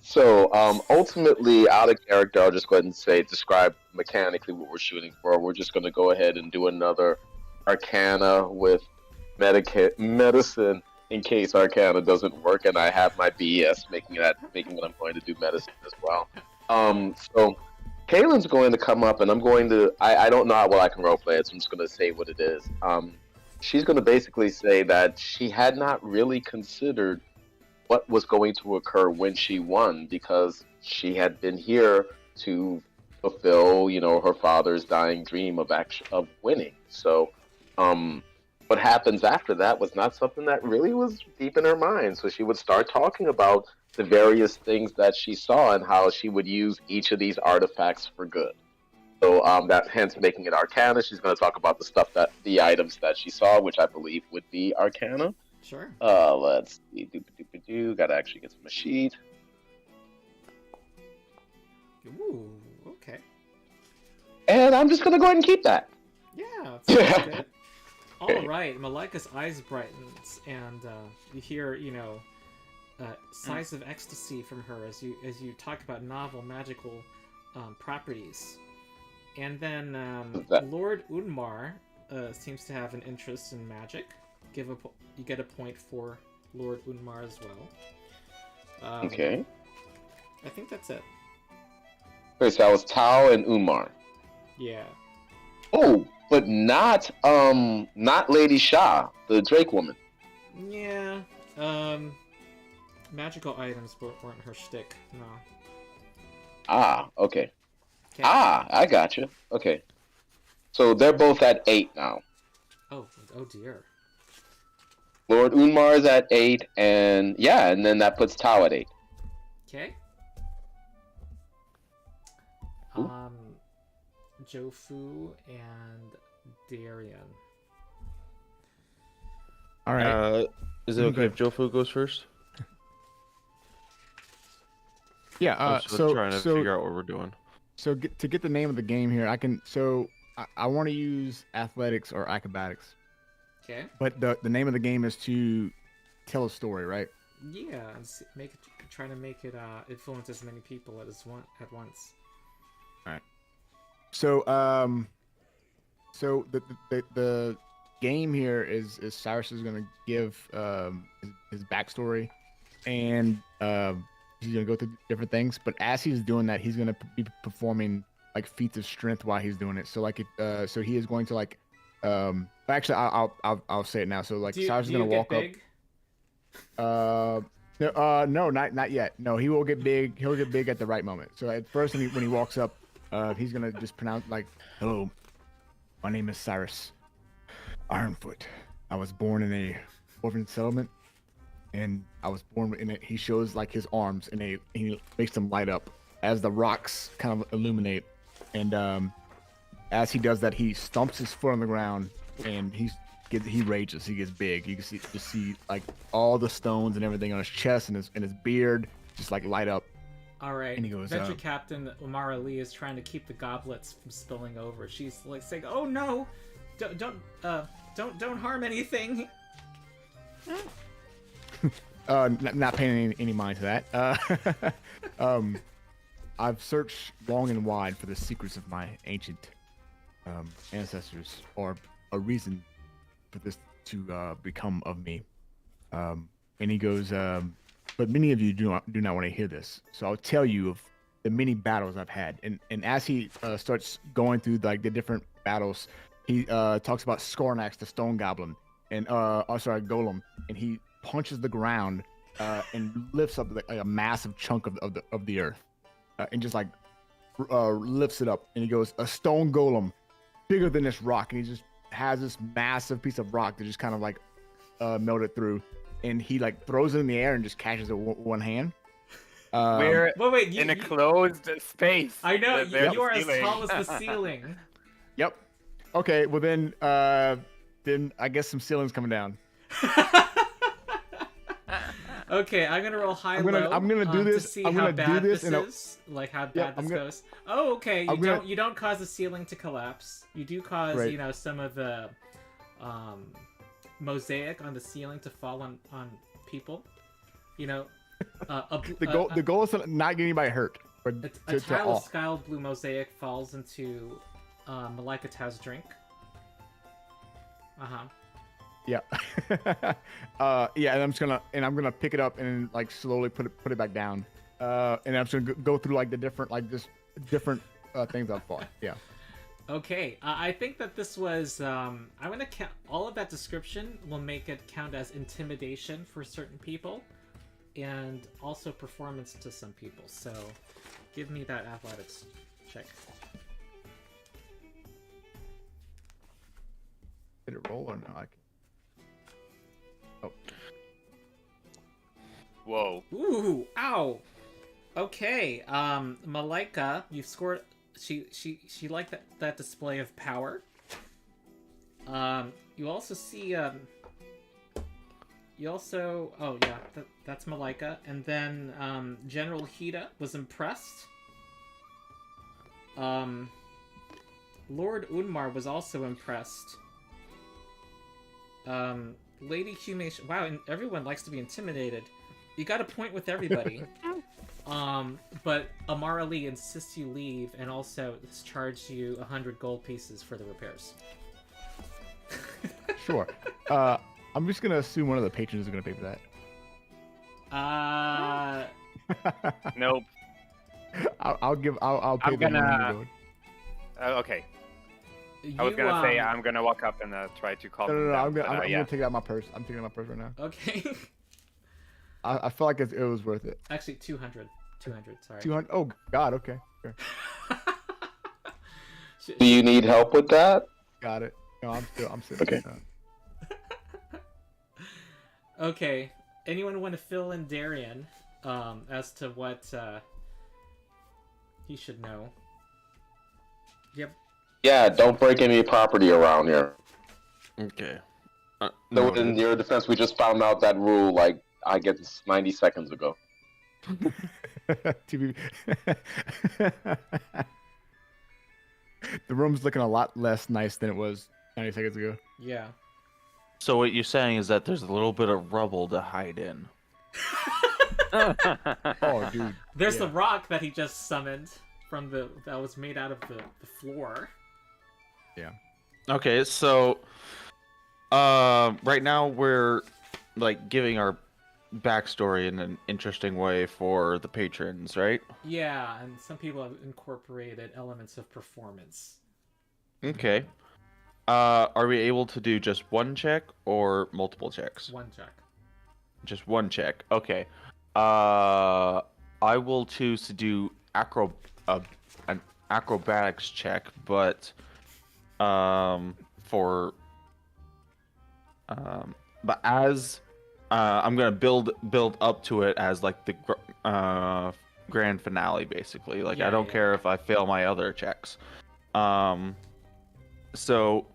So ultimately, out of character, I'll just go ahead and say describe mechanically what we're shooting for. We're just going to go ahead and do another Arcana with medicine in case Arcana doesn't work, and I have my BS making what I'm going to do medicine as well. So Kaylin's going to come up, and I'm going to I don't know how well I can roleplay it, so I'm just going to say what it is. She's going to basically say that she had not really considered what was going to occur when she won because she had been here to fulfill, her father's dying dream of winning. So, what happens after that was not something that really was deep in her mind. So she would start talking about the various things that she saw and how she would use each of these artifacts for good. So that hence making it Arcana. She's going to talk about the items that she saw, which I believe would be Arcana. Sure. Let's see. Gotta actually get some sheet. Ooh, okay. And I'm just gonna go ahead and keep that. Yeah, sounds good. All right, Malika's eyes brightens, and you hear, sighs of ecstasy from her as you talk about novel magical properties. And then Lord Unmar seems to have an interest in magic. You get a point for Lord Unmar as well. Okay. I think that's it. Okay, so that was Tao and Umar. Yeah. Oh, but not Lady Shah, the Drake woman. Yeah. Magical items weren't her shtick. No. Ah, okay. Okay. I gotcha. Okay. So they're both at 8 now. Oh dear. Lord Unmar is at 8, and then that puts Tao at 8. Okay. Jofu and Darian. All right. Is it okay if Jofu goes first? Yeah. I'm still trying to figure out what we're doing. So to get the name of the game here, I want to use athletics or acrobatics. Okay. But the name of the game is to tell a story, right? Yeah, try to make it influence as many people at once. All right. So the game here is Cyrus is gonna give his backstory, and he's gonna go through different things. But as he's doing that, he's gonna be performing like feats of strength while he's doing it. So like so he is going to like actually I'll say it now. So like Cyrus is gonna walk up. No, not yet. No, he will get big. He'll get big at the right moment. So at first, when he walks up, he's gonna just pronounce like, "Hello, my name is Cyrus Ironfoot. I was born in a orphan settlement, and I was born in it." He shows like his arms, and he makes them light up as the rocks kind of illuminate. And as he does that, he stomps his foot on the ground, and he rages. He gets big. You can see like all the stones and everything on his chest and his beard just like light up. All right. And he goes, Venture Captain Umara Lee is trying to keep the goblets from spilling over. She's like saying, "Oh no, don't harm anything." Not paying any mind to that. I've searched long and wide for the secrets of my ancient ancestors, or a reason for this to become of me. And he goes, but many of you do not want to hear this, so I'll tell you of the many battles I've had. And as he starts going through like the different battles, he talks about Skornax, the stone goblin, and golem, and he punches the ground and lifts up like a massive chunk of the earth, and just like lifts it up. And he goes, a stone golem bigger than this rock, and he just has this massive piece of rock that just kind of like melted through, and he like throws it in the air and just catches it with one hand. We're Wait, in a closed space. I know you are as ceiling. tall as the ceiling. Yep. Okay. Well then I guess some ceiling's coming down. Okay, I'm gonna roll high. I'm gonna do this. To see I'm how gonna bad do this is, like how bad this goes. Oh, okay. You don't cause the ceiling to collapse. You do cause Right. some of the mosaic on the ceiling to fall on people. You know, The goal is to not get anybody hurt. But a tile of sky blue mosaic falls into Malika Tau's drink. Yeah. Yeah, and I'm gonna pick it up and like slowly put it back down. And I'm just gonna go through like the different different things I've fought. Yeah. Okay, I think that this was. I'm gonna count all of that description. Will make it count as intimidation for certain people, and also performance to some people. So, give me that athletics check. Did it roll or no? Oh. Whoa. Ooh! Ow! Okay, Malika, you've scored. She liked that display of power. You also see. Oh yeah, that's Malika, and then General Hida was impressed. Lord Unmar was also impressed. Lady Humation. Wow, and everyone likes to be intimidated. You got a point with everybody. But Amara Lee insists you leave, and also has charged you 100 gold pieces for the repairs. Sure. I'm just gonna assume one of the patrons is gonna pay for that. Nope. I'll pay I'm the gonna- 100 gold. Okay. I was gonna say I'm gonna walk up and try to calm No, him down. I'm but, gonna yeah. take it out of my purse. I'm taking it out of my purse right now. Okay. I feel like it was worth it. Actually, 200. 200, sorry. 200. Oh God. Okay. Sure. Do you need help with that? Got it. No, I'm sitting. Okay. Okay. Anyone want to fill in Darian as to what he should know? Yep. Yeah, don't break any property around here. Okay. So No, in your defense, we just found out that rule, like, I guess 90 seconds ago. TV. The room's looking a lot less nice than it was 90 seconds ago. Yeah. So what you're saying is that there's a little bit of rubble to hide in. Oh, dude. There's Yeah. the rock that he just summoned from that was made out of the floor. Yeah. Okay, so right now we're like giving our backstory in an interesting way for the patrons, right? Yeah, and some people have incorporated elements of performance. Okay. Are we able to do just one check or multiple checks? One check. Just one check. Okay. I will choose to do an acrobatics check, but as I'm gonna build up to it as like the grand finale, basically. Like Yeah, I don't yeah. care if I fail my other checks. So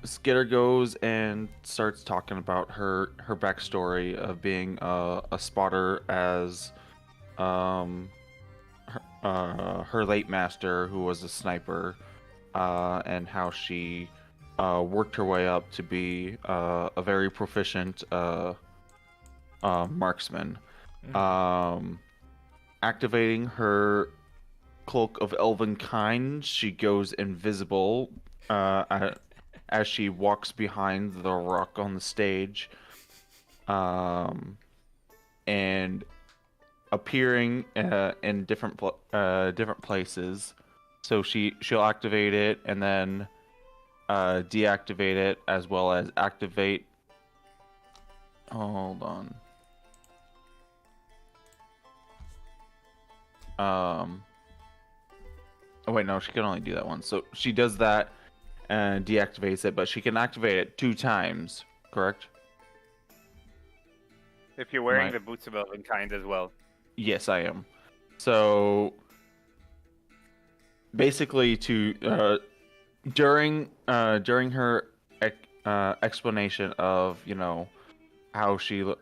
Skitter goes and starts talking about her backstory of being a spotter as her late master, who was a sniper, and how she worked her way up to be a very proficient marksman. Activating her cloak of elven kind, she goes invisible as she walks behind the rock on the stage, and appearing in different places. So she'll activate it and then deactivate it, as well as activate. Hold on. Oh wait, no, she can only do that once. So she does that and deactivates it, but she can activate it 2 times, correct? If you're wearing Right. the boots of elven kind as well. Yes, I am. So basically, during her explanation of how she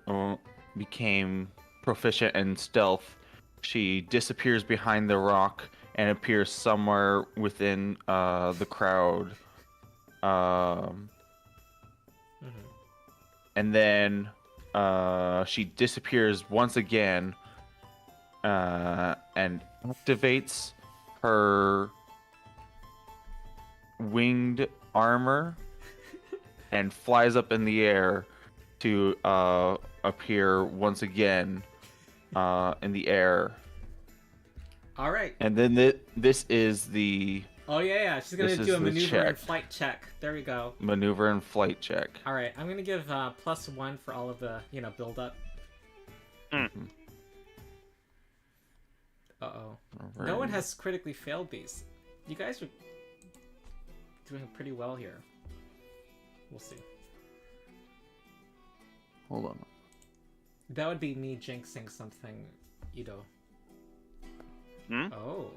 became proficient in stealth, she disappears behind the rock and appears somewhere within the crowd. and then she disappears once again, and activates her winged armor and flies up in the air to appear once again in the air. All right. And then this is the Oh yeah. She's gonna This do is a the maneuver check. and flight check. There we go. maneuver and flight check. All right. I'm gonna give +1 for all of the build up. Mm. Uh-oh. No one has critically failed these. You guys are doing pretty well here. We'll see. Hold on. That would be me jinxing something, Ito. Hmm? Oh.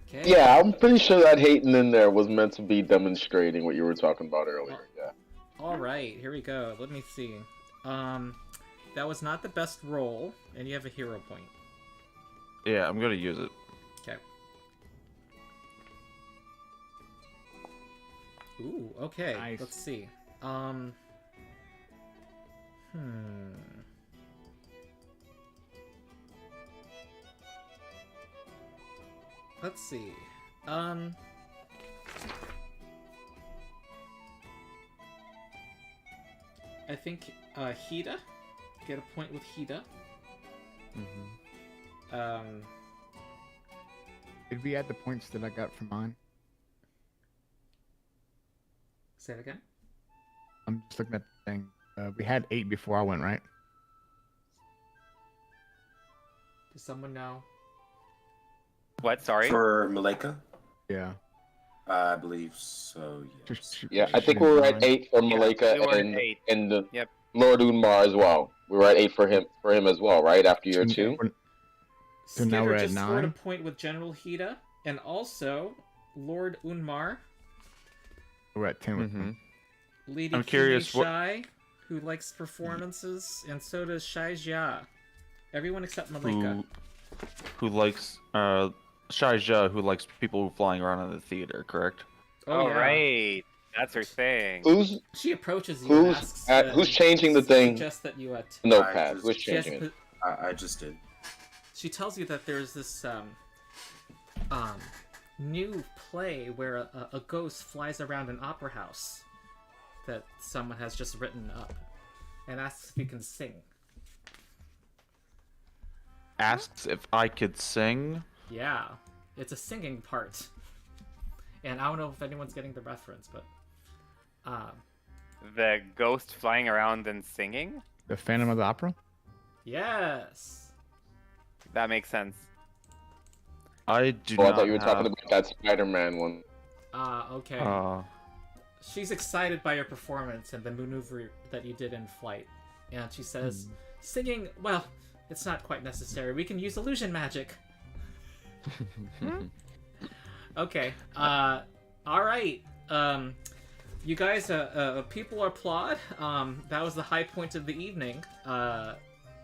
Okay. Yeah, I'm pretty sure that hating in there was meant to be demonstrating what you were talking about earlier. Yeah. All right. Here we go. Let me see. That was not the best roll, and you have a hero point. Yeah, I'm gonna use it. Okay. Ooh, okay. Nice. Let's see. Let's see. I think Hida. Get a point with Hida. Did we add the points that I got from mine? Say it again. I'm just looking at the thing. We had 8 before I went, right? Does someone know? What? Sorry. For Malika, Yeah. I believe so. Yes. Yeah, I think we were at 8 for Yeah, Malika we were at and 8. and Yep. Lord Unmar as well. We were at 8 for him as well, right? After year 2. So now we're at just scored a 9? point with General Hida, and also Lord Unmar, We're at 10 with Mhm. them. Lady I'm curious what- Shai, who likes performances, and so does Shai Jia. Everyone except Malika. Who likes Shaija, who likes people flying around in the theater, correct? Oh, yeah. right. That's her thing. Who's She approaches you and who's asks, who's changing the thing? suggests that you Notepad? just- Who's she has changing it? I just did. She tells you that there's this new play where a ghost flies around an opera house that someone has just written up, and asks if you can sing. Asks if I could sing. Yeah, it's a singing part, and I don't know if anyone's getting the reference, but The ghost flying around and singing? The Phantom of the Opera? yes. That makes sense. I do Oh, I not thought you were have... talking about that Spider-Man one. Okay. She's excited by your performance and the maneuver that you did in flight, and she says, "Singing, well, it's not quite necessary. We can use illusion magic." Okay. All right. You guys, people applaud. That was the high point of the evening.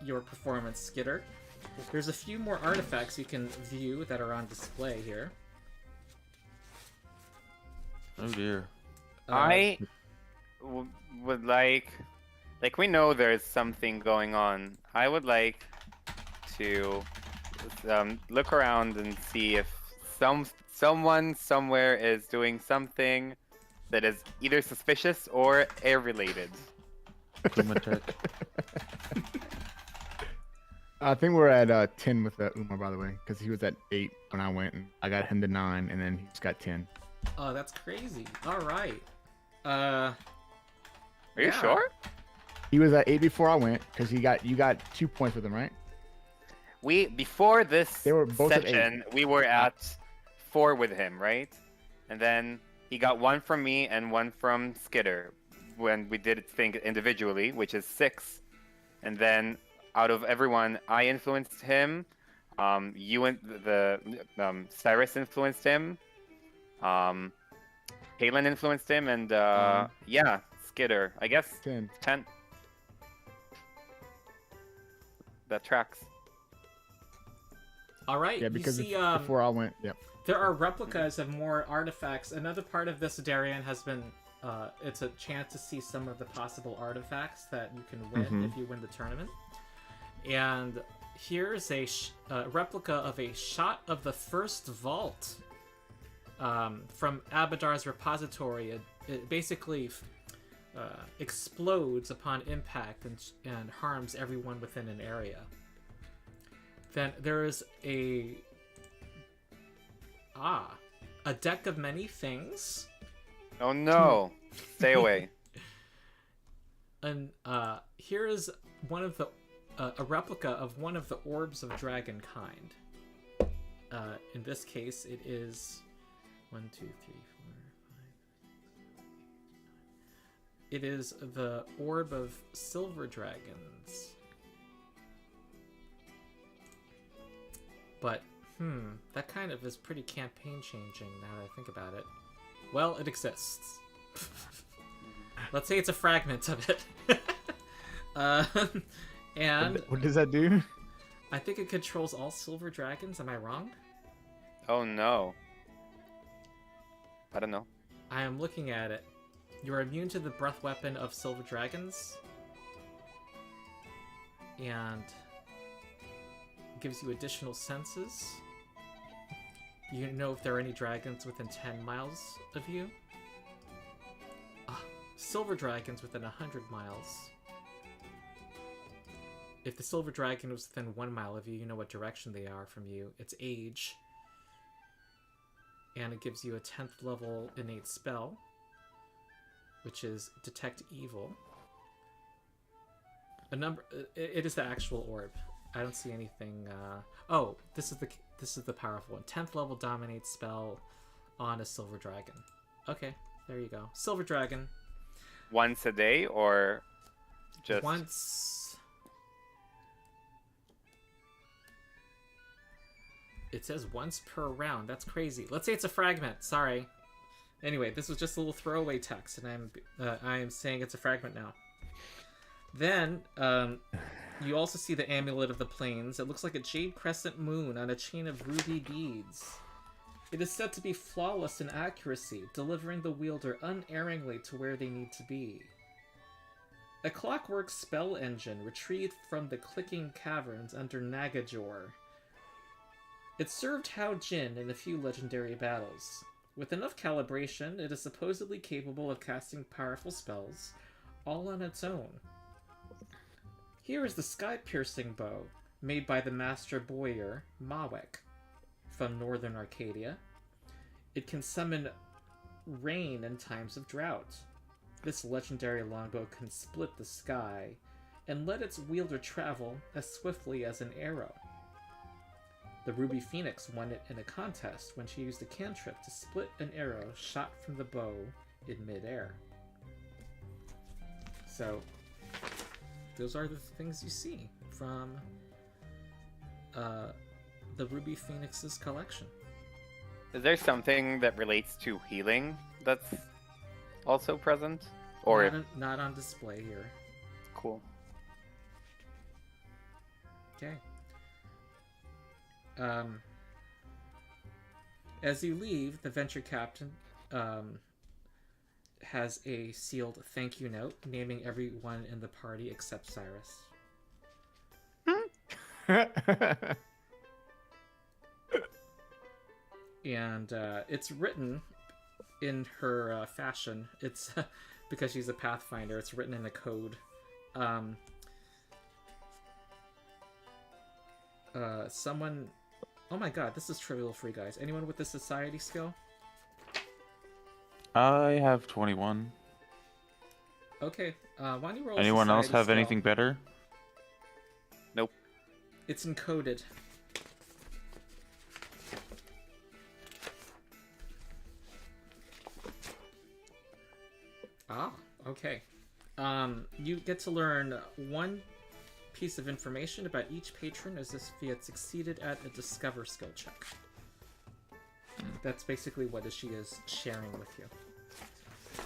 Your performance, Skitter. There's a few more artifacts you can view that are on display here. Oh dear. I would like we know there's something going on. I would like to look around and see if someone somewhere is doing something that is either suspicious or air related. Kumatek. I think we're at 10 with Umar, by the way, because he was at 8 when I went, and I got him to 9, and then he's got 10. Oh, that's crazy. All right. Are you Yeah. sure? He was at 8 before I went, because you got 2 points with him, right? Before this They were both at 8. session, we were at 4 with him, right? And then he got 1 from me and 1 from Skitter when we did things individually, which is 6. And then out of everyone, I influenced him. You and Cyrus influenced him. Kalen influenced him, and yeah, Skitter. I guess 10. 10. That tracks. All right. Yeah, because you see, before I went, yep. there are replicas of more artifacts. Another part of this Darien has been it's a chance to see some of the possible artifacts that you can win if you win the tournament. And here's a replica of a shot of the first vault from Abadar's repository. It basically explodes upon impact and harms everyone within an area. Then there is a deck of many things. Oh no! Stay away. And here is one of the a replica of one of the orbs of dragon kind. In this case, it is 1, 2, 3, 4, 5. It is the orb of silver dragons. But that kind of is pretty campaign changing now that I think about it. Well, it exists. Let's say it's a fragment of it. And what does that do? I think it controls all silver dragons. Am I wrong? Oh no. I don't know. I am looking at it. You are immune to the breath weapon of silver dragons. And it gives you additional senses. You know if there are any dragons within 10 miles of you. Silver dragons within 100 miles. If the silver dragon was within 1 mile of you, you know what direction they are from you. Its age. And it gives you a 10th level innate spell, which is Detect Evil. It is the actual orb. I don't see anything. Oh, this is the powerful one. 10th level Dominate spell on a silver dragon. Okay, there you go. Silver dragon. Once a day or just once? It says once per round. That's crazy. Let's say it's a fragment. Sorry. Anyway, this was just a little throwaway text, and I am saying it's a fragment now. Then, you also see the Amulet of the Plains. It looks like a jade crescent moon on a chain of ruby beads. It is said to be flawless in accuracy, delivering the wielder unerringly to where they need to be. A clockwork spell engine retrieved from the clicking caverns under Nagajor. It served Hao Jin in a few legendary battles. With enough calibration, it is supposedly capable of casting powerful spells, all on its own. Here is the sky-piercing bow, made by the master bowyer, Mawek, from northern Arcadia. It can summon rain in times of drought. This legendary longbow can split the sky, and let its wielder travel as swiftly as an arrow. The Ruby Phoenix won it in a contest when she used a cantrip to split an arrow shot from the bow in midair. So, those are the things you see from the Ruby Phoenix's collection. Is there something that relates to healing that's also present? Or not on display here. Cool. Okay. As you leave, the venture captain has a sealed thank you note naming everyone in the party except Cyrus. And it's written in her fashion. It's because she's a Pathfinder. It's written in a code. Someone... Oh my god, this is trivial for you guys. Anyone with the society skill? I have 21. Okay, why don't you roll a Anyone else society have skill? anything better? Nope. It's encoded. Ah, okay. You get to learn one piece of information about each patron as if he had succeeded at a discover skill check. That's basically what she is sharing with you.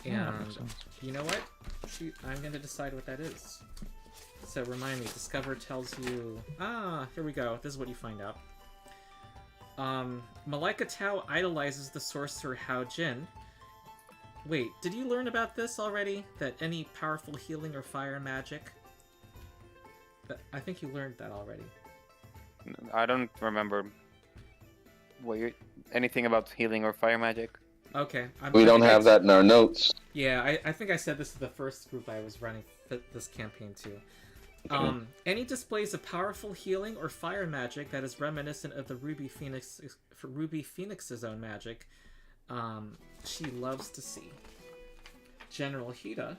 Yeah, that And makes sense. you know what? I'm going to decide what that is. So remind me, discover tells you... here we go. This is what you find out. Malika Tao idolizes the sorcerer Hao Jin. Wait, did you learn about this already? That any powerful healing or fire magic? I think you learned that already. I don't remember anything about healing or fire magic. Okay. We don't have that in our notes. Yeah, I think I said this to the first group I was running this campaign to. Any displays of powerful healing or fire magic that is reminiscent of the Ruby Phoenix's own magic, she loves to see. General Hida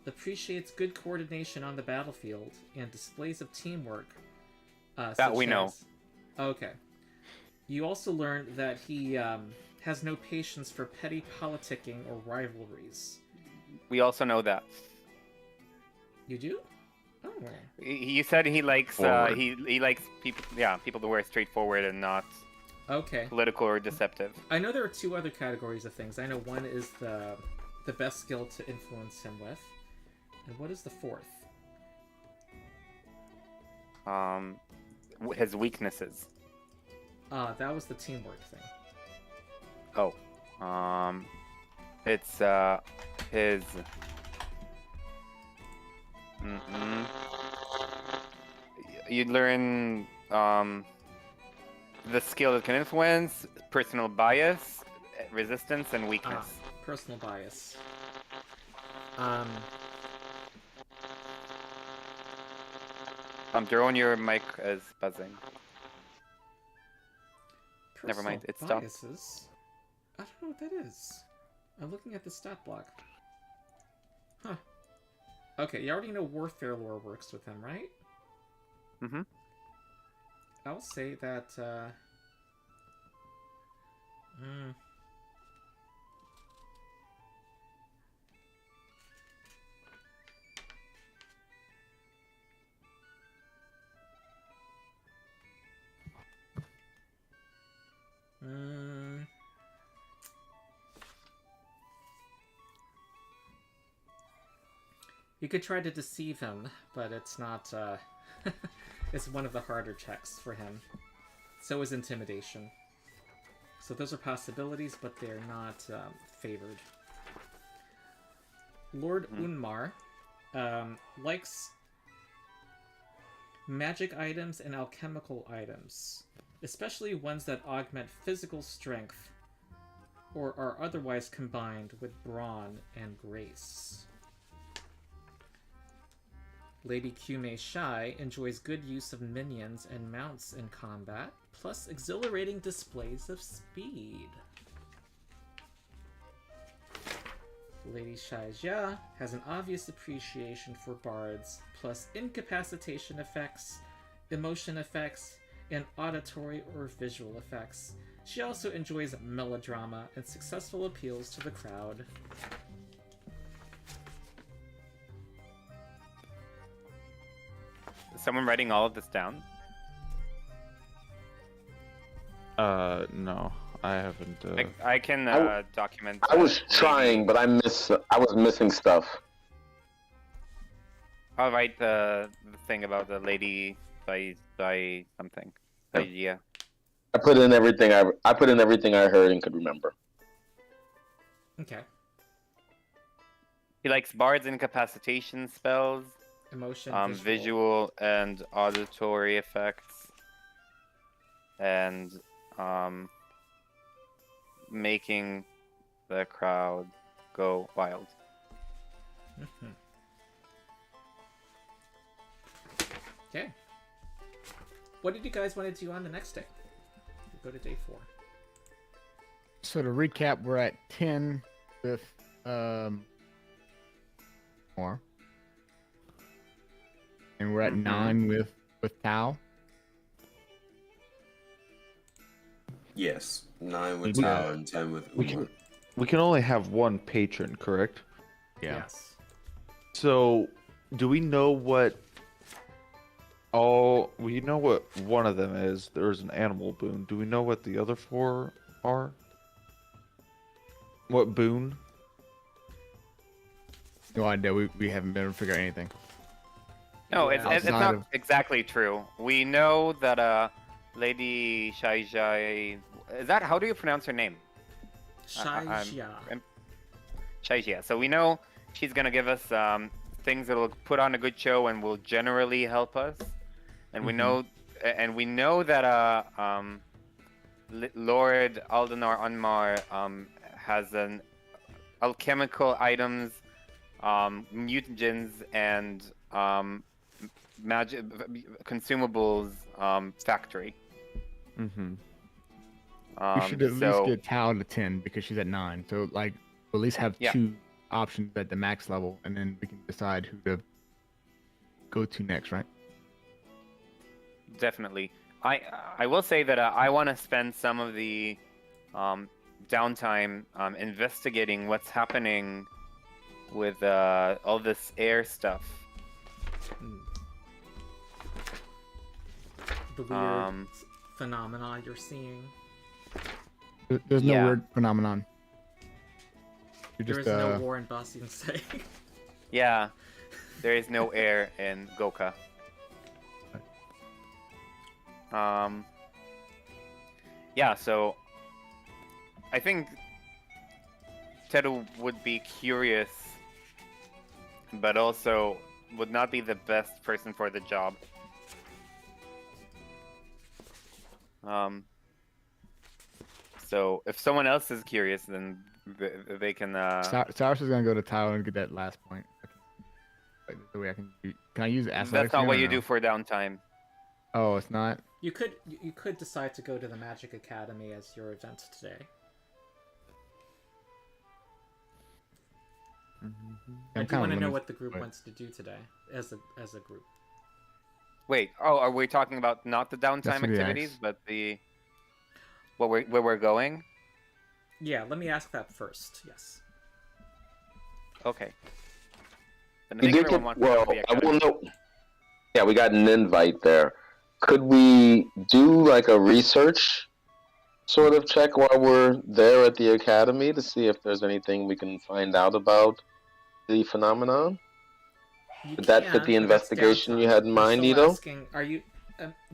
appreciates good coordination on the battlefield and displays of teamwork. That we know. Okay. You also learned that he has no patience for petty politicking or rivalries. We also know that. You do? Oh. You said he likes he likes people who are straightforward and not political or deceptive. I know there are two other categories of things. I know one is the best skill to influence him with. And what is the fourth? His weaknesses. That was the teamwork thing. Oh. It's his you learn the skill that can influence, personal bias, resistance, and weakness. Personal bias. Drone, your mic is buzzing. Never Personal mind, it stopped. biases? I don't know what that is. I'm looking at the stat block. Huh. Okay, you already know warfare lore works with him, right? Mm-hmm. I'll say that, you could try to deceive him, but it's not, it's one of the harder checks for him. So is intimidation. So those are possibilities, but they're not favored. Lord Unmar likes magic items and alchemical items, especially ones that augment physical strength or are otherwise combined with brawn and grace. Lady Kume Shai enjoys good use of minions and mounts in combat, plus exhilarating displays of speed. Lady Shai Jia has an obvious appreciation for bards, plus incapacitation effects, emotion effects, and auditory or visual effects. She also enjoys melodrama and successful appeals to the crowd. Is someone writing all of this down? No, I haven't. I can document. I was trying, but I was missing stuff. I'll write the thing about the lady by something. Yeah. I put in everything I heard and could remember. Okay. He likes bards, incapacitation spells, Emotion, visual and auditory effects, and making the crowd go wild. Okay. What did you guys want to do on the next day? We go to day 4. So to recap, we're at 10 with more. And we're at 9 with Tao. Yes, 9 with Tao and 10 with Umar. We can only have one patron, correct? Yeah. Yes. So, do we know what? Oh, we know what one of them is. There's an animal boon. Do we know what the other 4 are? What boon? No idea. We haven't been able to figure out anything. No, it's Outside not of- exactly true. We know that Lady Shaijai. Is that how do you pronounce her name? Shai I'm- Jia. Chaijia. So we know she's gonna give us things that'll put on a good show and will generally help us. And we know, that Lord Aldenar Unmar has an alchemical items, mutagens, and magic consumables factory. Mm-hmm. We should at least get Tao to 10 because she's at 9. So like, we'll at least have Yeah. 2 options at the max level, and then we can decide who to go to next, right? Definitely. I will say that I want to spend some of the downtime investigating what's happening with all this air stuff. The weird phenomena you're seeing. There's no Yeah. weird phenomenon. You're There just, is no war in Boston Say. Yeah, there is no air in Goka. Yeah, so I think Teru would be curious, but also would not be the best person for the job. So if someone else is curious, then they can. Cyrus is gonna go to Tao and get that last point. Like, the way I can I use athletics? That's not again, what or you no? do for downtime. Oh, it's not. You could decide to go to the Magic Academy as your event today. I do want to know what the group wants to do today as a group. Wait, are we talking about not the That's downtime what he activities, asked. but where we're going? Yeah, let me ask that first. Yes. Okay. Then I We think did everyone get, wants to go well, to the I academy. will know. Yeah, we got an invite there. Could we do like a research sort of check while we're there at the academy to see if there's anything we can find out about the phenomenon? You Would that fit the but that's investigation you downtime. had in I'm mind, still Nito? asking, are you?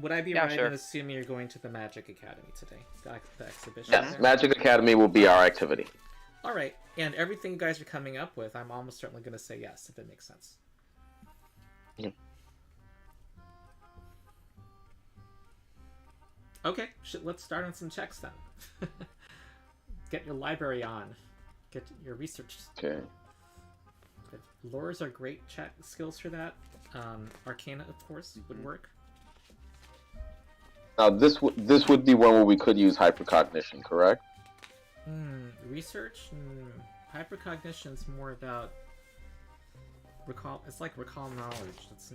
Would I be Yeah, right sure. in assuming you're going to the Magic Academy today? The exhibition. Yes, there? Magic Academy will be our activity. All right, and everything you guys are coming up with, I'm almost certainly going to say yes, if it makes sense. Yeah. Okay, let's start on some checks then. Get your library on. Get your research. Okay. Lures are great check skills for that. Arcana, of course, would work. Now this would be one where we could use hypercognition, correct? Research? Hypercognition's more about recall. It's like recall knowledge. That's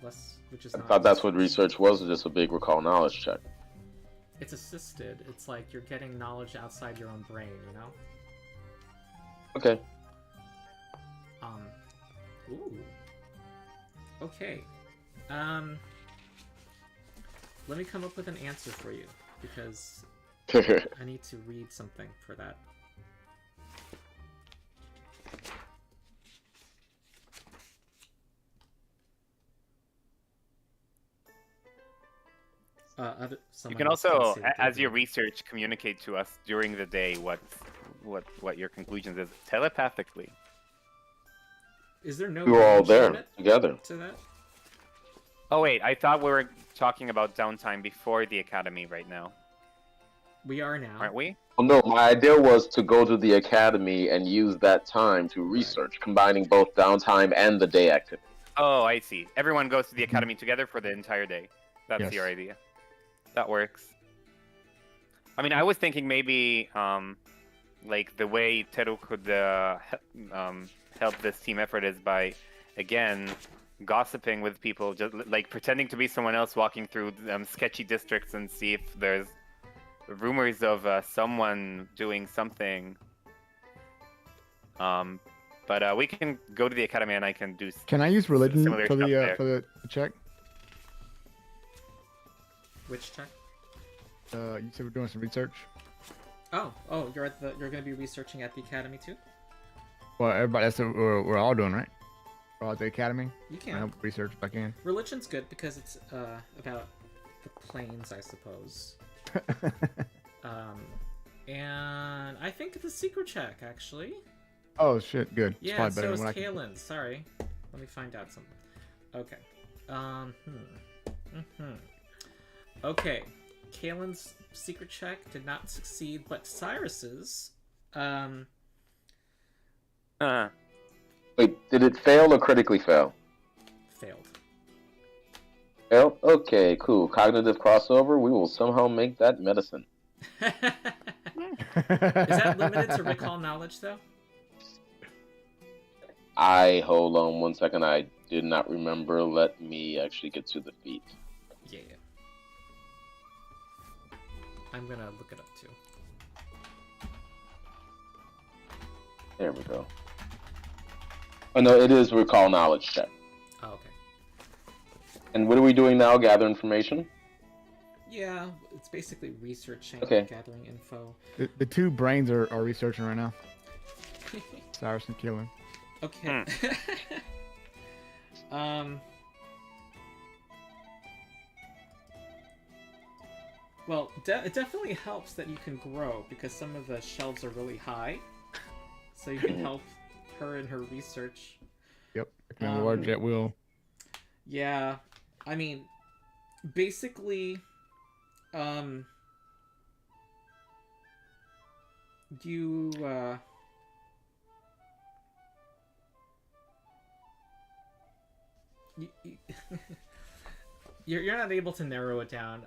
less, which is I not. thought that's what research was, just a big recall knowledge check. It's assisted. It's like you're getting knowledge outside your own brain, you know? Okay. Ooh. Okay. Let me come up with an answer for you, because I need to read something for that. You can also, as your research, communicate to us during the day what your conclusions is telepathically. Is there no We were all range there limit together. to that? Oh wait, I thought we were talking about downtime before the academy right now, We are now. aren't we? Well, no, my idea was to go to the academy and use that time to research, combining both downtime and the day activity. Oh, I see. Everyone goes to the academy together for the entire day. That's Yes. your idea. That works. I mean, I was thinking maybe, like the way Teru could help this team effort is by, again, gossiping with people, just like pretending to be someone else walking through sketchy districts and see if there's rumors of someone doing something. But we can go to the academy and I can do. Can I use religion similar for stuff the there. check? Which check? You said we're doing some research. Oh, you're going to be researching at the academy too? Well, everybody, that's what we're all doing, right? We're all at the academy. You I can. help research if I can. Religion's good because it's about the planes, I suppose. And I think it's a secret check, actually. Oh shit, good. It's Yeah, probably so better is than what I can. Kalen. Sorry. Let me find out something. Okay. Okay. Kalen's secret check did not succeed, but Cyrus's Wait, did it fail or critically fail? failed. Failed? Okay, cool. Cognitive crossover. We will somehow make that medicine. Is that limited to recall knowledge, though? Hold on 1 second. I did not remember. Let me actually get to the feat. Yeah. I'm gonna look it up too. There we go. Oh no, it is recall knowledge check. Oh, okay. And what are we doing now? Gather information? Yeah, it's basically researching, Okay. gathering info. The two brains are researching right now. Cyrus and Keelan. Okay. Well, it definitely helps that you can grow because some of the shelves are really high, so you can help her in her research. Yep. I can enlarge at will. Yeah, I mean, basically, you you're not able to narrow it down.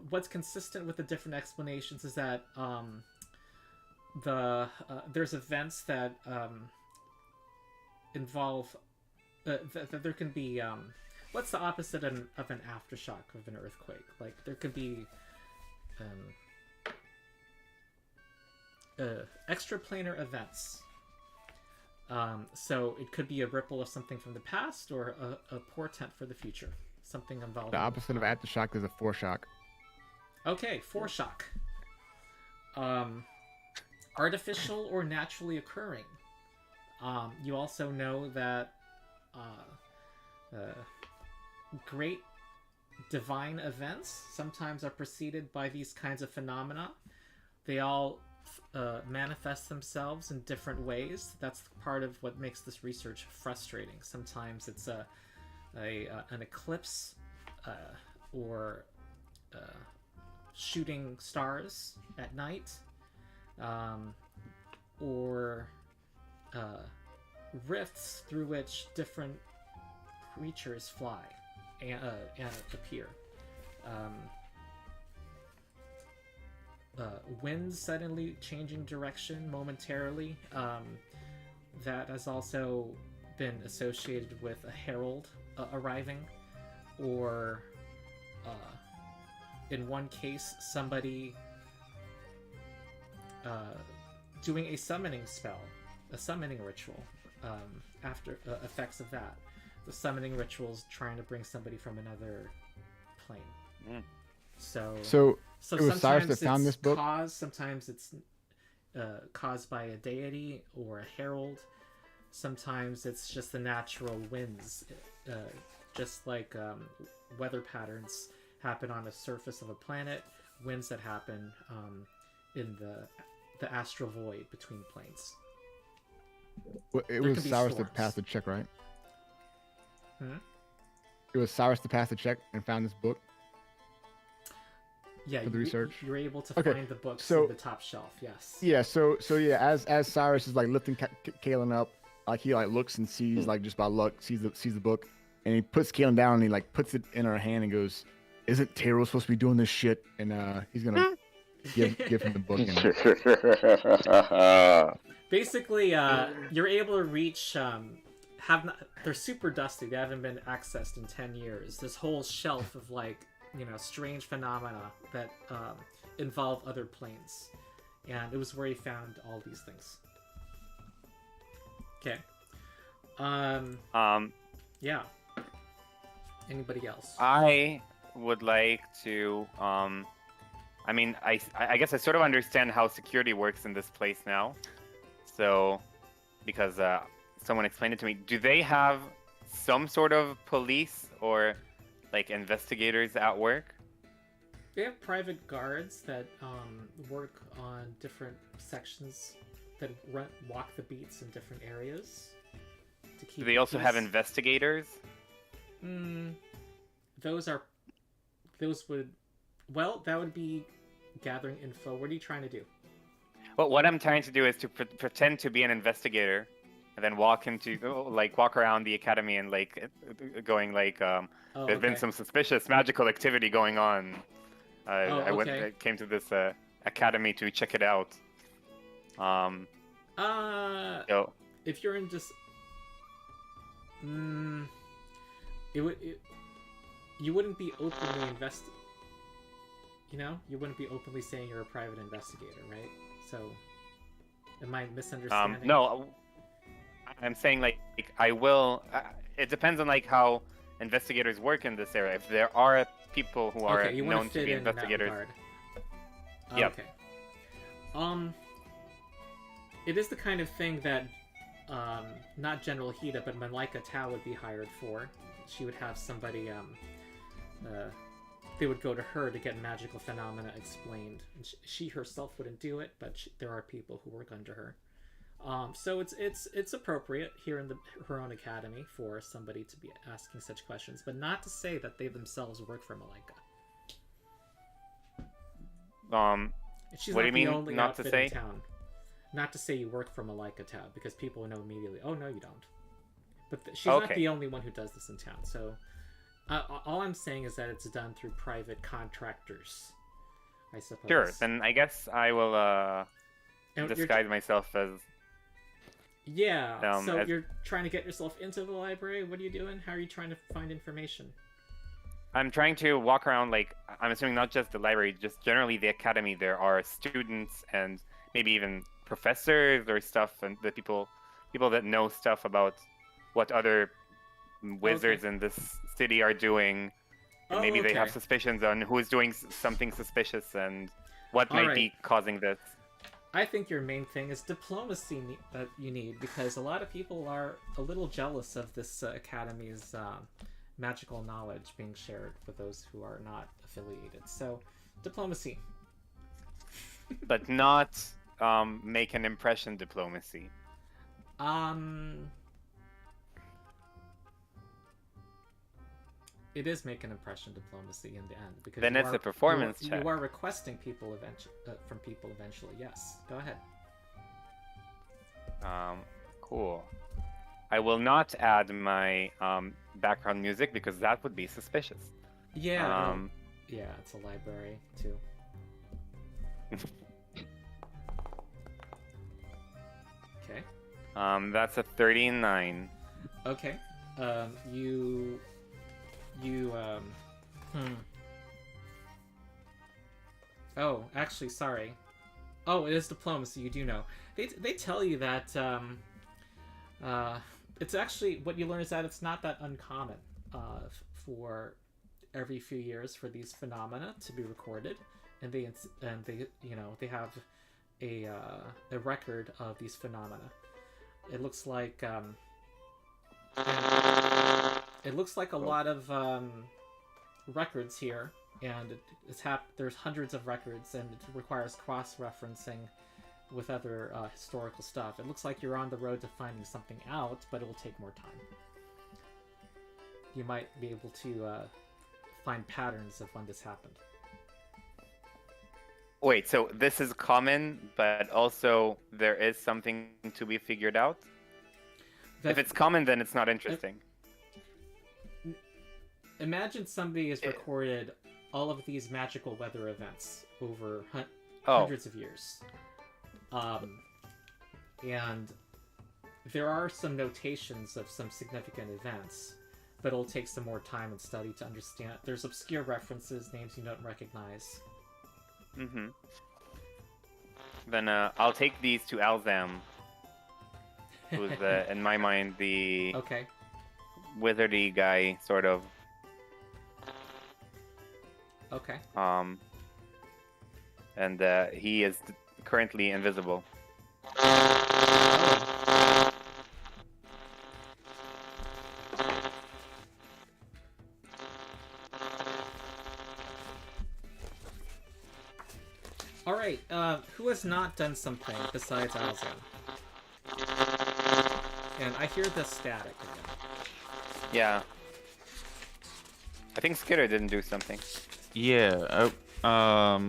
What's consistent with the different explanations is that there's events that involve that there can be what's the opposite of an aftershock of an earthquake? Like there could be extraplanar events. So it could be a ripple of something from the past or a portent for the future. Something involving... The opposite of aftershock is a foreshock. Okay, foreshock. Artificial or naturally occurring. You also know that great divine events sometimes are preceded by these kinds of phenomena. They all manifest themselves in different ways. That's part of what makes this research frustrating. Sometimes it's an eclipse or shooting stars at night, or rifts through which different creatures fly and appear. Winds suddenly changing direction momentarily. That has also been associated with a herald arriving, or in one case, somebody doing a summoning spell, a summoning ritual. After effects of that, the summoning rituals trying to bring somebody from another plane. Mm. So it was Cyrus that found this book? Sometimes it's caused by a deity or a herald. Sometimes it's just the natural winds, just like weather patterns happen on the surface of a planet, winds that happen in the astral void between planes. Well, it was Cyrus that passed the check, right? Hmm? It was Cyrus that passed the check and found this book. Yeah, for the research. You're able to Okay, find the books so- in the top shelf. Yes. Yeah, so yeah, as Cyrus is like lifting Kalen up, like he like looks and sees like just by luck sees the book, and he puts Kalen down and he like puts it in her hand and goes, "Isn't Taro supposed to be doing this shit?" And he's gonna give him the book. And Basically, you're able to reach. They're super dusty. They haven't been accessed in 10 years. This whole shelf of strange phenomena that involve other planes, and it was where he found all these things. Okay. Yeah. Anybody else? I would like to. I mean, I guess I sort of understand how security works in this place now. So, because someone explained it to me, do they have some sort of police or like investigators at work? They have private guards that work on different sections that walk the beats in different areas to keep. Do they also have peace. investigators? Those would. Well, that would be gathering info. What are you trying to do? Well, what I'm trying to do is to pretend to be an investigator, and then walk around the academy and going Oh, there's been okay. some suspicious magical activity going on. I okay. came to this academy to check it out. So, If you're in just, you wouldn't be openly you wouldn't be openly saying you're a private investigator, right? So, am I misunderstanding? no, I'm saying I will. It depends on how investigators work in this area. If there are people who are Okay, you want known to fit to be in that investigators, regard. Yep. Okay. It is the kind of thing that, not General Hida, but Malaika Tao would be hired for. She would have somebody, they would go to her to get magical phenomena explained. And she herself wouldn't do it, but there are people who work under her. So it's appropriate here in her own academy for somebody to be asking such questions, but not to say that they themselves work for Malaika. She's what do not you the mean, only not to outfit say? in town. Not to say you work for Malaika Tao, because people will know immediately, oh, no, you don't. But she's not Okay. the only one who does this in town, so... all I'm saying is that it's done through private contractors, I suppose. Sure, then I guess I will And disguise myself as... Yeah, so as- you're trying to get yourself into the library? What are you doing? How are you trying to find information? I'm trying to walk around, I'm assuming not just the library, just generally the academy. There are students and maybe even professors or stuff, and the people that know stuff about what other wizards in this city are doing. And maybe they have suspicions on who's doing something suspicious and what might be causing this. I think your main thing is diplomacy that you need, because a lot of people are a little jealous of this academy's magical knowledge being shared with those who are not affiliated. So, diplomacy. But not make an impression diplomacy. It is make an impression diplomacy in the end, because Then it's a performance check. You are requesting people from people eventually. Yes, go ahead. Cool. I will not add my background music because that would be suspicious. Yeah. Yeah, it's a library too. Okay. That's a 39. Okay. Oh, actually, sorry. Oh, it is diplomacy. You do know. They tell you that it's actually, what you learn is that it's not that uncommon for every few years for these phenomena to be recorded, and they have a record of these phenomena. It looks like a lot of records here, and there's hundreds of records, and it requires cross-referencing with other historical stuff. It looks like you're on the road to finding something out, but it will take more time. You might be able to find patterns of when this happened. Wait, so this is common, but also there is something to be figured out? If it's common, then it's not interesting. Imagine somebody has recorded all of these magical weather events over hundreds of years. And there are some notations of some significant events, but it'll take some more time and study to understand. There's obscure references, names you don't recognize. Mm-hmm. Then I'll take these to Alzam, who's in my mind the wizardy guy, sort of. Okay. And he is currently invisible. All right. Who Who has not done something besides Alzan? And I hear the static again. Yeah. I think Skitter didn't do something. Yeah. I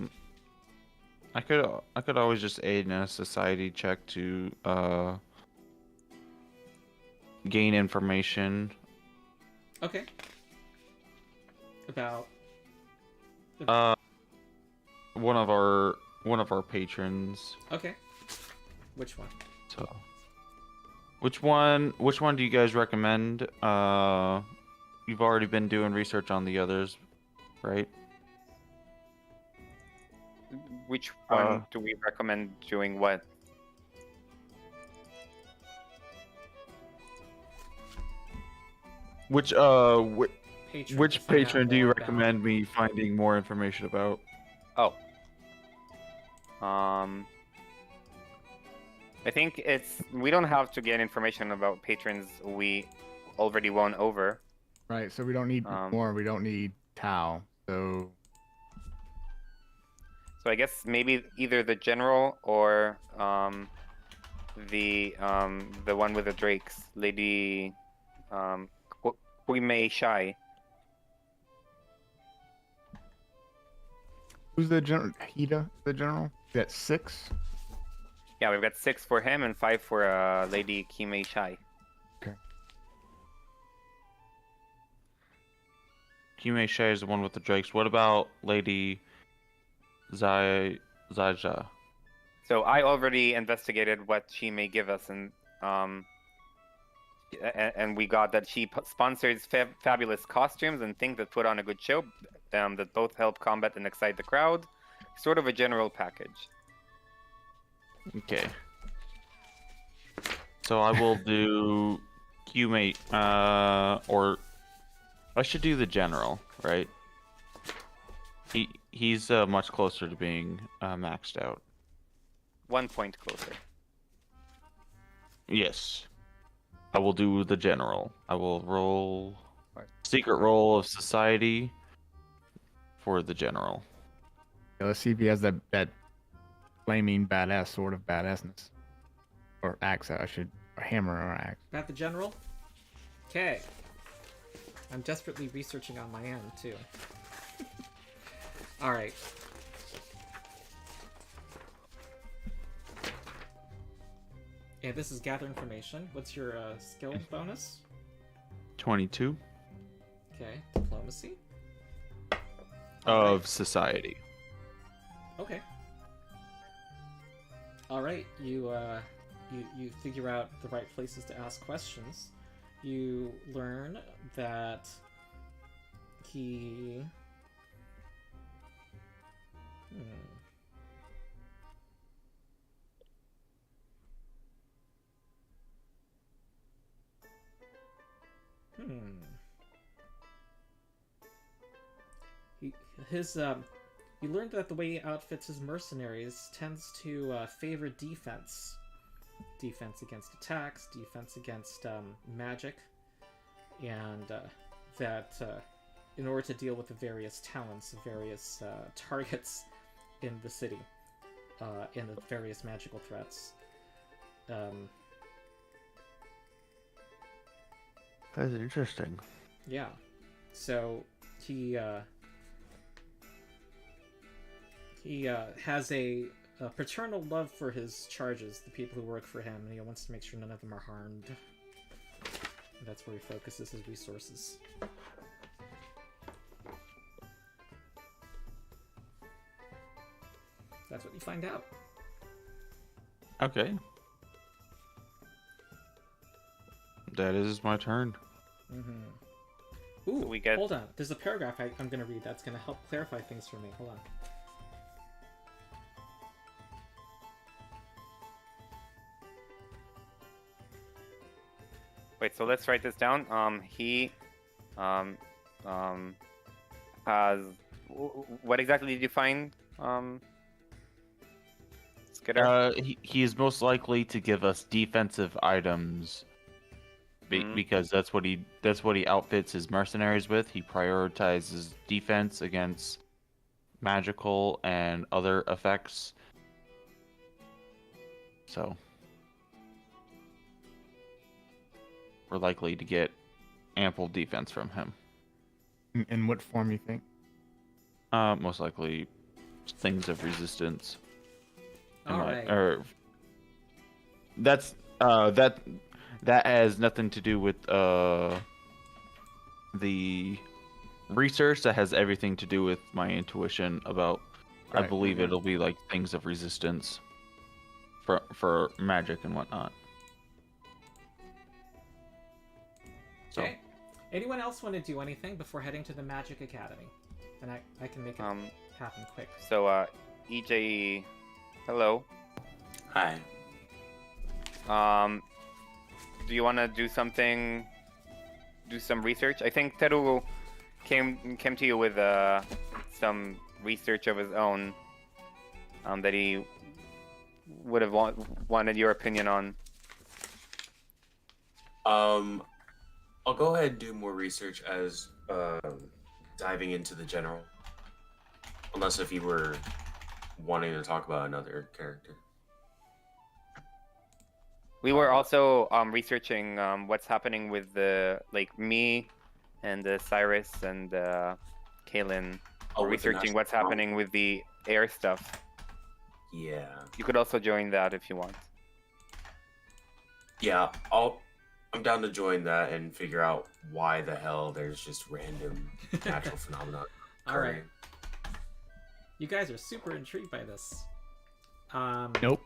could always just aid in a society check to gain information. Okay. About One of our patrons. okay. Which one? So, which one do you guys recommend? You've already been doing research on the others, right? Which one do we recommend doing what? Which Patron which to find out patron do you more about. recommend me finding more information about? Oh. I think we don't have to get information about patrons we already won over. Right, so we don't need more. We don't need Tau. So I guess maybe either the general or the one with the drakes, Lady we may shy. who's the general? Hida, the general. That's 6. Yeah, we've got 6 for him and 5 for Lady Kime Shai. Kime Shai is the one with the drakes. What about Lady Zaja? So I already investigated what she may give us, and we got that she sponsors fabulous costumes and things that put on a good show, that both help combat and excite the crowd. Sort of a general package. Okay. So I will do Kime, or I should do the general, right? He's much closer to being maxed out. 1 point closer. Yes. I will do the general. I will roll Right. secret roll of society for the general. Yeah, let's see if he has that flaming badass sort of badassness, or axe. I should, or hammer or axe. About the general? Okay. I'm desperately researching on my end, too. Alright. Yeah, this is gather information. What's your skill bonus? 22 Okay, diplomacy. of society. Okay. All right, you figure out the right places to ask questions. You learn that he. You learned that the way he outfits his mercenaries tends to favor defense. Defense against attacks, defense against magic, and that in order to deal with the various talents, various targets in the city, and the various magical threats. That's interesting. Yeah. So he has a paternal love for his charges, the people who work for him, and he wants to make sure none of them are harmed. And that's where he focuses his resources. That's what you find out. Okay. That is my turn. Mm-hmm. Ooh, we get... hold on. There's a paragraph I'm going to read that's going to help clarify things for me. Hold on. Wait, so let's write this down. He has... What exactly did you find? Skitter? He is most likely to give us defensive items because that's what he outfits his mercenaries with. He prioritizes defense against magical and other effects. so we're likely to get ample defense from him. In what form you think? Most likely things of resistance. All right. Or that's that has nothing to do with the research. That has everything to do with my intuition about. I Right. believe it'll be like things of resistance for magic and whatnot. So, Okay. Anyone else want to do anything before heading to the Magic Academy? And I can make it happen quick. So, EJ, hello. Hi. Do you want to do something? Do some research? I think Teru came to you with some research of his own that he would have wanted your opinion on. I'll go ahead and do more research as diving into the general. Unless if you were wanting to talk about another character. We were also researching what's happening with the me and Cyrus and Kaylin. We're with the researching what's national- happening with the air stuff. Yeah. You could also join that if you want. Yeah, I'm down to join that and figure out why the hell there's just random natural phenomena All right. occurring. You guys are super intrigued by this. Nope.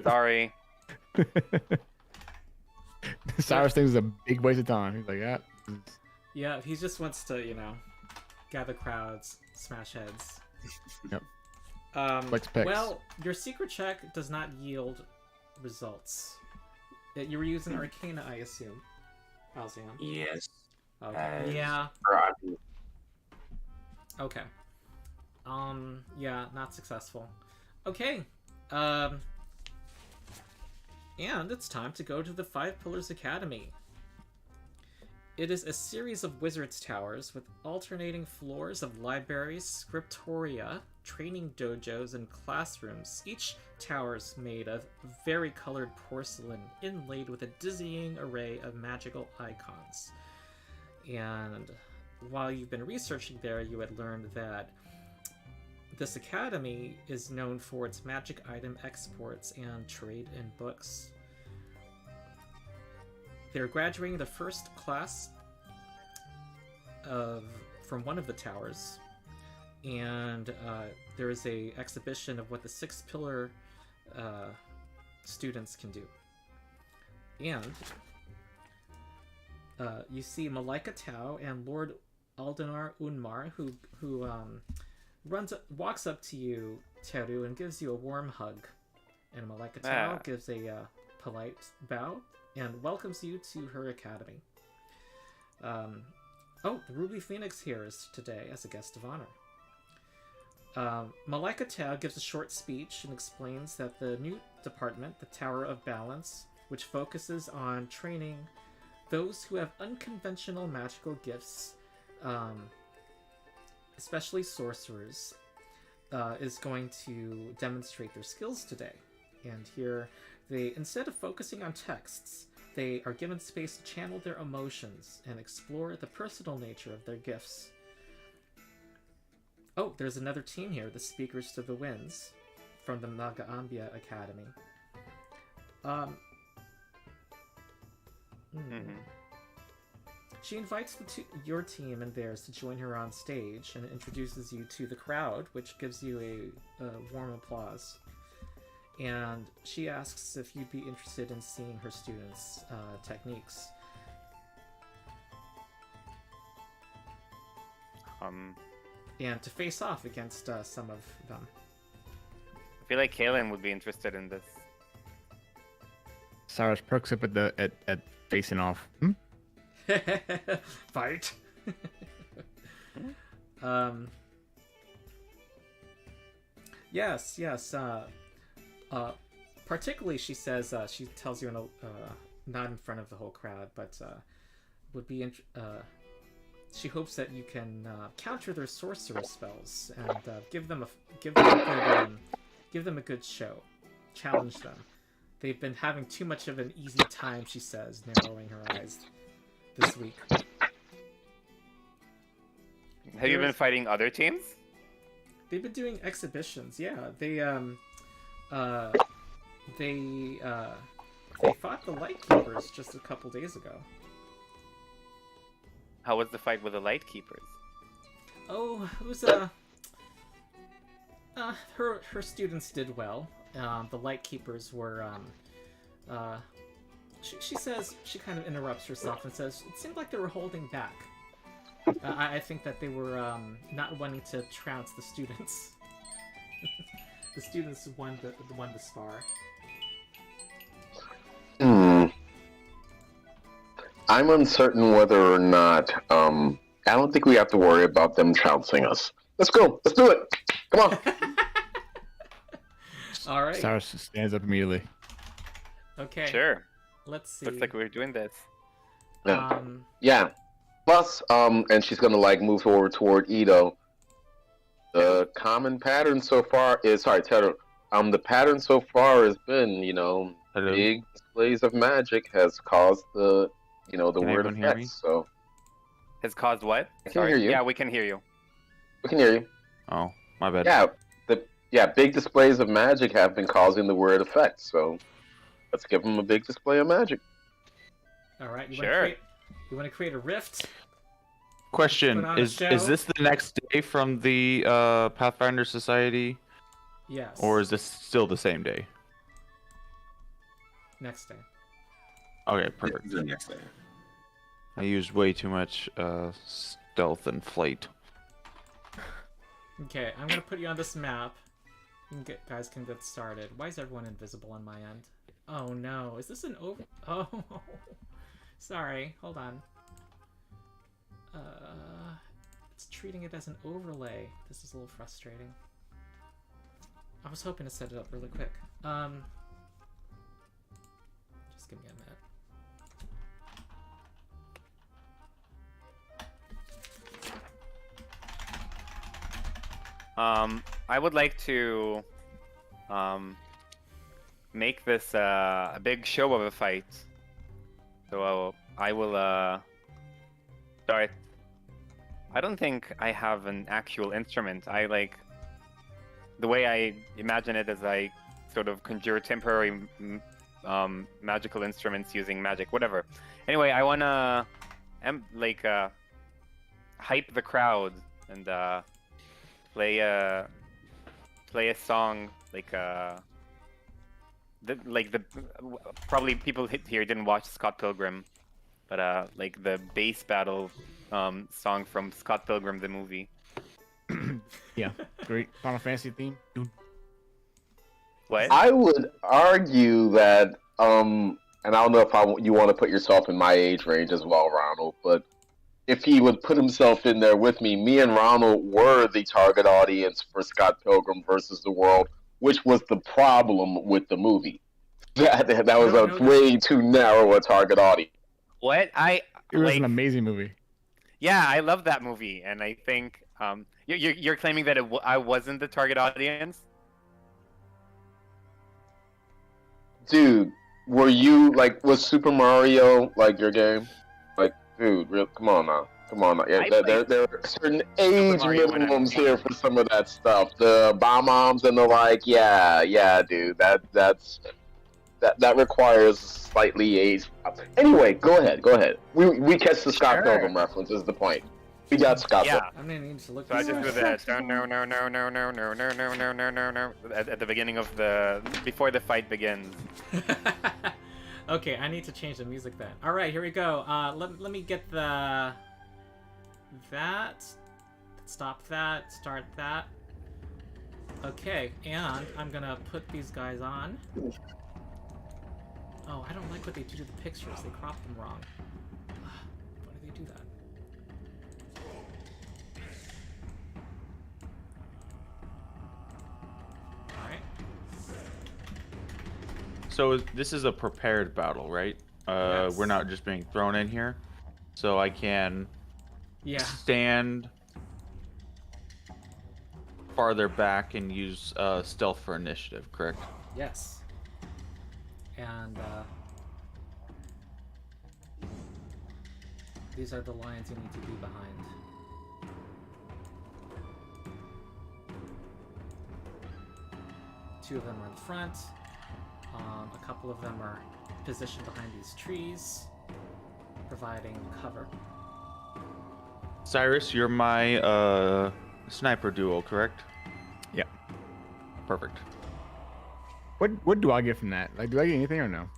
Sorry. Cyrus thinks it's a big waste of time. He's like, yeah. Yeah, he just wants to, gather crowds, smash heads. Yep. Flex picks. Well, your secret check does not yield results. You were using Arcana, I assume. Alzion. Yes. Okay. Yeah. Okay. Yeah, not successful. Okay. And it's time to go to the Five Pillars Academy. It is a series of wizards' towers with alternating floors of libraries, scriptoria, training dojos, and classrooms. Each tower is made of vari-colored porcelain inlaid with a dizzying array of magical icons. And while you've been researching there, you had learned that this academy is known for its magic item exports and trade in books. They're graduating the first class from one of the towers, and there is a exhibition of what the Six Pillar students can do. And you see Malika Tao and Lord Aldenar Unmar, who walks up to you, Teru, and gives you a warm hug. And Malika Tao gives a polite bow and welcomes you to her academy. The Ruby Phoenix here is today as a guest of honor. Malika Tao gives a short speech and explains that the new department, the Tower of Balance, which focuses on training those who have unconventional magical gifts, especially sorcerers, is going to demonstrate their skills today. And here, instead of focusing on texts, they are given space to channel their emotions and explore the personal nature of their gifts. Oh, there's another team here, the Speakers to the Winds, from the Magaambia Academy. She invites your team and theirs to join her on stage and introduces you to the crowd, which gives you a warm applause. And she asks if you'd be interested in seeing her students' techniques. And to face off against some of them. I feel like Kaylin would be interested in this. Cyrus perks up at facing off. Fight. Yes. Particularly, she says, she tells you not in front of the whole crowd, but would be she hopes that you can counter their sorcerer spells and give them a good show. challenge them. They've been having too much of an easy time, she says, narrowing her eyes this week. Have you been fighting other teams? They've been doing exhibitions. Yeah, they fought the Lightkeepers just a couple days ago. How was the fight with the Lightkeepers? Oh, it was her students did well. The Lightkeepers were she says, she kind of interrupts herself and says it seemed like they were holding back. I think that they were not wanting to trounce the students. The students won the spar. I'm uncertain whether or not. I don't think we have to worry about them trouncing us. Let's go. Let's do it. Come on. All right. Cyrus stands up immediately. Okay. Sure. Let's see. Looks like we're doing this. Yeah. Plus, and she's gonna like move forward toward Ito. The common pattern so far is Tedder. The pattern so far has been, Hello? big displays of magic has caused the, the Can weird everyone hear me? effects. So Has caused what? I can hear you. Yeah, we can hear you. We can hear you. Oh, my bad. Yeah, big displays of magic have been causing the weird effects. So let's give them a big display of magic. All right. Sure. You want to create a rift? Question: Put on a Is show? this the next day from the Pathfinder Society, Yes. or is this still the same day? next day? Okay, perfect. It's the next day. I used way too much stealth and flight. Okay, I'm gonna put you on this map. Guys can get started. Why is everyone invisible on my end? Oh no, is this an over? Oh, sorry. Hold on. It's treating it as an overlay. This is a little frustrating. I was hoping to set it up really quick. Just give me a minute. I would like to make this a big show of a fight. So I will start. I don't think I have an actual instrument. I like the way I imagine it as I sort of conjure temporary magical instruments using magic, whatever. Anyway, I wanna hype the crowd and play a song probably people here didn't watch Scott Pilgrim, but like the bass battle song from Scott Pilgrim the movie. Yeah, great Final Fantasy theme. What? I would argue that, and I don't know if you want to put yourself in my age range as well, Ronald, but if he would put himself in there with me and Ronald were the target audience for Scott Pilgrim versus the World, which was the problem with the movie. That was way too narrow a target audience. What? It was an amazing movie. Yeah, I love that movie, and I think you're claiming that I wasn't the target audience. Dude, were you was Super Mario your game? Dude, come on now. Yeah, there are certain age minimums here for some of that stuff. The bomb-oms and the like. Yeah, dude. That requires slightly age. Anyway, go ahead. We catch the Scott Pilgrim reference is the point. We got Scott. Yeah. I'm gonna need to look. So I this just up. do that. No, at the beginning of before the fight begins. Okay, I need to change the music then. All right, here we go. Let me get that. Stop that. Start that. Okay, and I'm gonna put these guys on. Oh, I don't like what they do to the pictures. They crop them wrong. Why do they do that? Alright. So this is a prepared battle, right? Yes. We're not just being thrown in here. So I can stand farther back and use stealth for initiative, correct? Yes. And these are the lines you need to be behind. Two of them are in front. A couple of them are positioned behind these trees, providing cover. Cyrus, you're my sniper duo, correct? Yeah. Perfect. What do I get from that? Like, do I get anything or no?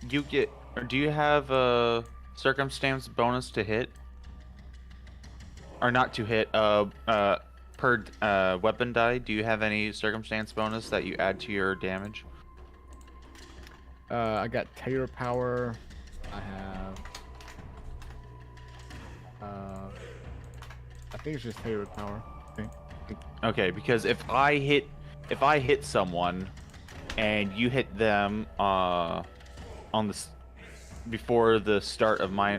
You get. Or do you have a circumstance bonus to hit? Or not to hit? Per weapon die, do you have any circumstance bonus that you add to your damage? I got Terror Power. I have. I think it's just Terror Power. I think. Okay, because if I hit someone, and you hit them on the before the start of my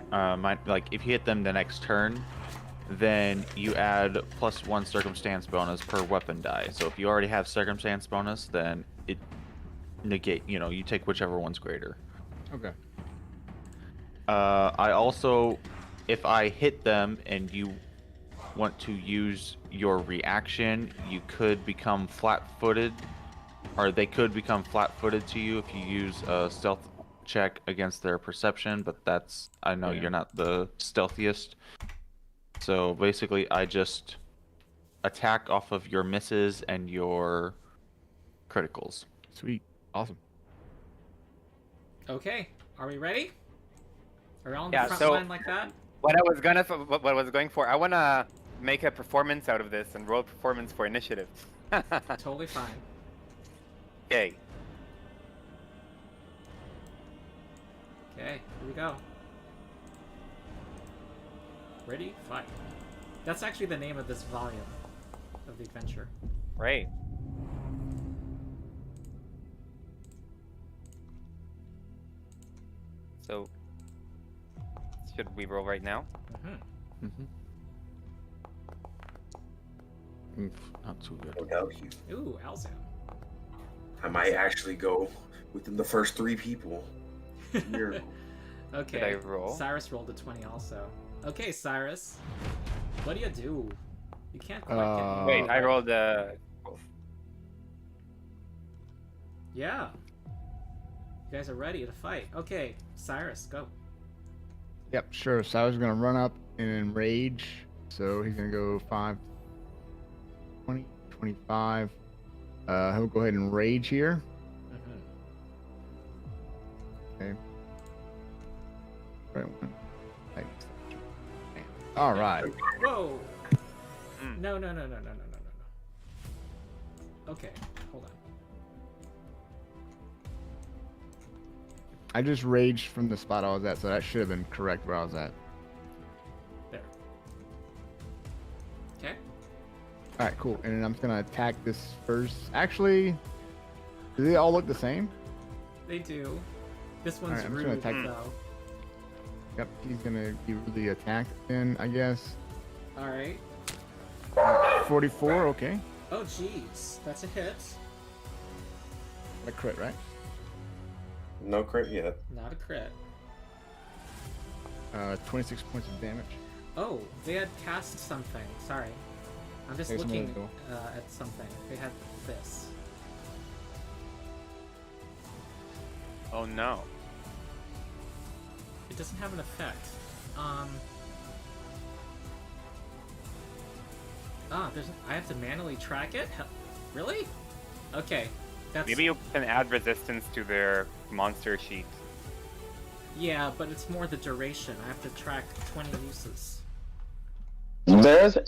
like if you hit them the next turn, then you add +1 circumstance bonus per weapon die. So if you already have circumstance bonus, then it negate. You know, you take whichever one's greater. Okay. I also, if I hit them and you want to use your reaction, you could become flat-footed, or they could become flat-footed to you if you use a stealth check against their perception. But that's, I know you're not the stealthiest. So basically, I just attack off of your misses and your criticals. Sweet. Awesome. Okay, are we ready? Are we all in Yeah, the front so- line like that? What I was going for, I wanna make a performance out of this and roll performance for initiative. Totally fine. Yay. Okay, here we go. Ready? Fight. That's actually the name of this volume of the adventure. Right. So, should we roll right now? Mm-hmm. Not too good. No doubt you. Ooh, Alzam. I might actually go within the first 3 people. Here. Okay. Did I roll? Cyrus rolled a 20 also. Okay, Cyrus. What do you do? You can't quite get... Wait, I rolled Yeah. You guys are ready to fight. Okay, Cyrus, go. Yep, sure. So I was gonna run up and enrage. So he's gonna go 5, 20, 25. He'll go ahead and rage here. Mm-hmm. Okay. Right one. All right. Whoa! Mm. No. Okay, hold on. I just raged from the spot I was at, so that should have been correct where I was at. There. Okay. All right, cool. And then I'm just gonna attack this first. Actually, do they all look the same? They do. This one's Alright, I'm just gonna rude, attack- though. Yep, he's gonna give the attack then, I guess. Alright. 44, okay. Oh, jeez. That's a hit. A crit, right? No crit yet. Not a crit. 26 points of damage. Oh, they had cast something. Sorry. I'm just There's looking another at something. They had this. Oh no. It doesn't have an effect. I have to manually track it? Really? Okay. That's... Maybe you can add resistance to their monster sheet. Yeah, but it's more the duration. I have to track 20 uses. There's a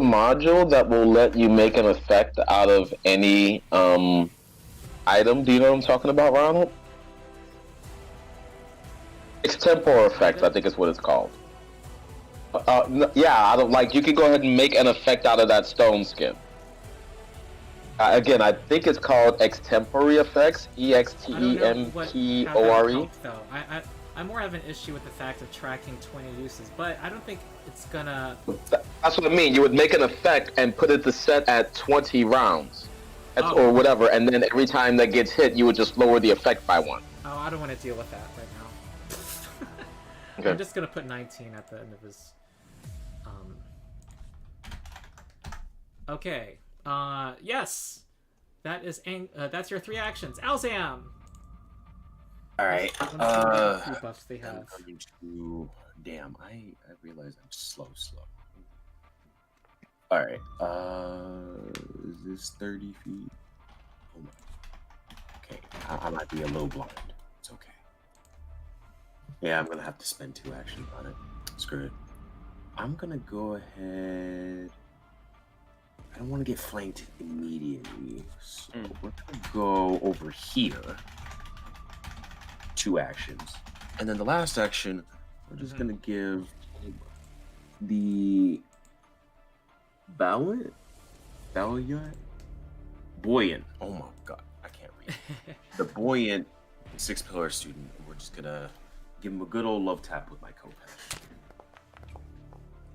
module that will let you make an effect out of any item. Do you know what I'm talking about, Ronald? Extempore effect, I think is what it's called. Yeah, I don't like. You can go ahead and make an effect out of that stone skin. Again, I think it's called extempore effects. EXTEMPORE. Though I more have an issue with the fact of tracking 20 uses, but I don't think it's gonna. That's what I mean. You would make an effect and put it to set at 20 rounds. Oh. or whatever, and then every time that gets hit, you would just lower the effect by 1. Oh, I don't want to deal with that right now. Okay. I'm just gonna put 19 at the end of his. Okay. Yes. That is that's your 3 actions. Alzam. All right. Let's see what few buffs they I'm have. going to... Damn, I realize I'm slow. All right. Is this 30 feet? Hold on. Okay, I might be a little blind. It's okay. Yeah, I'm gonna have to spend 2 actions on it. Screw it. I'm gonna go ahead. I don't want to get flanked immediately, so we're gonna go over here. 2 actions, and then the last action, we're just gonna give the Buoyant? Buoyant. Oh my god, I can't read. The Buoyant 6-pillar student. We're just gonna give him a good old love tap with my coat.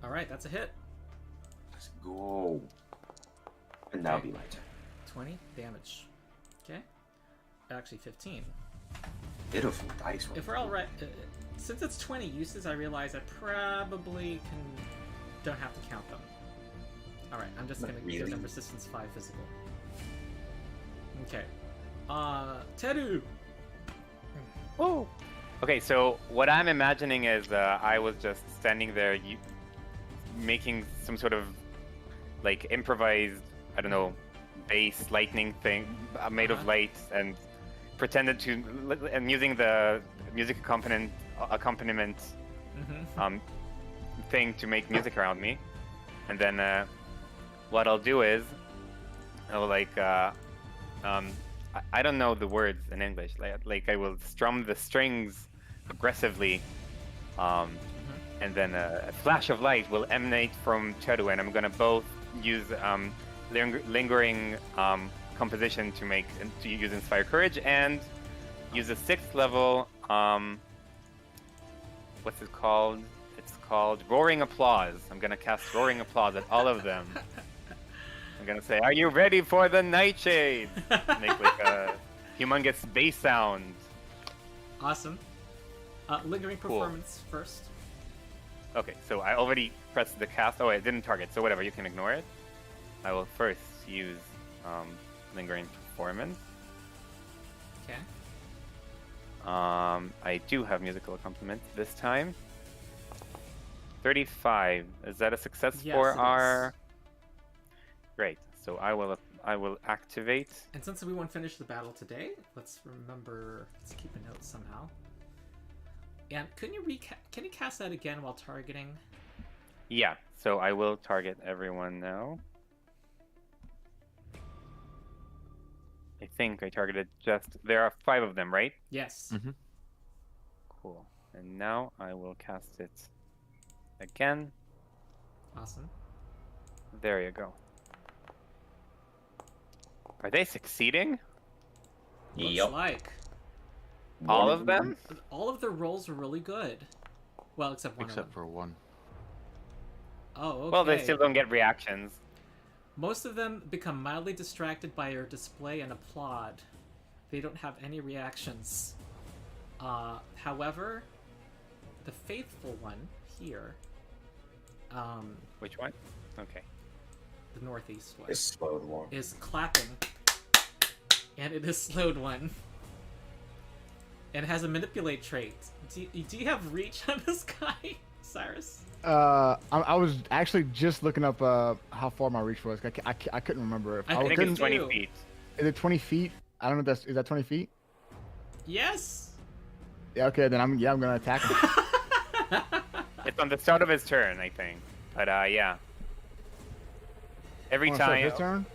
All right, that's a hit. Let's go. And that'll be my turn. 20 damage. Okay. Actually, 15. Beautiful dice roll. If we're all right, since it's 20 uses, I realize I probably don't have to count them. All right, I'm just Not gonna give really. them resistance 5 physical. Okay. Teru. Oh. Okay, so what I'm imagining is I was just standing there, making some sort of like improvised, I don't know, bass lightning thing made of light, and pretended to, and using the music accompaniment thing to make music around me. And then what I'll do is I'll like I don't know the words in English. Like I will strum the strings aggressively, and then a flash of light will emanate from Teru, and I'm gonna both use lingering composition to use Inspire Courage, and use a 6th level what's it called? It's called Roaring Applause. I'm gonna cast Roaring Applause at all of them. I'm gonna say, "Are you ready for the Nightshade?" Make like a humongous bass sound. Awesome. Lingering performance first. Okay, so I already pressed the cast. Oh, it didn't target, so whatever, you can ignore it. I will first use Lingering Performance. Okay. I do have musical accompaniment this time. 35. Is that a success Yes, for it our? is. Great. So I will activate. And since we won't finish the battle today, let's keep a note somehow. And can you cast that again while targeting? Yeah. So I will target everyone now. I think I targeted there are 5 of them, right? Yes. Mm-hmm. Cool. And now I will cast it again. Awesome. There you go. Are they succeeding? Looks like. All of them? All of their rolls were really good. Well, except one Except of them. for one. Oh, okay. Well, they still don't get reactions. Most of them become mildly distracted by your display and applaud. They don't have any reactions. However, the faithful one here, Which one? Okay. the northeast one, It's slowed one. is clapping, and it is slowed one. And has a manipulate trait. Do you have reach on this guy, Cyrus? I was actually just looking up how far my reach was. I couldn't remember. If I I think couldn't it's 20 do. feet. Is it 20 feet? I don't know if is that 20 feet? Yes. Yeah, okay, then I'm gonna attack him. It's on the start of his turn, I think. But yeah. Every Wanna start time. his turn?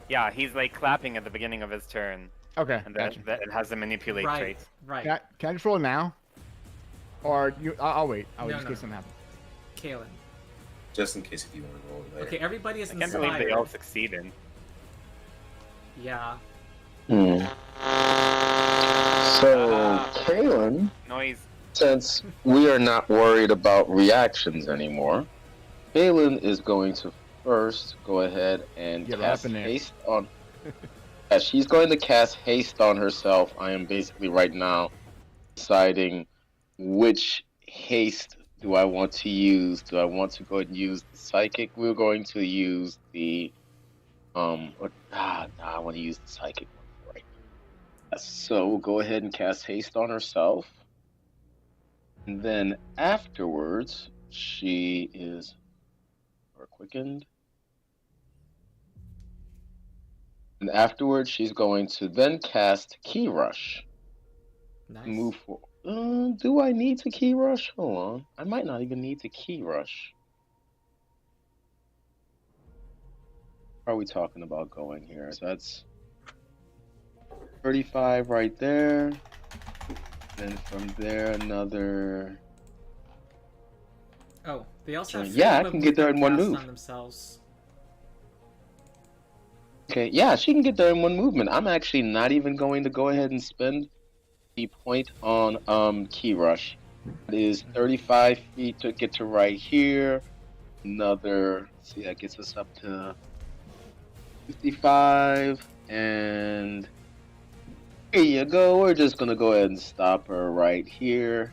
Yeah, he's like clapping at the beginning of his turn, Okay, and gotcha. that it has the manipulate Right. trait. Right. Can I just roll it now? Or I'll wait. I'll wait No, just in no. case something happens. Kalen. Just in case if you want to roll it later. Okay, everybody is I can't inspired. believe they all succeeded. Yeah. So, Kalen, Noise. since we are not worried about reactions anymore, Kalen is going to first go ahead and Get right cast up in there. haste on. Yeah, she's going to cast haste on herself. I am basically right now deciding which haste do I want to use. Do I want to go ahead and use the psychic? We're going to use the I want to use the psychic one for right now. So we'll go ahead and cast haste on herself. And then afterwards, she is quickened. And afterwards, she's going to then cast Key Rush. Nice. Move forward. Do I need to Key Rush? Hold on. I might not even need to Key Rush. How are we talking about going here? So that's 35 right there. Then from there, another. Oh, they also have Yeah, I freedom of can get there in movement one cast move. on themselves. Okay, yeah, she can get there in one movement. I'm actually not even going to go ahead and spend the point on Key Rush. It is 35 feet to get to right here. Another, see, that gets us up to 55. And here you go. We're just going to go ahead and stop her right here.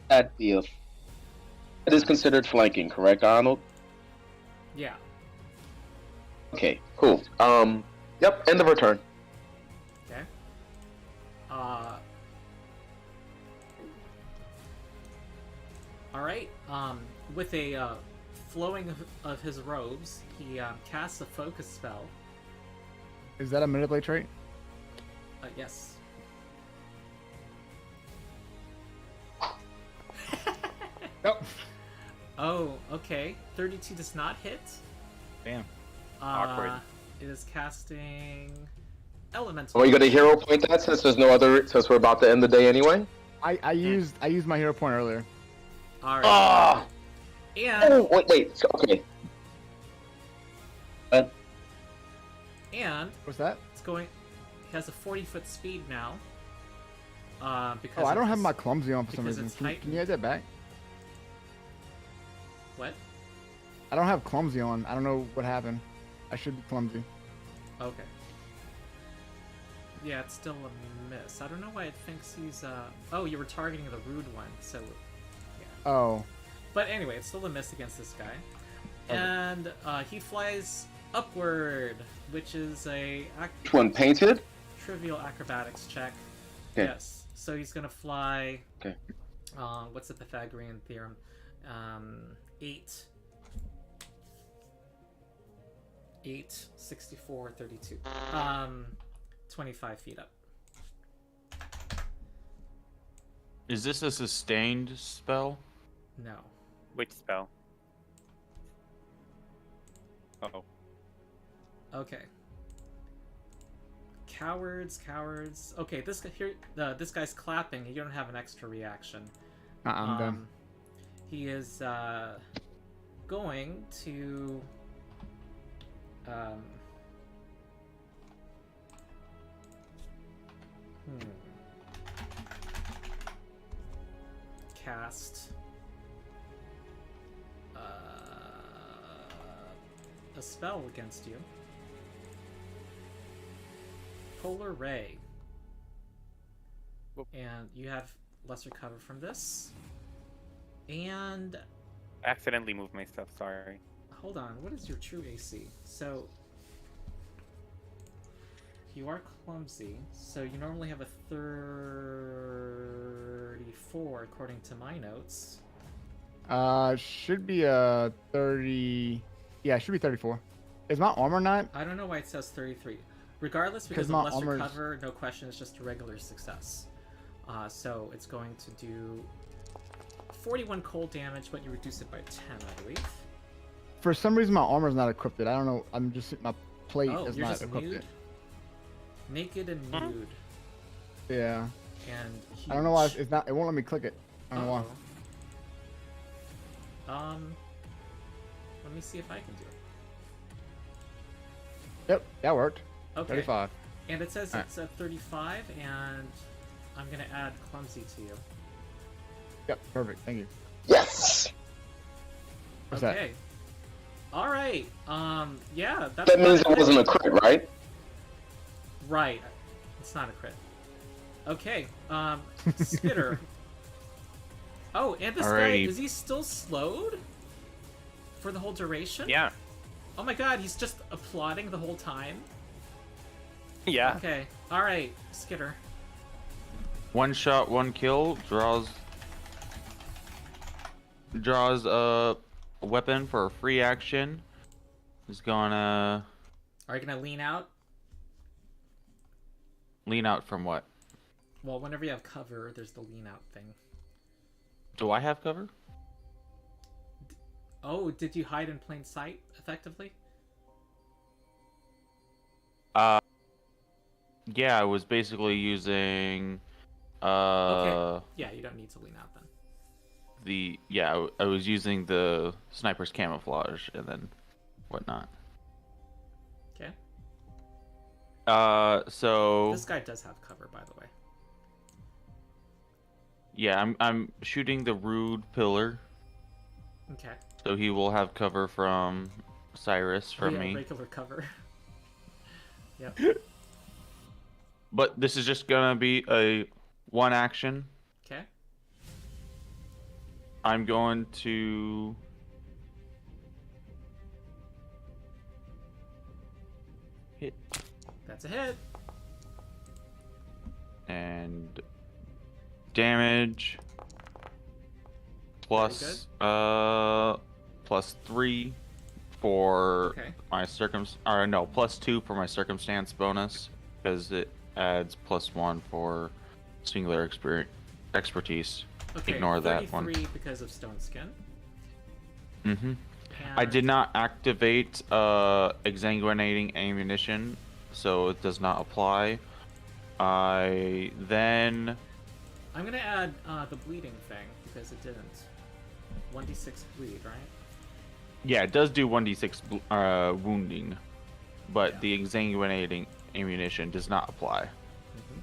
That is considered flanking, correct, Arnold? Yeah. Okay, cool. Yep, end of her turn. Okay. Alright, with a flowing of his robes, he casts a focus spell. Is that a manipulate trait? Yes. Nope. Oh, okay. 32 does not hit. Damn. Awkward. It is casting elemental. Are you going to hero point that since since we're about to end the day anyway? I used my hero point earlier. Alright. Ah! And Oh, wait. Okay. What's that? it's going. He has a 40-foot speed now. Because Oh, I of don't have his- my clumsy on for some because reason. it's Can you add that back? What? I don't have clumsy on. I don't know what happened. I should be clumsy. Okay. Yeah, it's still a miss. I don't know why it thinks he's Oh, you were targeting the rude one, so yeah. Oh. But anyway, it's still a miss against this guy. Okay. And he flies upward, which is a Which one, painted? trivial acrobatics check. Okay. Yes. So he's gonna fly. Okay. What's the Pythagorean theorem? 8, 64, 32. 25 feet up. Is this a sustained spell? No. Which spell? Oh. Okay. Cowards. Okay, this guy here. This guy's clapping. You don't have an extra reaction. I'm done. He is going to cast a spell against you. Polar Ray. Whoop. And you have lesser cover from this. And I accidentally moved my stuff, sorry. hold on, what is your true AC? So you are clumsy, so you normally have a 34 according to my notes. Should be a 30. Yeah, it should be 34. Is my armor not? I don't know why it says 33. Regardless, because 'Cause of my lesser armor's- cover, no question, it's just a regular success. So it's going to do 41 cold damage, but you reduce it by 10, I believe. For some reason, my armor's not equipped. I don't know. I'm just my plate Oh, is you're not just equipped. nude? Naked and nude. Yeah. And huge. I don't know why it's not. It won't let me click it. I don't know why. Uh-oh. Let me see if I can do it. Yep, that worked. Okay. 35. And it says Alright. it's at 35, and I'm gonna add clumsy to you. Yep, perfect. Thank you. Yes. What's that? Okay. All right. Yeah. That means it wasn't a crit, right? Right. It's not a crit. Okay. Skitter. Oh, and this guy, Alrighty. is he still slowed? For the whole duration? Yeah. Oh my god, he's just applauding the whole time? Yeah. Okay. Alright, Skitter. One shot, one kill. Draws a weapon for a free action. He's gonna Are you gonna lean out? lean out from what? Well, whenever you have cover, there's the lean out thing. Do I have cover? Oh, did you hide in plain sight, effectively? Yeah, I was basically using Okay. Yeah, you don't need to lean out then. I was using the sniper's camouflage and then whatnot. Okay. So This guy does have cover, by the way. yeah, I'm shooting the rude pillar, Okay. so he will have cover from Cyrus from yeah, me. regular cover. Yep. But this is just gonna be a one action. Okay. I'm going to hit That's a hit. and damage plus +3 for Okay. my +2 for my circumstance bonus because it adds +1 for singular expertise. Okay. Ignore that one. 33 because of stone skin. Mm-hmm. I did not activate exsanguinating ammunition, so it does not apply. I'm gonna add the bleeding thing because it didn't. 1d6 bleed, right? Yeah, it does do 1d6 wounding, but Yeah. the exsanguinating ammunition does not apply. Mm-hmm.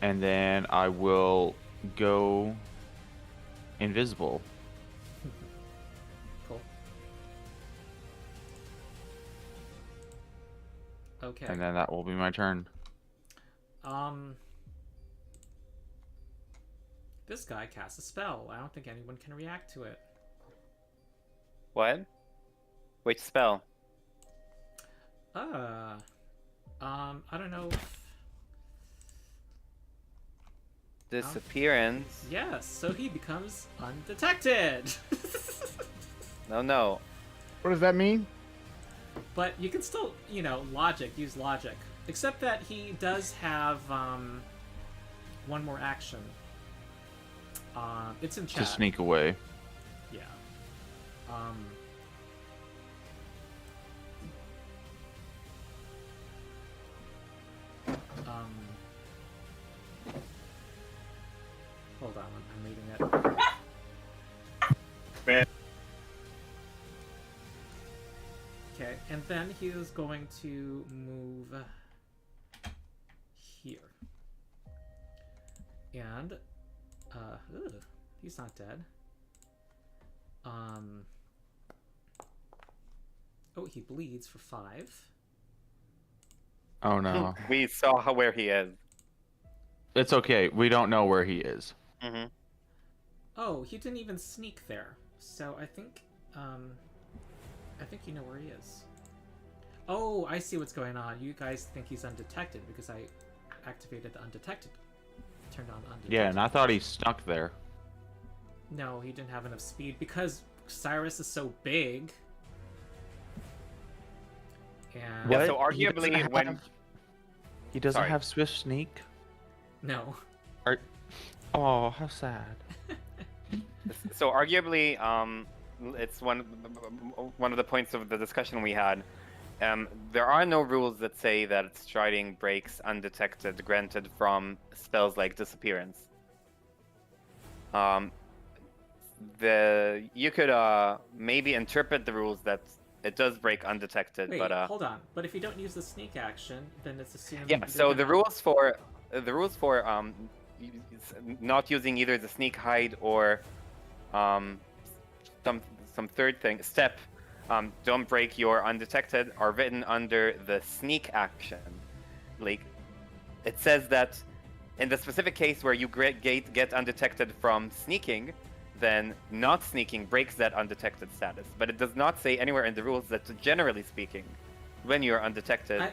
And then I will go invisible. Cool. Okay. And then that will be my turn. This guy casts a spell. I don't think anyone can react to it. What? Which spell? I don't know. Disappearance. Yes, so he becomes undetected. No. What does that mean? But you can still, use logic. Except that he does have one more action. It's in chat. To sneak away. Yeah. Hold on, I'm reading it. Okay, and then he is going to move here. And, he's not dead. Oh, he bleeds for 5. Oh no. We saw where he is. It's okay. We don't know where he is. Mm-hmm. Oh, he didn't even sneak there. So I think you know where he is. Oh, I see what's going on. You guys think he's undetected because I activated the undetected. Turned on undetected. Yeah, and I thought he snuck there. No, he didn't have enough speed because Cyrus is so big. And Yeah, so What? He arguably doesn't when... have- He doesn't Sorry. have swift sneak? no. Oh, how sad. So arguably, it's one of the points of the discussion we had. There are no rules that say that striding breaks undetected, granted from spells like disappearance. You could maybe interpret the rules that it does break undetected, Wait, but hold on. But if you don't use the sneak action, then it's assumed. yeah. you So don't the have- rules for not using either the sneak hide or some third thing step don't break your undetected are written under the sneak action. Like, it says that in the specific case where you get undetected from sneaking, then not sneaking breaks that undetected status. But it does not say anywhere in the rules that, generally speaking, when you're undetected,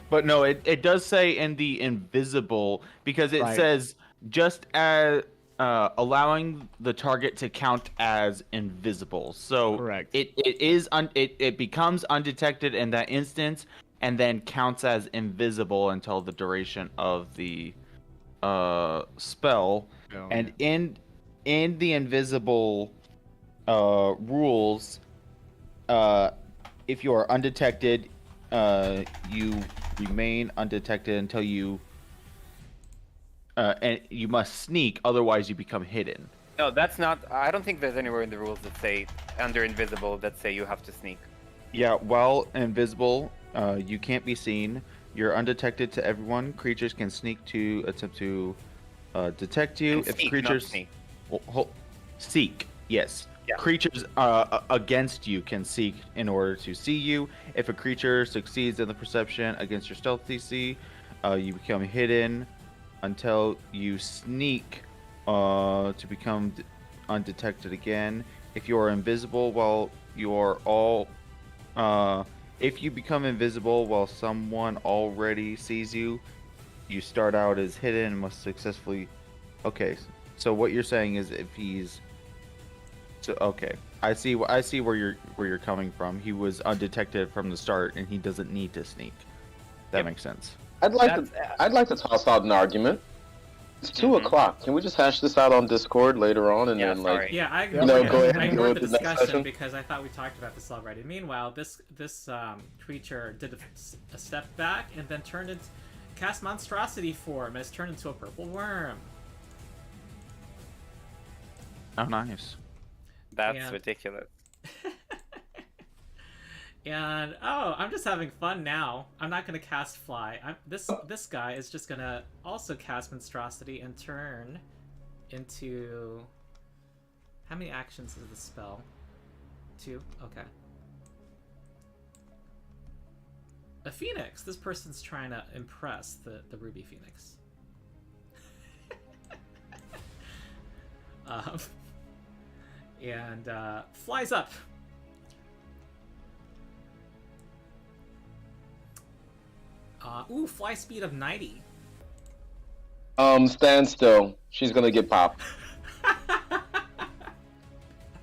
But no, it does say in the invisible, because it Right. says just as allowing the target to count as invisible. So Correct. it becomes undetected in that instance, and then counts as invisible until the duration of the spell. Oh, And in the invisible rules, if you are undetected, you remain undetected until you and you must sneak, otherwise you become hidden. no, that's not. I don't think there's anywhere in the rules that say under invisible that say you have to sneak. Yeah, while invisible, you can't be seen. You're undetected to everyone. Creatures can sneak to attempt to detect you. And If sneak, creatures not sneak. seek, yes. Yeah. Creatures against you can seek in order to see you. If a creature succeeds in the perception against your stealth DC, you become hidden until you sneak to become undetected again. If you are invisible while you are all if you become invisible while someone already sees you, you start out as hidden and must successfully. Okay, so what you're saying is if he's. So okay, I see where you're coming from. He was undetected from the start, and he doesn't need to sneak. That makes sense. I'd like to toss out an argument. It's 2 o'clock. Can we just hash this out on Discord later on, and then like? sorry. Yeah, I You know, go ahead I and ignored go the with the next discussion session. because I thought we talked about this already. Meanwhile, this creature did a step back and then cast monstrosity form and has turned into a purple worm. Oh, nice. That's And- ridiculous. And I'm just having fun now. I'm not gonna cast fly. This guy is just gonna also cast monstrosity and turn into. How many actions is the spell? 2. Okay. A phoenix. This person's trying to impress the ruby phoenix. And flies up. Fly speed of 90. Stand still. She's gonna get popped.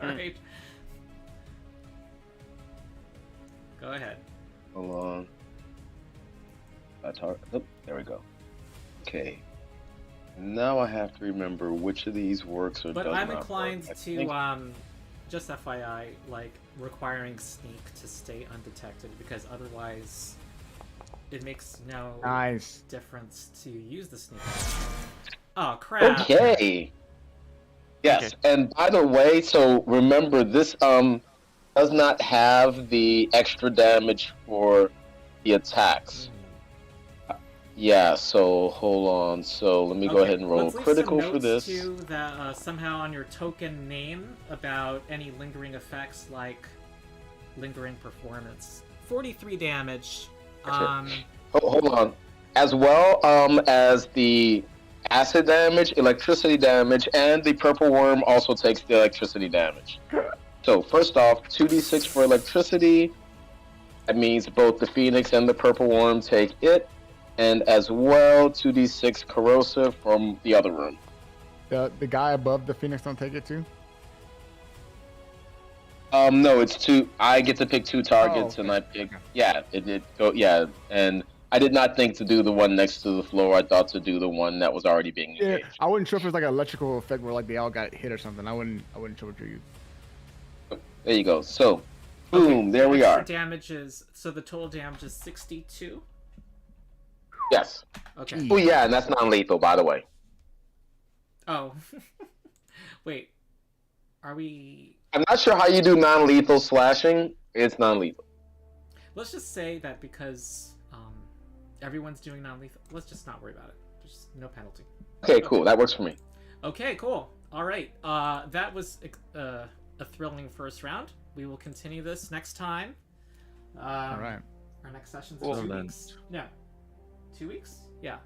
Alright. Go ahead. Hold on. Oh, there we go. Okay. Now I have to remember which of these works or But does I'm not inclined work. I to, think- just FYI, like, requiring sneak to stay undetected, because otherwise it makes no Nice. difference to use the sneak. Oh, crap. Okay. Yes, and by the way, so remember this does not have the extra damage for the attacks. Yeah, so hold on. So let me go ahead and roll let's leave critical some for notes, this. too, that somehow on your token name about any lingering effects like lingering performance. 43 damage. Hold on. As well as the acid damage, electricity damage, and the purple worm also takes the electricity damage. So first off, 2d6 for electricity. That means both the phoenix and the purple worm take it. And as well, 2d6 corrosive from the other room. The guy above the phoenix don't take it too. No, it's 2. I get to pick 2 targets, okay. and I pick. Yeah, it did go. Yeah, and I did not think to do the one next to the floor. I thought to do the one that was already being Yeah, engaged. I wasn't sure if it was like an electrical effect where like they all got hit or something. I wasn't sure what you used. There you go. So, boom, there we extra are. Damage is, so the total damage is 62? Yes. Okay. Oh yeah, and that's non-lethal, by the way. Oh. Wait. Are we... I'm not sure how you do non-lethal slashing. It's non-lethal. Let's just say that because everyone's doing non-lethal, let's just not worry about it. Just no penalty. Okay, cool. That works for me. Okay, cool. All right. That was a thrilling first round. we will continue this next time. All right. Our next session's Cool. in 2 Then. weeks. No, 2 weeks. Yeah.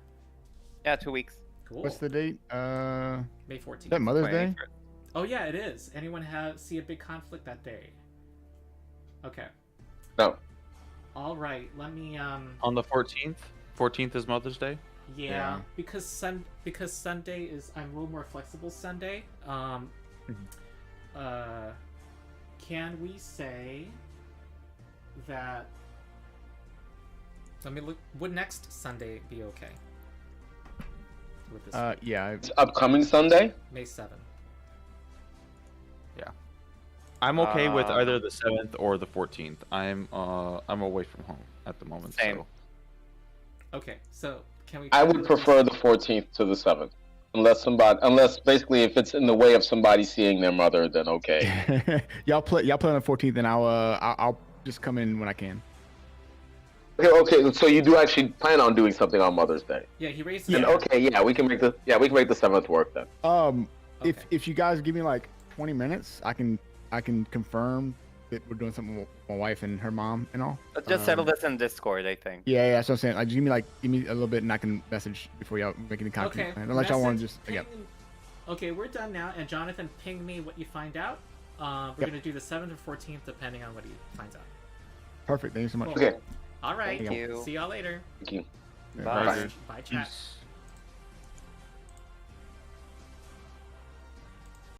Yeah, 2 weeks. Cool. What's the date? May Is 14th. that Mother's Day? 21st. Oh yeah, it is. Anyone see a big conflict that day? Okay. No. All right. Let me On the 14th. 14th is Mother's Day. Yeah, Yeah. because Sunday is I'm a little more flexible Sunday. Can we say that? Let me look. Would next Sunday be okay? With this Yeah. It's upcoming Sunday. May 7th. I'm okay with either the 7th or the 14th. I'm away from home at the moment. Same. So Okay, so can we? I would prefer the 14th to the 7th, unless basically if it's in the way of somebody seeing their mother, then okay. y'all play on the 14th, and I'll just come in when I can. Okay. So you do actually plan on doing something on Mother's Day? Yeah, he raised. Then okay, yeah, we can make the 7th work then. Okay. If you guys give me like 20 minutes, I can confirm that we're doing something with my wife and her mom and all. Let's just settle this in Discord, I think. Yeah, that's what I'm saying. Like, give me a little bit, and I can message before y'all make any concrete Okay. plan. Unless y'all want to message, just, yeah. ping- Okay, we're done now. And Jonathan, ping me what you find out. We're Yep. gonna do the 7th or 14th, depending on what he finds out. Perfect. Thank you so much. Cool. Okay. All right. Thank you. See y'all later. Thank you. Yeah, Bye. Roger. Bye, chat. Peace.